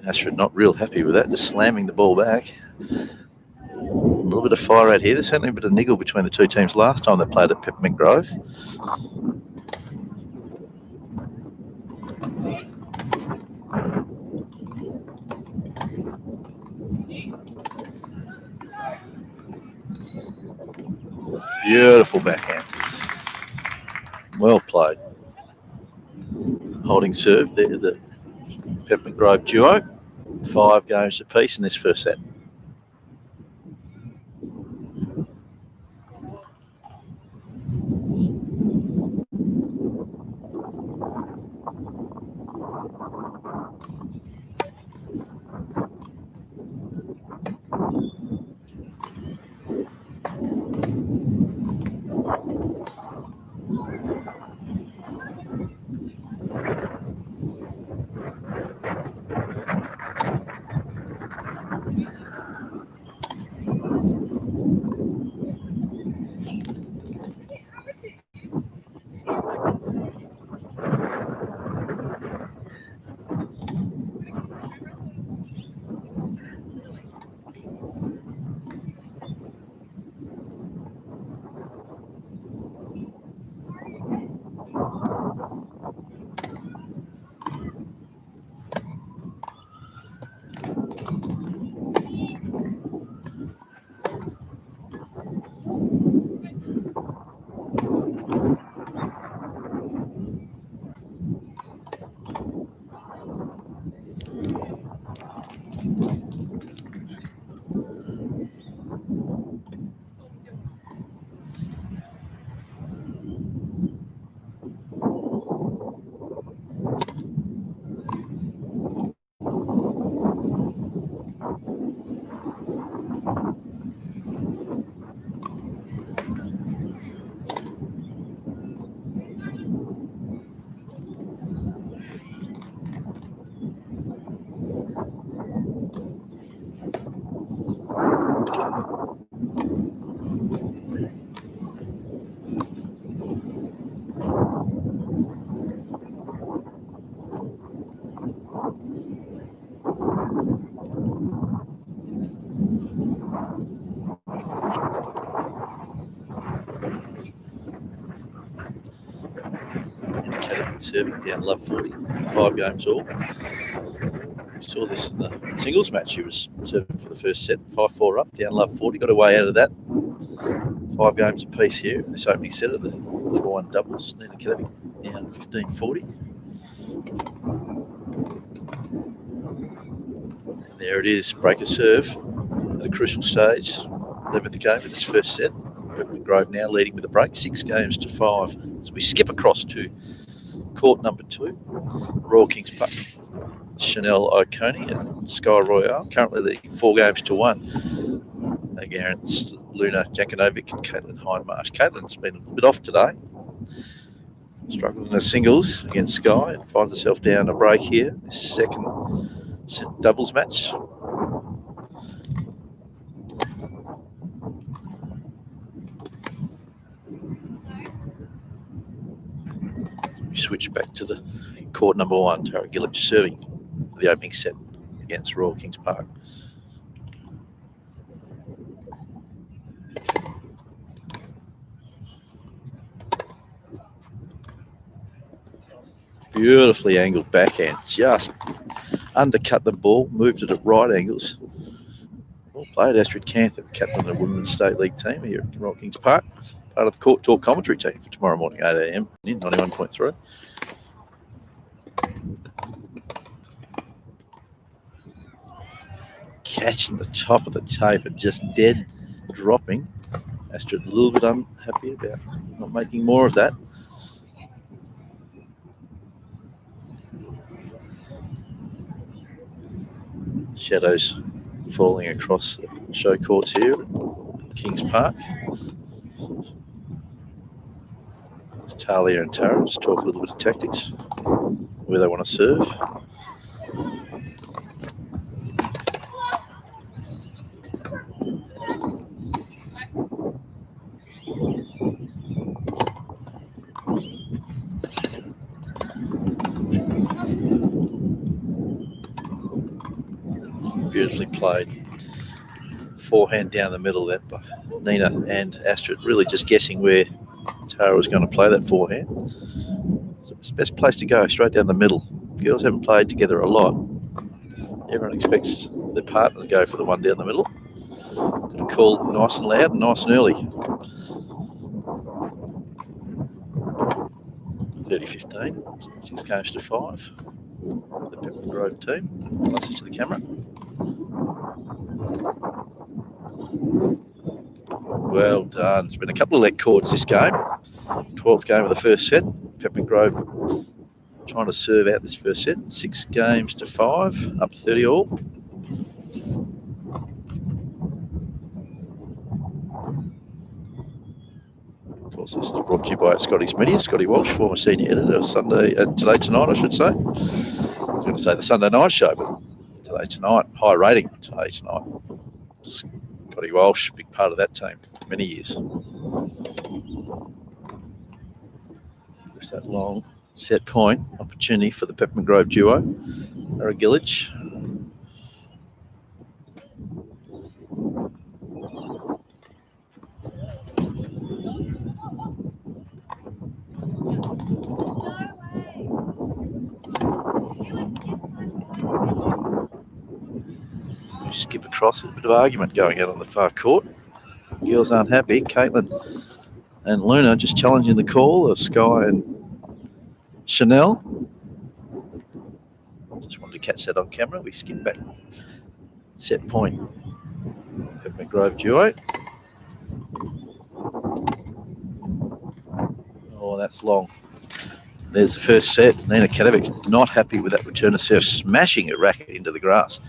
Astrid not real happy with that, just slamming the ball back. A little bit of fire out here. There's certainly a bit of niggle between the two teams last time they played at Peppermint Grove. Beautiful backhand. Well played. Holding serve there, the Peppermint Grove duo. 5 games apiece in this first set. Serving down love 40, 5 games all. We saw this in the singles match. He was serving for the first set, 5-4 up, down love 40, got away out of that. 5 games apiece here in this opening set of the number 1 doubles. Nina Katovic down 15-40. And there it is, break a serve at a crucial stage. 11th game in this first set. Peppermint Grove now leading with a break, 6 games to 5. So we skip across to court number 2, Royal Kings Park. Chanel Oconee and Sky Royale currently leading 4 games to 1 against Luna Jankanovic and Caitlin Hindmarsh. Caitlin's been a bit off today, struggling in the singles against Sky and finds herself down a break here. This second doubles match. switch back to the court number 1. Talia Gibson serving for the opening set against Royal Kings Park. Beautifully angled backhand, just undercut the ball, moved it at right angles. Well played, Astrid Canther, the captain of the Women's State League team here at Royal Kings Park. Part of the Court Talk commentary team for tomorrow morning, 8 a.m. in 91.3. Catching the top of the tape and just dead dropping. Astrid a little bit unhappy about not making more of that. Shadows falling across the show courts here at Kings Park. It's Talia and Tara just talk a little bit of tactics, where they want to serve. Beautifully played. Forehand down the middle there by Nina and Astrid, really just guessing where Tara was going to play that forehand. So it's the best place to go, straight down the middle. Girls haven't played together a lot. Everyone expects their partner to go for the one down the middle. Got a call nice and loud and nice and early. 30-15, 6 games to 5. The Peppermint Grove team, closer to the camera. Well done. It's been a couple of let courts this game. 12th game of the first set. Peppermint Grove trying to serve out this first set. 6 games to 5, up 30 all. Of course, this is brought to you by Scotty's Media. Scotty Walsh, former senior editor of Today Tonight, I should say. I was going to say the Sunday night show, but Today Tonight, high rating Today Tonight. Scotty Walsh, big part of that team for many years. There's that long set point opportunity for the Peppermint Grove duo. Talia Gibson. You skip across, a bit of argument going out on the far court. Girls aren't happy. Caitlin and Luna just challenging the call of Sky and Chanel. Just wanted to catch that on camera. We skip back. Set point. Peppermint Grove duo. Oh, that's long. There's the first set. Nina Katovic not happy with that return of serve, smashing her racket into the grass.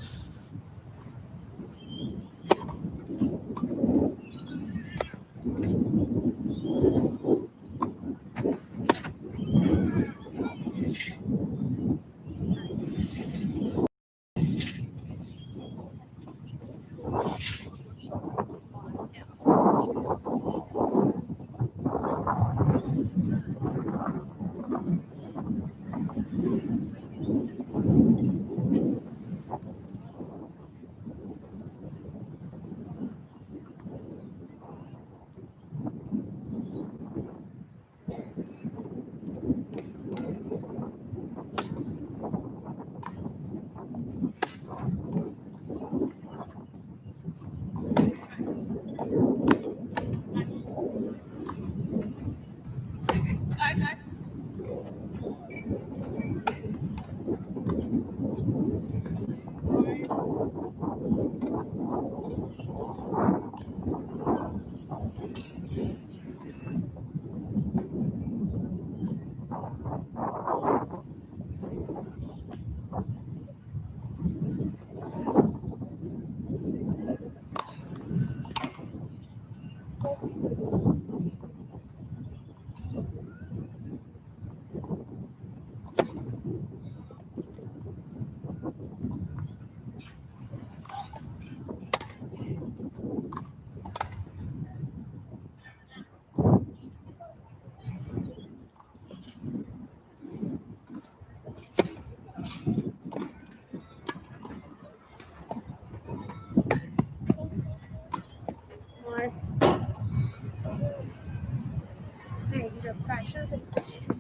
Sorry, should have said switch it.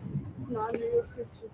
No, I'm going to switch it.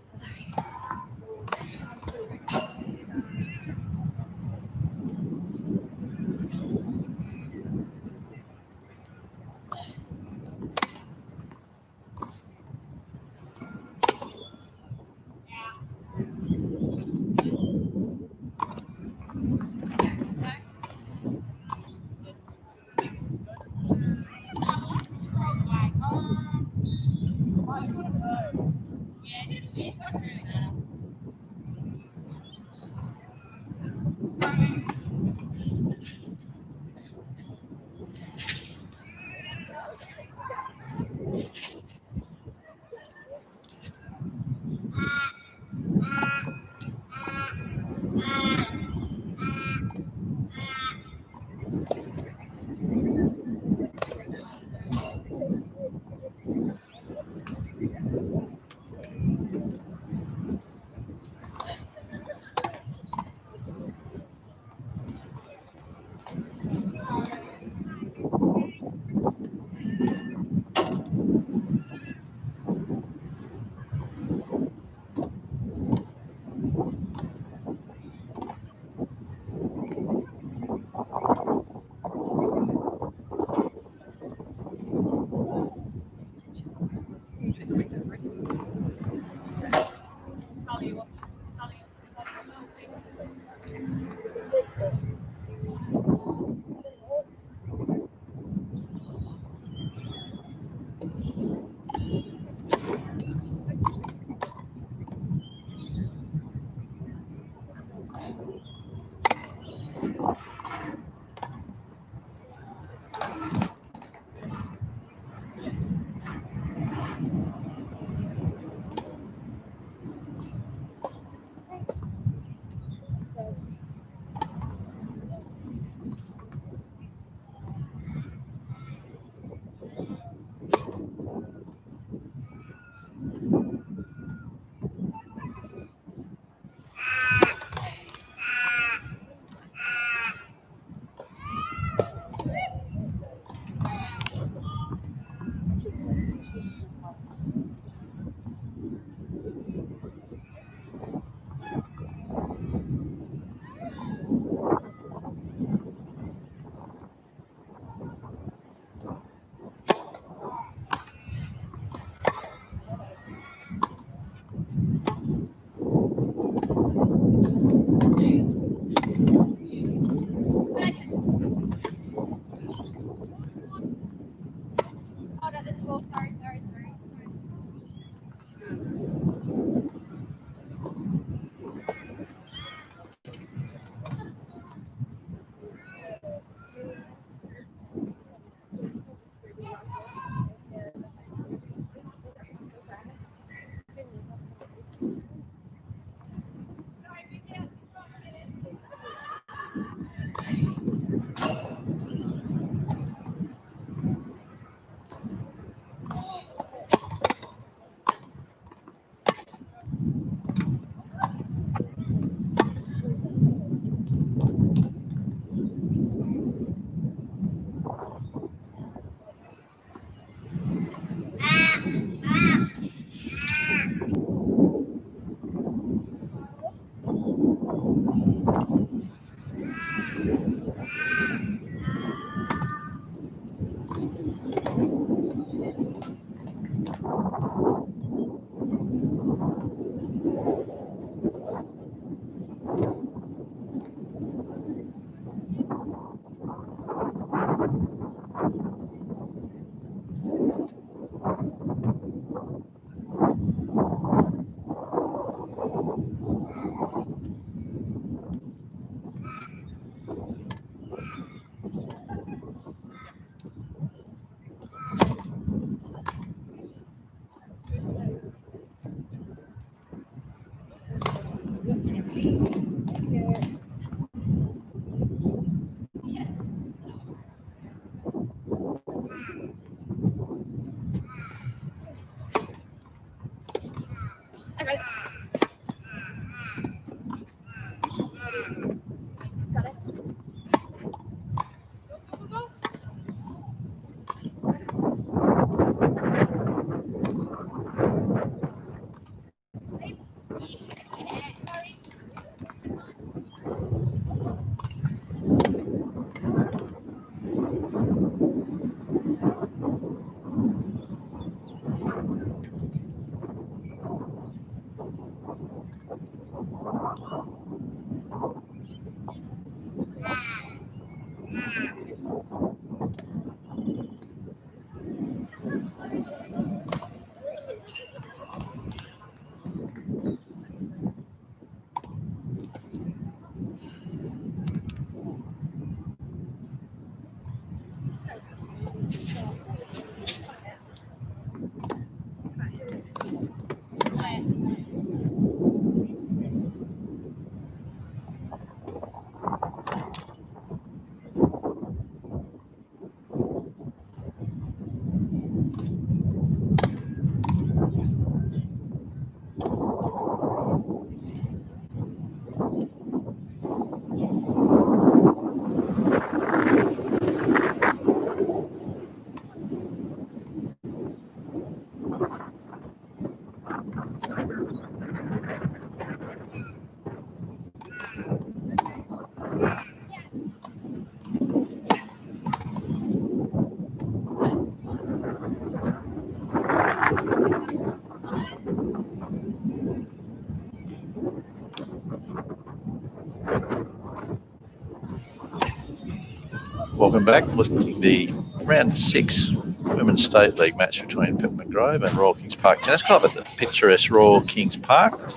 Welcome back. Listening to the round 6 Women's State League match between Peppermint Grove and Royal Kings Park Tennis Club at the picturesque Royal Kings Park.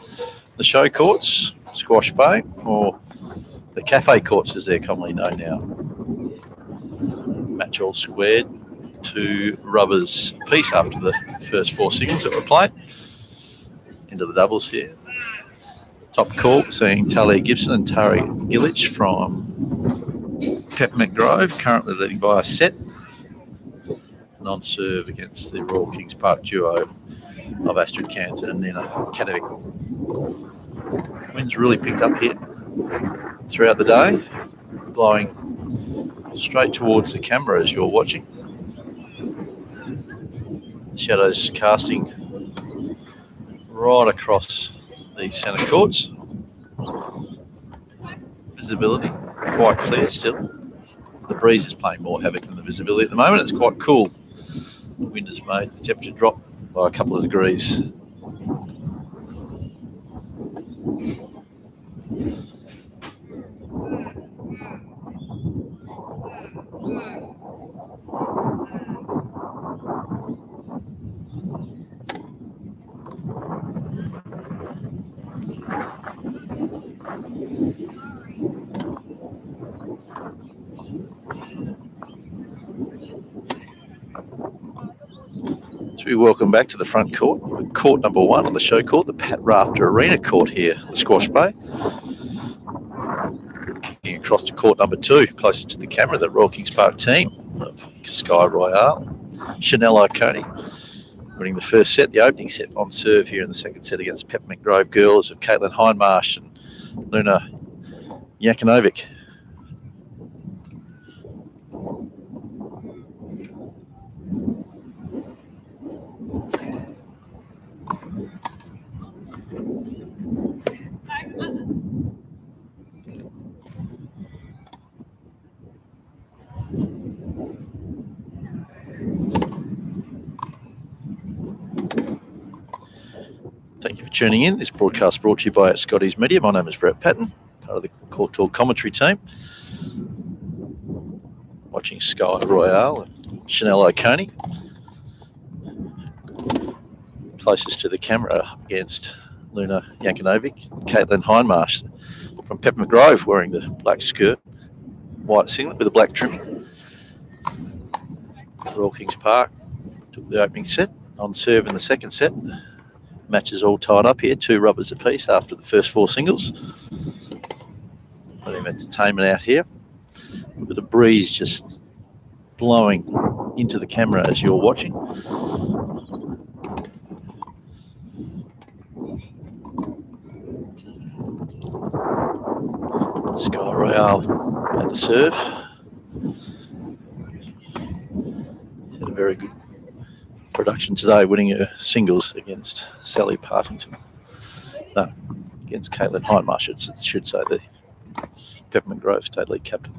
The show courts, Squash Bay, or the cafe courts as they're commonly known now. Match all squared, 2 rubbers apiece after the first 4 singles that were played. Into the doubles here. Top court seeing Talia Gibson and Talia Gillich from Peppermint Grove, currently leading by a set. Non-serve against the Royal Kings Park duo of Astrid Canton and Nina Kanovic. Wind's really picked up here throughout the day, blowing straight towards the camera as you're watching. Shadows casting right across the centre courts. Visibility quite clear still. The breeze is playing more havoc than the visibility at the moment. It's quite cool. The wind has made the temperature drop by a couple of degrees. We welcome back to the front court, court number 1 on the show court, the Pat Rafter Arena court here, the Squash Bay. Kicking across to court number 2, closer to the camera, the Royal Kings Park team of Sky Royale. Chanel Oconee winning the first set, the opening set on serve here in the second set against Peppermint Grove girls of Caitlin Hindmarsh and Luna Yakinovic. Thank you for tuning in. This broadcast brought to you by Scotty's Media. My name is Brett Patton, part of the Court Talk commentary team. Watching Sky Royale and Chanel Oconee. Closest to the camera against Luna Yakinovic, Caitlin Hindmarsh from Peppermint Grove, wearing the black skirt, white singlet with a black trimming. Royal Kings Park took the opening set, on serve in the second set. Matches all tied up here, 2 rubbers apiece after the first 4 singles. Plenty of entertainment out here. A bit of breeze just blowing into the camera as you're watching. Sky Royale about to serve. Had a very good production today, winning her singles against Sally Partington. No, against Caitlin Hindmarsh, should say, the Peppermint Grove State League captain.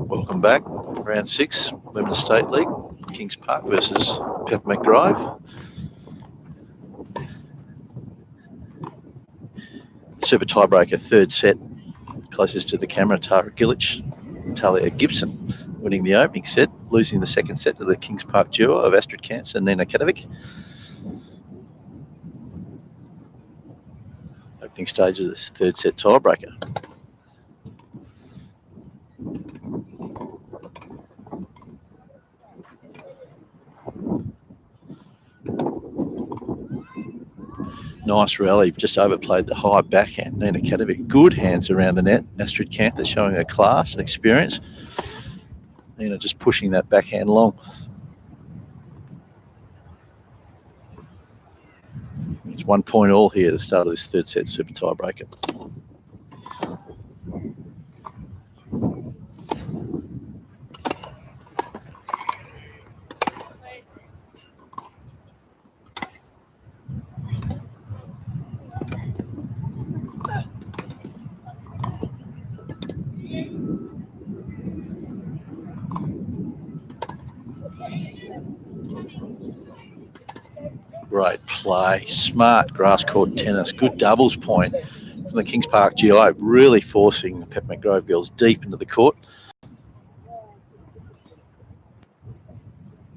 Welcome back. Round 6, Women's State League, Kings Park versus Peppermint Grove. Super tiebreaker, third set. Closest to the camera, Talia Gibson winning the opening set, losing the second set to the Kings Park duo of Astrid Kantz and Nina Kadovic. Opening stage of this third set tiebreaker. Nice rally, just overplayed the high backhand. Nina Kadovic, good hands around the net. Astrid Kantz showing her class and experience. Nina just pushing that backhand long. It's 1 point all here at the start of this third set super tiebreaker. Great play, smart grass court tennis, good doubles point from the Kings Park GI, really forcing the Peppermint Grove girls deep into the court.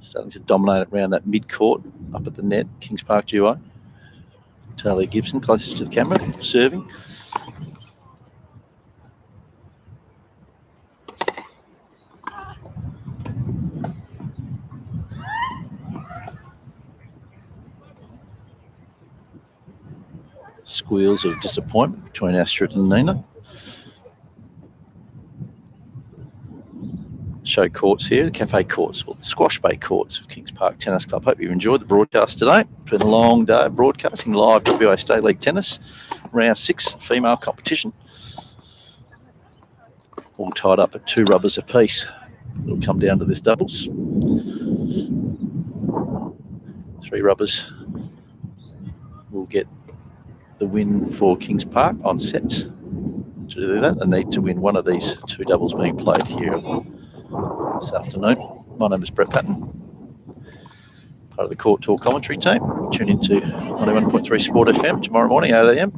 Starting to dominate around that mid-court, up at the net, Kings Park duo. Talia Gibson, closest to the camera, serving. Squeals of disappointment between Astrid and Nina. Show courts here, the cafe courts, or the squash bay courts of Kings Park Tennis Club. Hope you've enjoyed the broadcast today. It's been a long day of broadcasting live WA State League Tennis, round 6 female competition. All tied up at 2 rubbers apiece. It'll come down to this doubles. 3 rubbers will get the win for Kings Park on sets. To do that, they need to win one of these 2 doubles being played here this afternoon. My name is Brett Patton, part of the Court Talk commentary team. Tune into 91.3 Sport FM tomorrow morning, 8 a.m.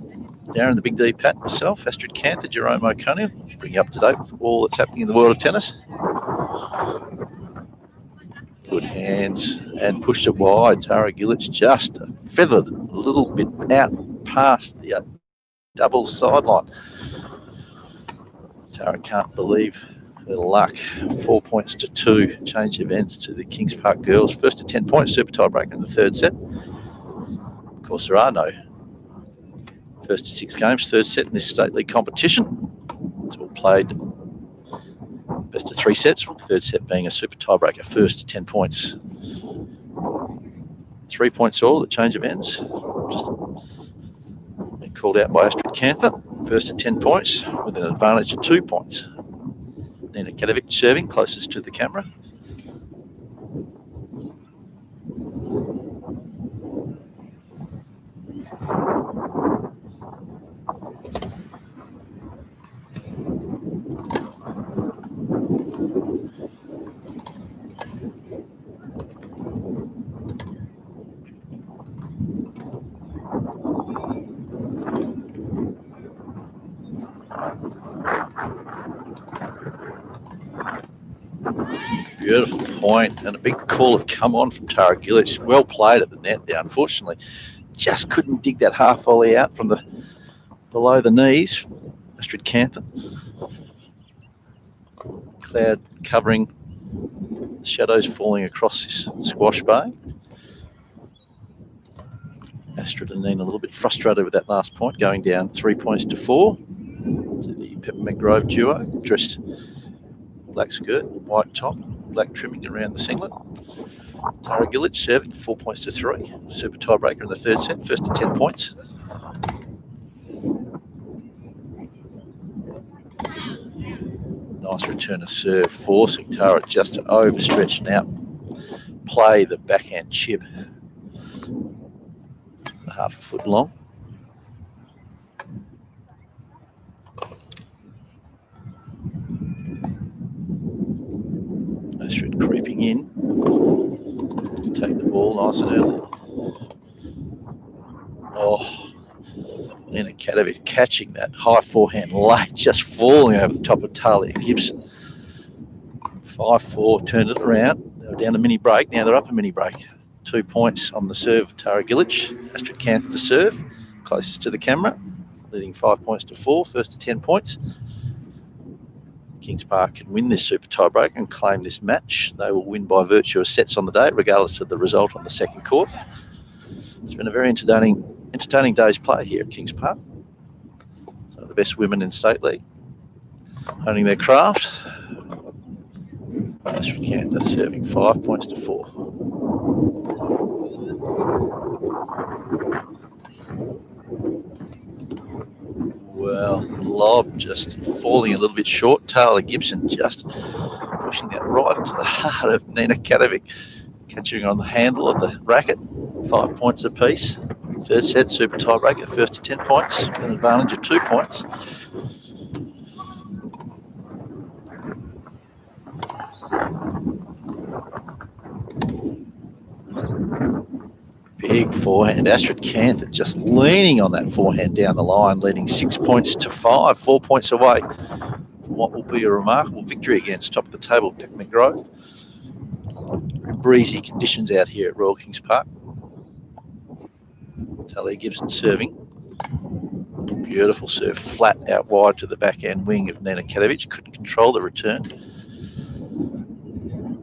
Darren, the Big D, Pat, myself, Astrid Cantor, Jerome O'Connor, bring you up to date with all that's happening in the world of tennis. Good hands and pushed it wide. Tara Gillich just feathered a little bit out past the double sideline. Tara can't believe her luck. 4 points to 2. Change of ends to the Kings Park girls. First to 10 points, super tiebreaker in the 3rd set. Of course, there are no first to 6 games, 3rd set in this state league competition. It's all played best of 3 sets, with the 3rd set being a super tiebreaker, first to 10 points. 3 points all, the change of ends. Just been called out by Astrid Cantor. First to 10 points, with an advantage of 2 points. Nina Kadovic serving, closest to the camera. Beautiful point and a big call of come on from Tara Gillich. Well played at the net there. Unfortunately, just couldn't dig that half volley out from the below the knees. Astrid Cantor. Cloud covering, shadows falling across this squash bay. Astrid and Nina a little bit frustrated with that last point, going down 3 points to 4 to the Peppermint Grove duo, dressed black skirt, white top, black trimming around the singlet. Tara Gillich serving 4 points to 3. Super tiebreaker in the 3rd set, first to 10 points. Nice return of serve, forcing Tara just to overstretch and out play the backhand chip. Half a foot long. Astrid creeping in to take the ball nice and early. Oh, Nina Kadovic catching that high forehand late, just falling over the top of Talia Gibson. 5-4, turned it around. They were down a mini break, now they're up a mini break. 2 points on the serve of Tara Gillich. Astrid Cantor to serve, closest to the camera, leading 5 points to 4, first to 10 points. Kings Park can win this super tiebreak and claim this match. They will win by virtue of sets on the day, regardless of the result on the 2nd court. It's been a very entertaining day's play here at Kings Park. Some of the best women in State League, honing their craft. Astrid Cantor serving 5 points to 4. Well, the lob just falling a little bit short. Talia Gibson just pushing that right into the heart of Nina Kadovic, catching on the handle of the racket. 5 points apiece. 3rd set, super tiebreaker, first to 10 points, with an advantage of 2 points. Big forehand. Astrid Cantor just leaning on that forehand down the line, leading 6 points to 5, 4 points away from what will be a remarkable victory against top of the table Peppermint Grove. Very breezy conditions out here at Royal Kings Park. Talia Gibson serving. Beautiful serve, flat out wide to the backhand wing of Nina Kadovic. Couldn't control the return.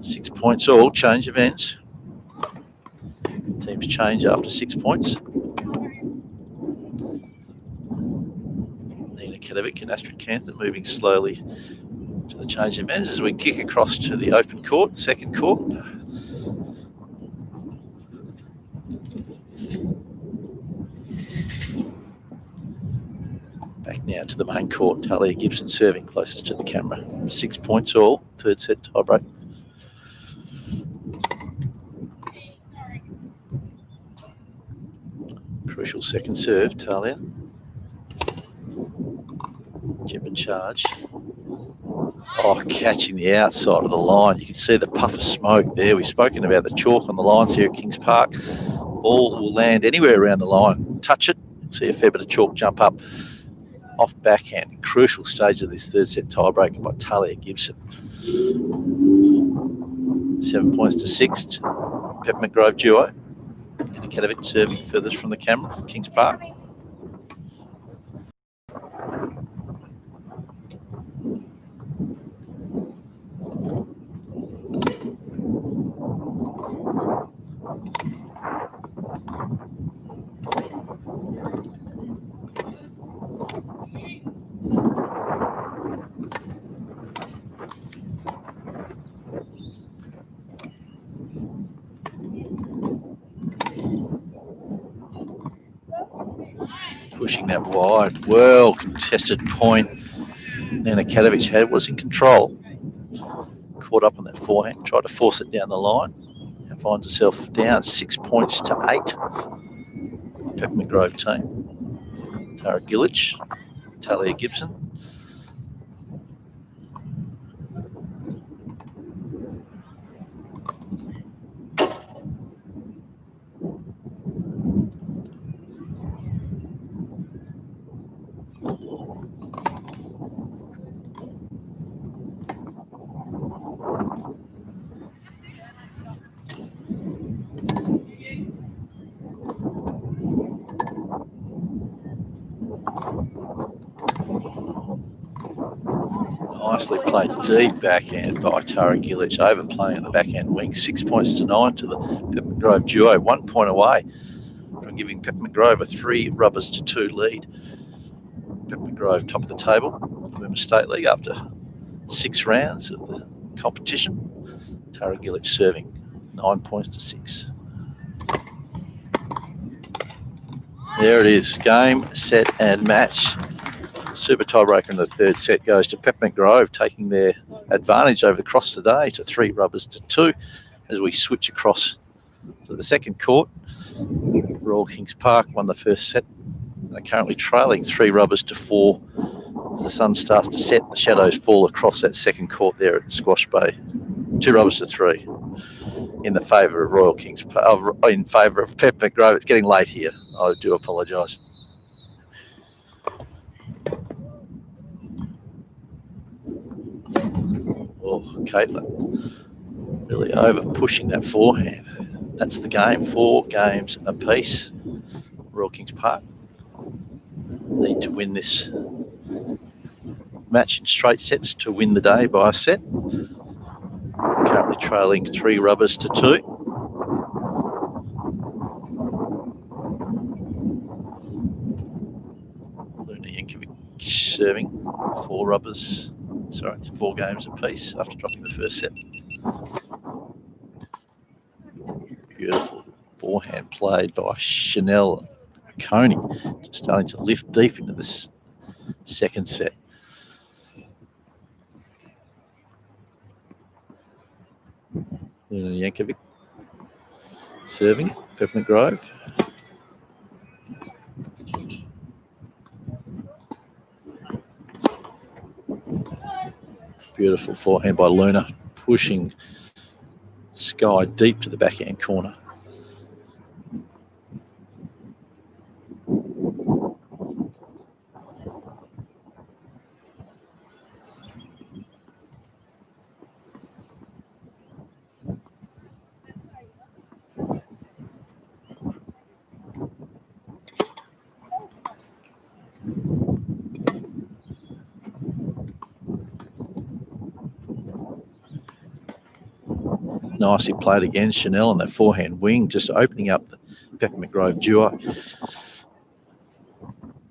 6 points all, change of ends. Teams change after 6 points. Nina Kadovic and Astrid Canther moving slowly to the change of ends as we kick across to the open court, second court. Back now to the main court. Talia Gibson serving closest to the camera. 6 points all, third set tiebreak. Crucial second serve, Talia. Jib and charge. Oh, catching the outside of the line. You can see the puff of smoke there. We've spoken about the chalk on the lines here at Kings Park. Ball will land anywhere around the line. Touch it, see a fair bit of chalk jump up. Off backhand. Crucial stage of this third set tiebreaker by Talia Gibson. 7 points to 6 to Peppermint Grove duo. And Kadovic serving furthest from the camera for Kings Park. Pushing that wide, well contested point. Nina Kadovic was in control. Caught up on that forehand, tried to force it down the line, and finds herself down 6 points to 8. The Peppermint Grove team. Tara Gillich, Talia Gibson. Nicely played deep backhand by Tara Gillich, overplaying at the backhand wing. 6 points to 9 to the Peppermint Grove duo, 1 point away from giving Peppermint Grove a 3 rubbers to 2 lead. Peppermint Grove top of the table in the Women's State League after 6 rounds of the competition. Tara Gillich serving 9 points to 6. There it is, game, set and match. Super tiebreaker in the third set goes to Peppermint Grove, taking their advantage over across the day to 3 rubbers to 2 as we switch across to the second court. Royal Kings Park won the first set and are currently trailing 3 rubbers to 4. As the sun starts to set, the shadows fall across that second court there at Squash Bay. 2 rubbers to 3 in the favour of Royal Kings, in favour of Peppermint Grove. It's getting late here. I do apologise. Oh, Caitlin really over pushing that forehand. That's the game. 4 games apiece. Royal Kings Park need to win this match in straight sets to win the day by a set. Currently trailing 3 rubbers to 2. Luna Yankovic serving 4 rubbers. Sorry, 4 games apiece after dropping the first set. Beautiful forehand played by Chanel Coney, just starting to lift deep into this second set. Luna Yankovic serving, Peppermint Grove. Beautiful forehand by Luna, pushing Sky deep to the backhand corner. nicely played again. Chanel on that forehand wing, just opening up the Peppermint Grove duo.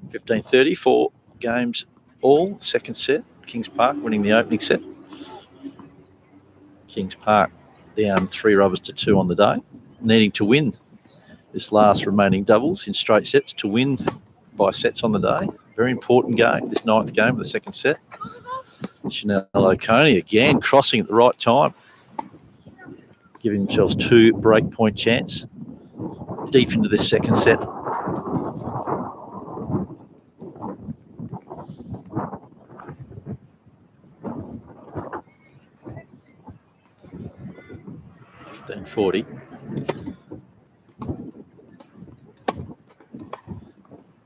15:30, 4 games all. Second set. Kings Park winning the opening set. Kings Park down 3 rubbers to 2 on the day, needing to win this last remaining doubles in straight sets to win by sets on the day. Very important game, this 9th game of the second set. Chanel Oconee again crossing at the right time, giving themselves 2 break point chance deep into this second set. .40.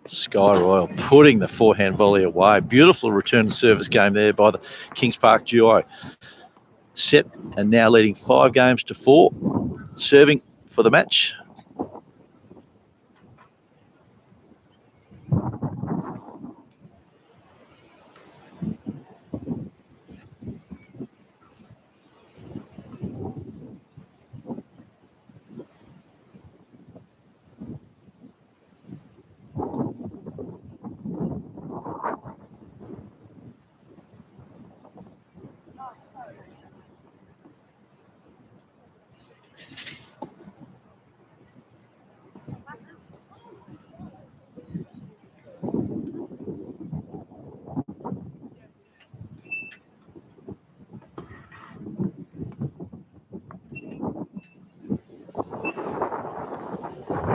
Sky Royal putting the forehand volley away. Beautiful return to service game there by the Kings Park duo. Set and now leading 5 games to 4. Serving for the match.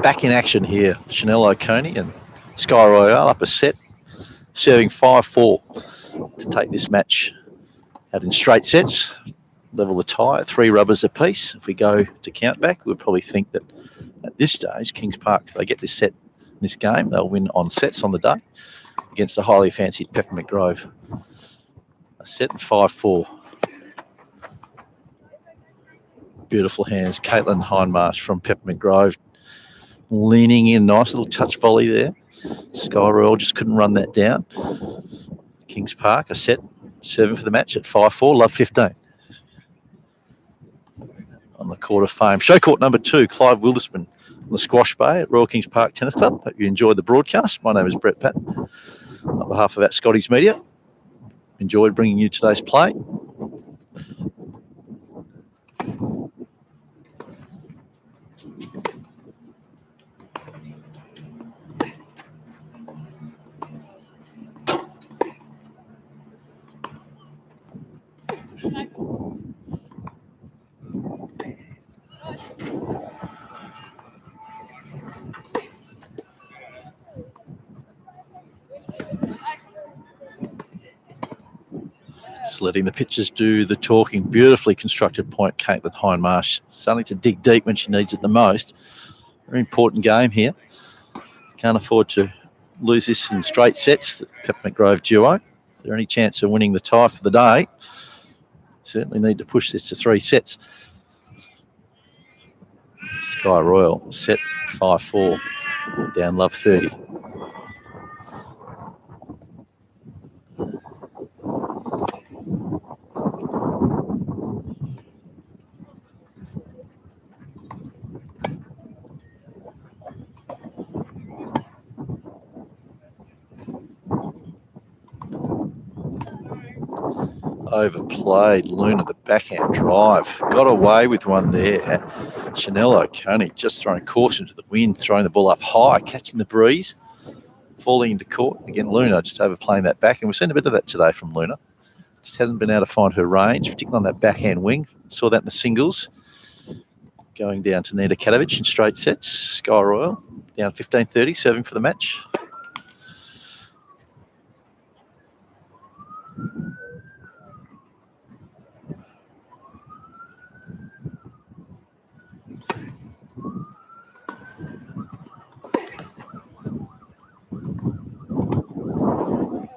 Back in action here, Chanel Oconee and Sky Royale up a set, serving 5-4 to take this match out in straight sets, level the tie at 3 rubbers apiece. If we go to count back, we'll probably think that at this stage, Kings Park, if they get this set in this game, they'll win on sets on the day against the highly fancied Peppermint Grove. A set and 5-4. Beautiful hands. Caitlin Hindmarsh from Peppermint Grove leaning in, nice little touch volley there. Sky Royal just couldn't run that down. Kings Park, a set, serving for the match at 5-4, love 15. On the court of fame. Show court number 2, Clive Wildersman on the squash bay at Royal Kings Park Tennis Club. Hope you enjoyed the broadcast. My name is Brett Patton. On behalf of Scotty's Media, enjoyed bringing you today's play. Just letting the pitchers do the talking. Beautifully constructed point, Caitlin Hindmarsh. Starting to dig deep when she needs it the most. Very important game here. Can't afford to lose this in straight sets, the Peppermint Grove duo. If there's any chance of winning the tie for the day, certainly need to push this to 3 sets. Sky Royal set 5-4, down love 30. Overplayed Luna, the backhand drive. Got away with one there. Chanel Oconee just throwing caution to the wind, throwing the ball up high, catching the breeze, falling into court. Again, Luna just overplaying that back. And we've seen a bit of that today from Luna. Just hasn't been able to find her range, particularly on that backhand wing. Saw that in the singles. Going down to Nita Katovich in straight sets. Sky Royal down 15-30, serving for the match.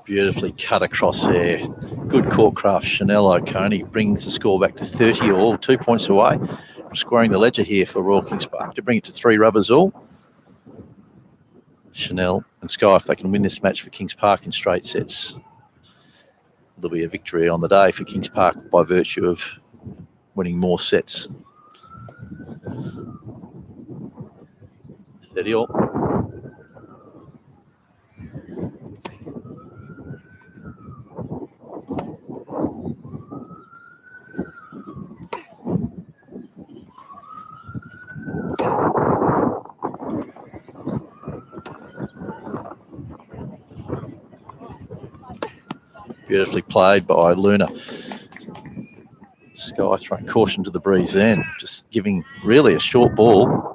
Beautifully cut across there. Good court craft. Chanel Oconee brings the score back to 30 all, 2 points away from squaring the ledger here for Royal Kings Park to bring it to 3 rubbers all. Chanel and Sky, if they can win this match for Kings Park in straight sets, there'll be a victory on the day for Kings Park by virtue of winning more sets 30 all. Beautifully played by Luna. Sky throwing caution to the breeze then, just giving really a short ball.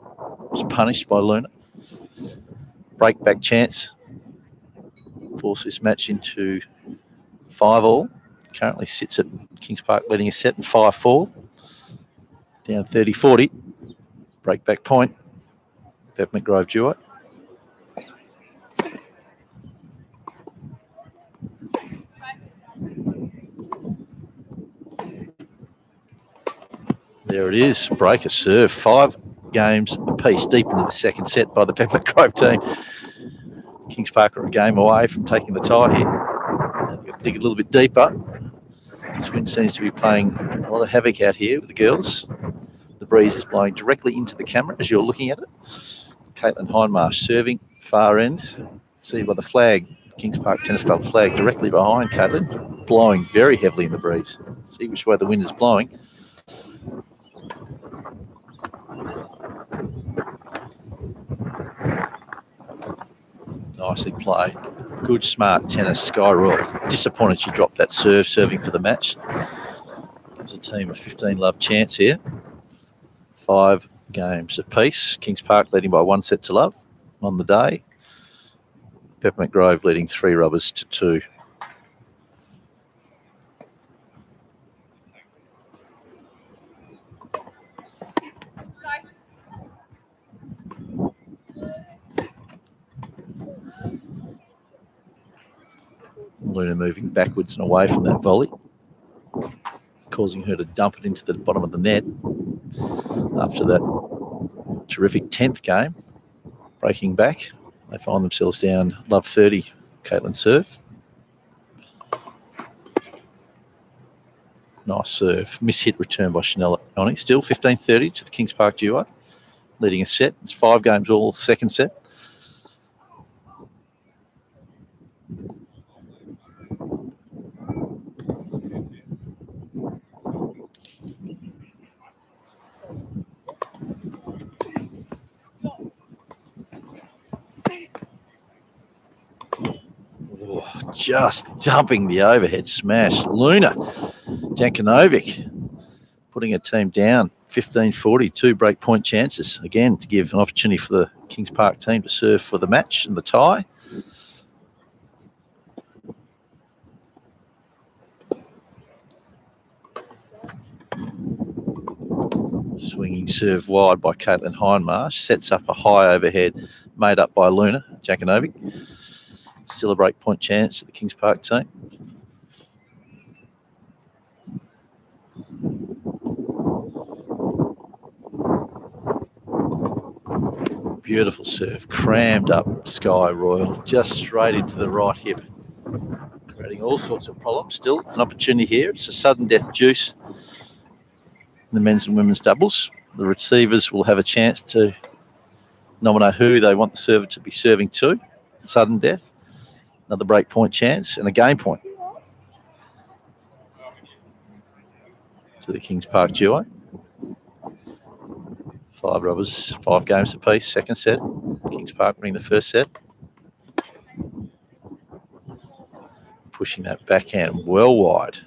Was punished by Luna. Break back chance. Force this match into 5 all. Currently sits at Kings Park leading a set in 5-4. Down 30-40. Break back point. Peppermint Grove duo. There it is. Break a serve. 5 games apiece deep into the second set by the Peppermint Grove team. Kings Park are a game away from taking the tie here. We've got to dig a little bit deeper. This wind seems to be playing a lot of havoc out here with the girls. The breeze is blowing directly into the camera as you're looking at it. Caitlin Hindmarsh serving far end. See by the flag, Kings Park Tennis Club flag directly behind Caitlin, blowing very heavily in the breeze. See which way the wind is blowing. Nicely played. Good, smart tennis, Sky Royal. Disappointed she dropped that serve, serving for the match. Gives the team a 15-love chance here. 5 games apiece. Kings Park leading by 1 set to love on the day. Peppermint Grove leading 3 rubbers to 2. Luna moving backwards and away from that volley, causing her to dump it into the bottom of the net after that terrific 10th game. Breaking back, they find themselves down love 30, Caitlin serve. Nice serve. Miss-hit return by Chanel Oni. Still 15-30 to the Kings Park duo, leading a set. It's 5 games all, second set. Just dumping the overhead smash. Luna Jankanovic putting her team down 15-40, 2 break point chances. Again, to give an opportunity for the Kings Park team to serve for the match and the tie. Swinging serve wide by Caitlin Hindmarsh. Sets up a high overhead made up by Luna Jankanovic. Still a break point chance to the Kings Park team. Beautiful serve, crammed up Sky Royal, just straight into the right hip, creating all sorts of problems. Still, it's an opportunity here. It's a sudden death juice in the men's and women's doubles. The receivers will have a chance to nominate who they want the server to be serving to. Sudden death. Another break point chance and a game point to the Kings Park duo. 5 rubbers, 5 games apiece, second set. Kings Park winning the first set. Pushing that backhand well wide.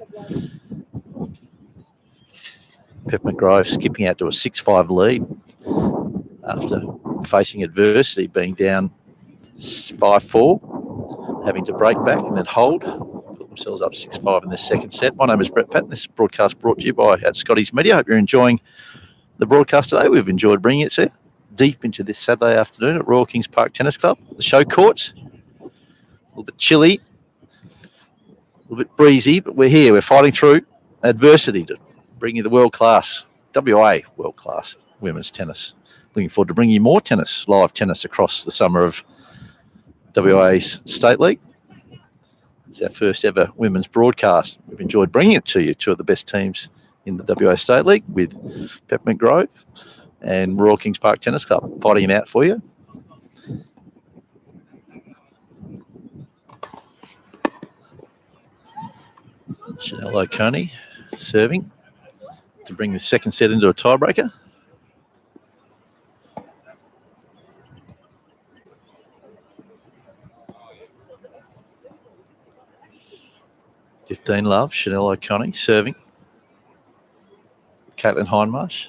Peppermint Grove skipping out to a 6-5 lead after facing adversity, being down 5-4. Having to break back and then hold, put themselves up 6-5 in the second set. My name is Brett Patton. This broadcast brought to you by Scotty's Media. I hope you're enjoying the broadcast today. We've enjoyed bringing it to you deep into this Saturday afternoon at Royal Kings Park Tennis Club. The show courts, a little bit chilly, a little bit breezy, but we're here. We're fighting through adversity to bring you the world-class, WA world-class women's tennis. Looking forward to bringing you more tennis, live tennis across the summer of WA's State League. It's our first ever women's broadcast. We've enjoyed bringing it to you, 2 of the best teams in the WA State League with Peppermint Grove and Royal Kings Park Tennis Club fighting it out for you. Chanel O'Coney serving to bring the second set into a tiebreaker. Love, Chanel O'Coney serving. Caitlin Hindmarsh.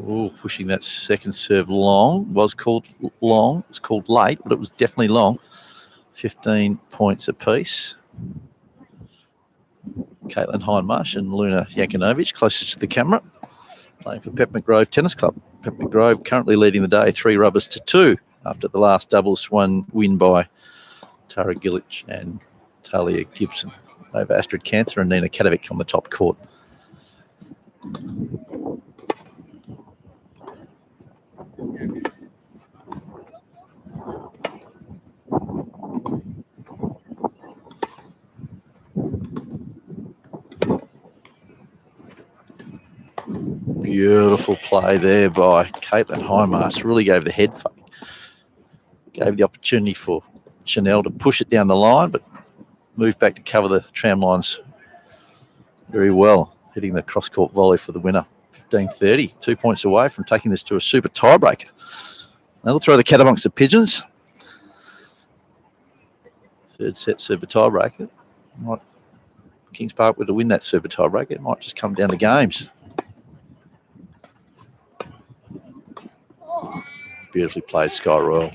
Oh, pushing that second serve long. Was called long. It was called late, but it was definitely long. 15 points apiece. Caitlin Hindmarsh and Luna Jankovic closest to the camera, playing for Peppermint Grove Tennis Club. Peppermint Grove currently leading the day 3 rubbers to 2 after the last doubles win by Tara Gillich and Talia Gibson over Astrid Cancer and Nina Katovic on the top court. Beautiful play there by Caitlin Hindmarsh. Really gave the head fake. Gave the opportunity for Chanel to push it down the line, but moved back to cover the tram lines very well, hitting the cross-court volley for the winner. 15-30, 2 points away from taking this to a super tiebreaker. That'll throw the cat amongst the pigeons. Third set super tiebreaker. Kings Park were to win that super tiebreaker, it might just come down to games. Beautifully played, Sky Royal.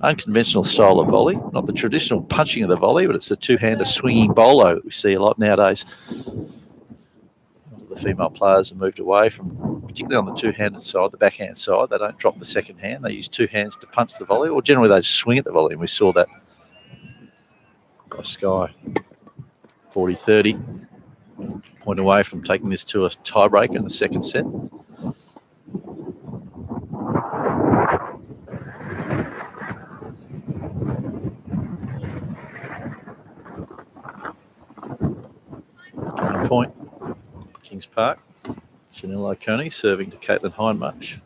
Unconventional style of volley, not the traditional punching of the volley, but it's the two-hander swinging bolo that we see a lot nowadays. The female players have moved away from, particularly on the two-handed side, the backhand side. They don't drop the second hand. They use two hands to punch the volley, or generally they just swing at the volley, and we saw that by Sky. 40-30, point away from taking this to a tiebreaker in the second set. Game point, Kings Park. Chanel O'Coney serving to Caitlin Hindmarsh.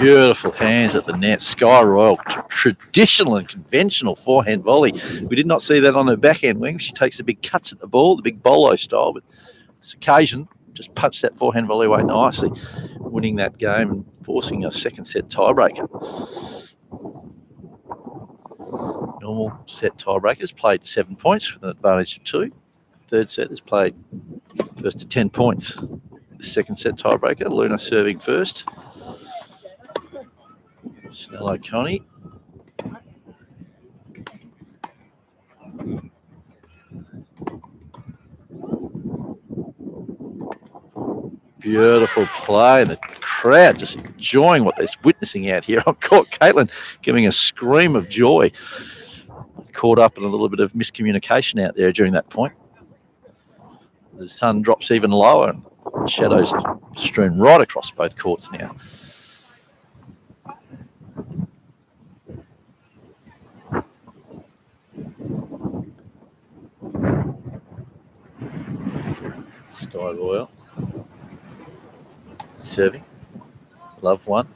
Beautiful hands at the net. Sky Royal, traditional and conventional forehand volley. We did not see that on her backhand wing. She takes the big cuts at the ball, the big bolo style, but this occasion just punched that forehand volley away nicely, winning that game and forcing a second set tiebreaker. Normal set tiebreakers played to 7 points with an advantage of 2. Third set is played first to 10 points. The second set tiebreaker, Luna serving first. Chanel O'Coney. Beautiful play. The crowd just enjoying what they're witnessing out here on court. Caitlin giving a scream of joy. Caught up in a little bit of miscommunication out there during that point. The sun drops even lower and shadows are strewn right across both courts now. Sky Royal serving. Love one.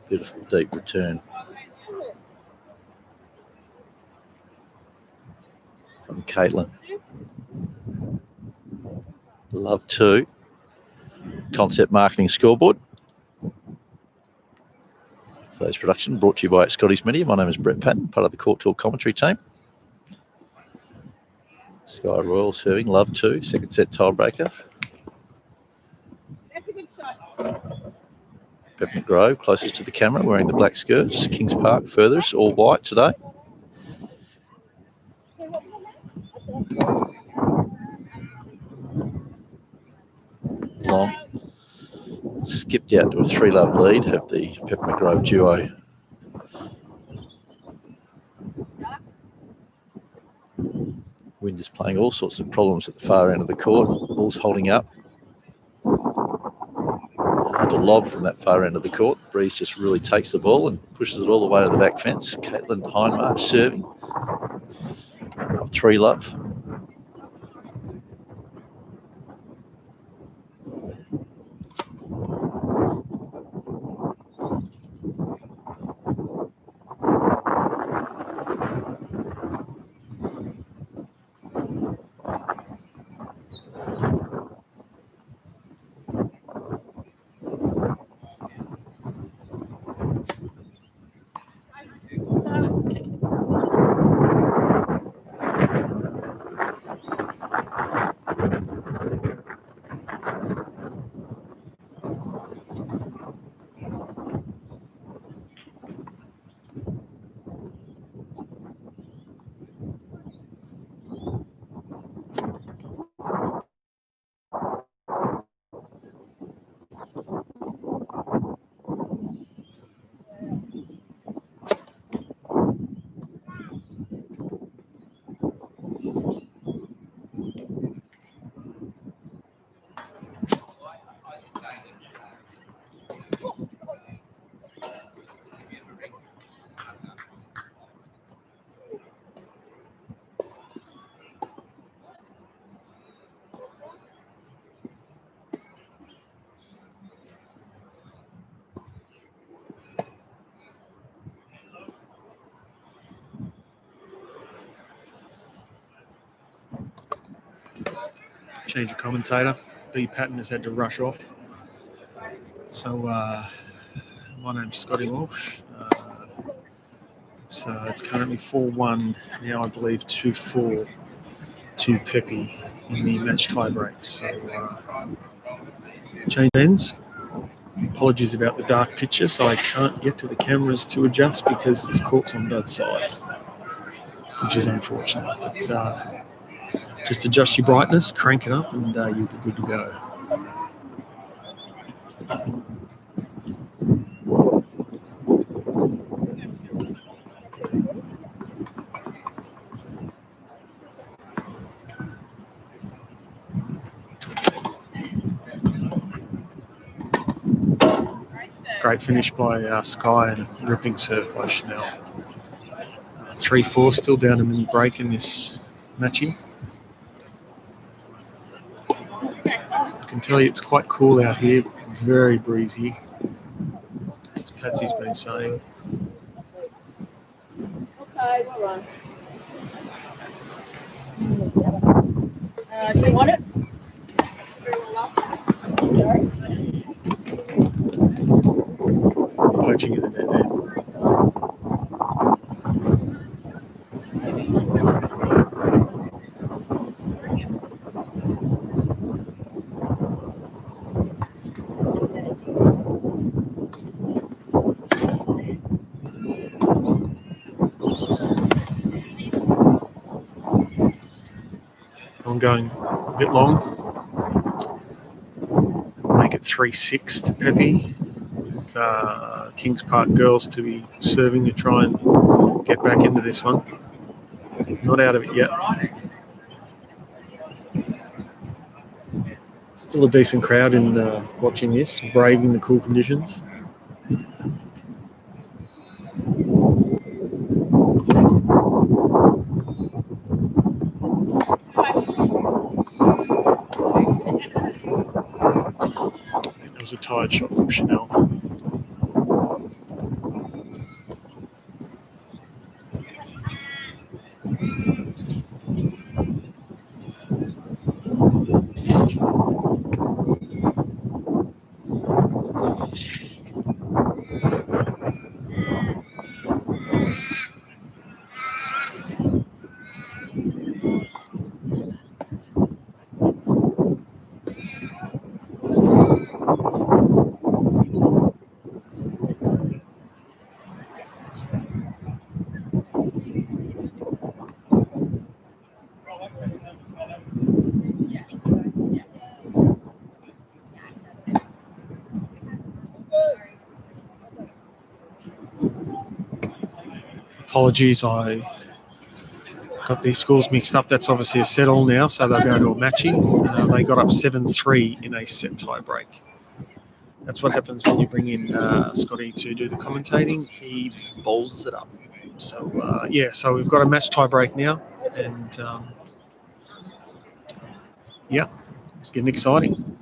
Beautiful deep return from Caitlin. Love two. Concept Marketing Scoreboard. Today's production brought to you by Scotty's Media. My name is Brett Patton, part of the Court Talk commentary team. Sky Royal serving, love two, second set tiebreaker. Peppermint Grove closest to the camera, wearing the black skirts. Kings Park furthest, all white today. Long. Skipped out to a 3-love lead, have the Peppermint Grove duo. Wind is playing all sorts of problems at the far end of the court. Ball's holding up. Hard to lob from that far end of the court. Breeze just really takes the ball and pushes it all the way to the back fence. Caitlin Hindmarsh serving. 3-love. Change of commentator. B. Patton has had to rush off. So my name's Scotty Walsh. It's currently 4-1 now, I believe 2-4 to Pepe in the match tie break. So change ends. Apologies about the dark picture, so I can't get to the cameras to adjust because there's courts on both sides, which is unfortunate. But just adjust your brightness, crank it up, and you'll be good to go. Great finish by Sky and a ripping serve by Chanel. 3-4, still down a mini break in this matchy. I can tell you it's quite cool out here, very breezy, as Patsy's been saying. Okay, well on. Do you want it? Poaching in the net there. I'm going a bit long. Make it 3-6 to Pepe, with Kings Park girls to be serving to try and get back into this one. Not out of it yet. Still a decent crowd in watching this, braving the cool conditions. It was a tired shot from Chanel. Apologies, I got these scores mixed up. That's obviously a set all now, so they'll go to a matching. They got up 7-3 in a set tie break. That's what happens when you bring in Scotty to do the commentating. He bowls it up. So, so we've got a match tie break now. And, it's getting exciting.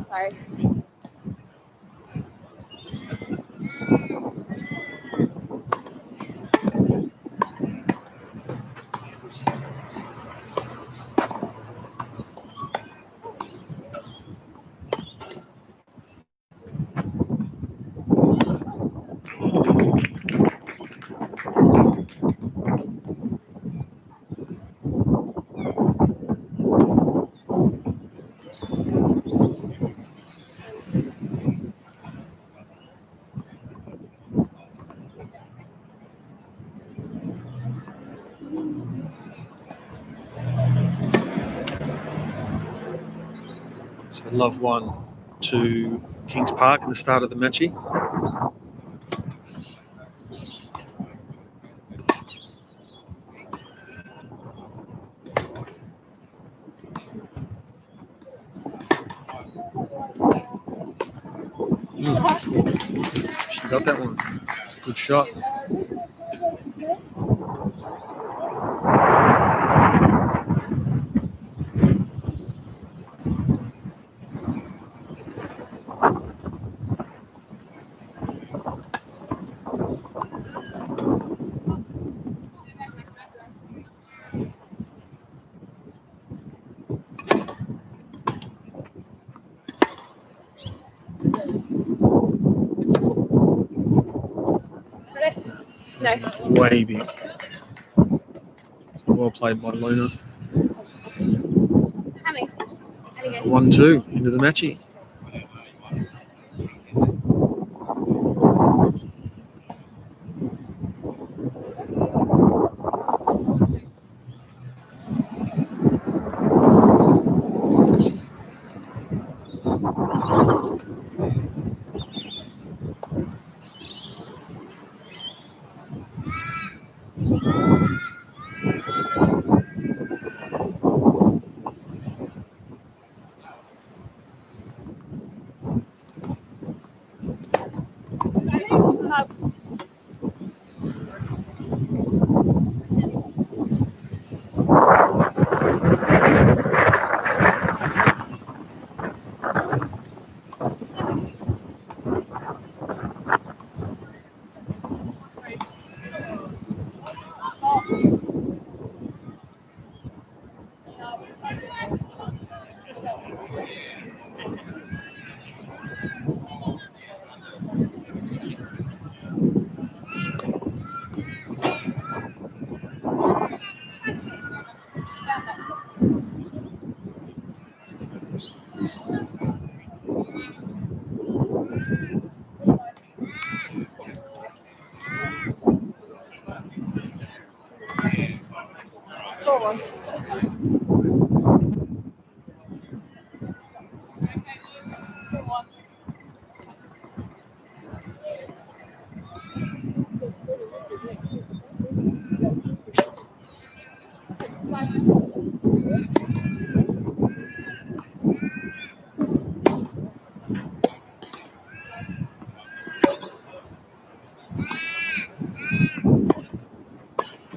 Sorry. So love 1 to Kings Park in the start of the matchy. She got that one. It's a good shot. No. Way big. Well played by Luna. How many? 1-2 into the matchy.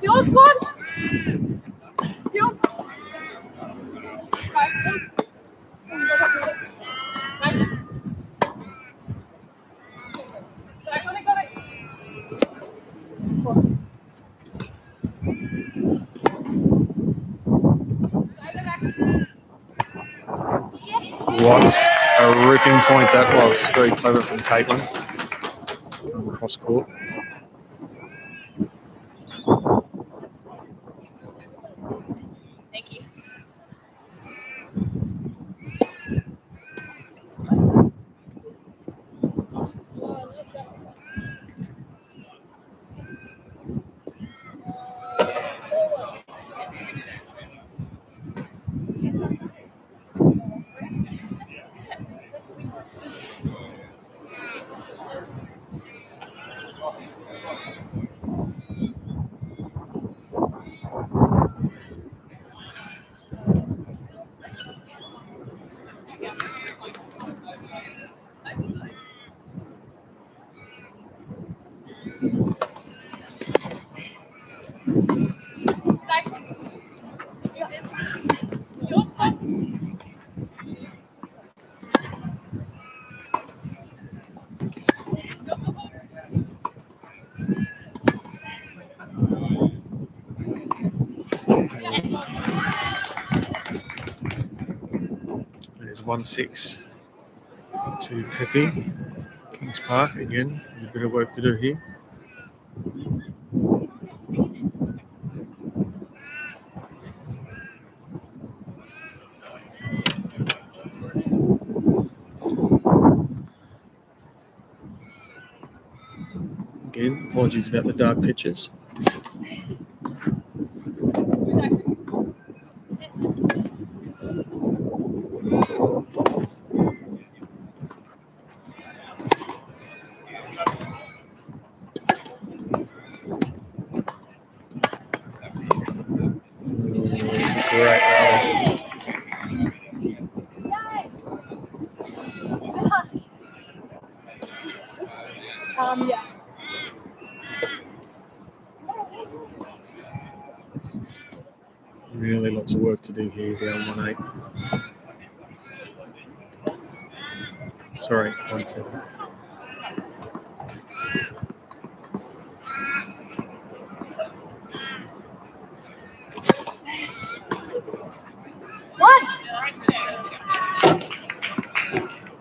Yours one? Yours? What a ripping point that was. Very clever from Caitlin. Cross court. Thank you. 1-6 to Pepe. Kings Park again, a bit of work to do here. Again, apologies about the dark pitches. It's a great rally. Yeah. Really lots of work to do here, down 1-8. Sorry, 1-7.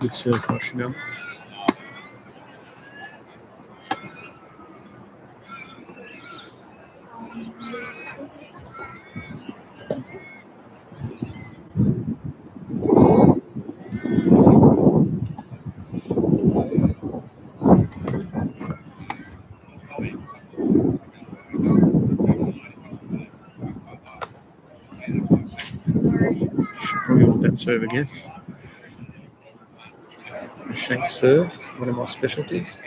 Good serve by Chanel. Should probably want that serve again. A shank serve, one of my specialties.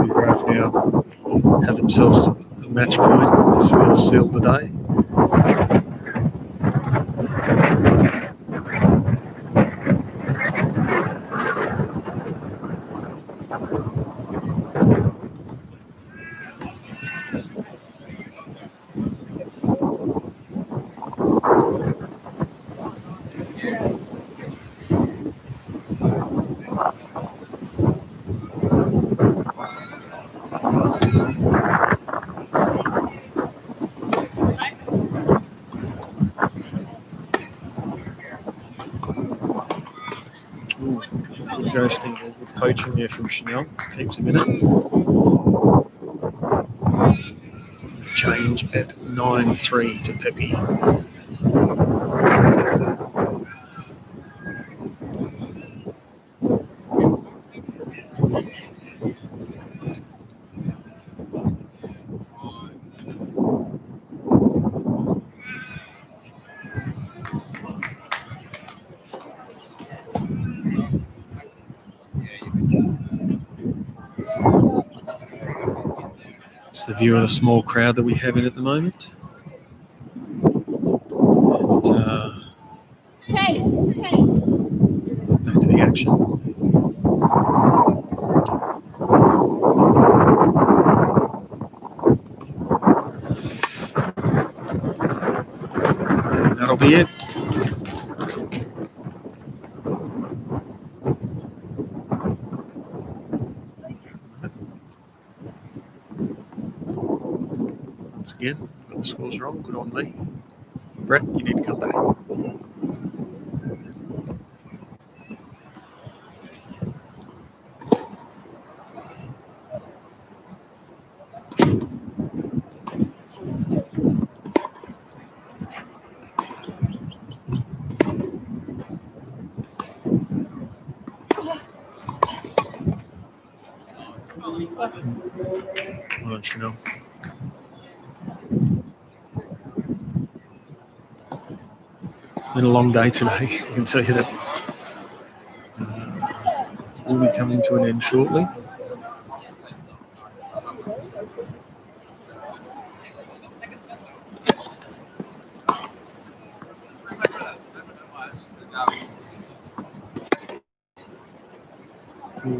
Grove now has himself a match point. This will seal the day. Ooh, good ghosting, good poaching there from Chanel. Keeps him in it. Change at 9-3 to Pepe. It's the view of the small crowd that we have in at the moment. And back to the action. And that'll be it. Once again, got the scores wrong. Good on me. Brett, you need to come back. Well done, Chanel. It's been a long day today. I can tell you that. We'll be coming to an end shortly. Tell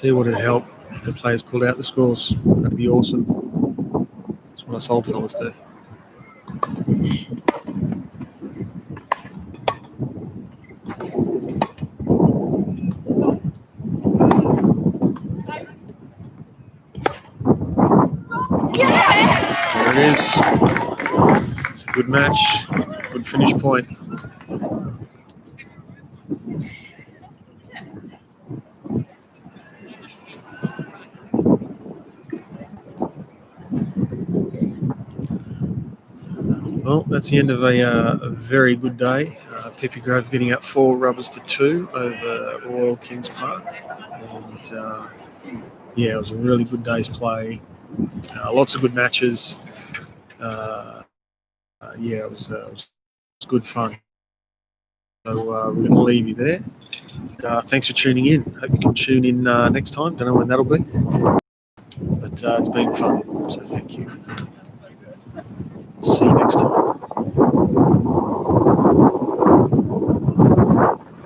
you what, it'd help if the players called out the scores. That'd be awesome. That's what us old fellas do. There it is. It's a good match, good finish point. Well, that's the end of a very good day. Pippi Grove getting up 4 rubbers to 2 over Royal Kings Park. And yeah, it was a really good day's play. Lots of good matches. Yeah, it was good fun. So we're going to leave you there. Thanks for tuning in. Hope you can tune in next time. Don't know when that'll be. But it's been fun, so thank you. See you next time.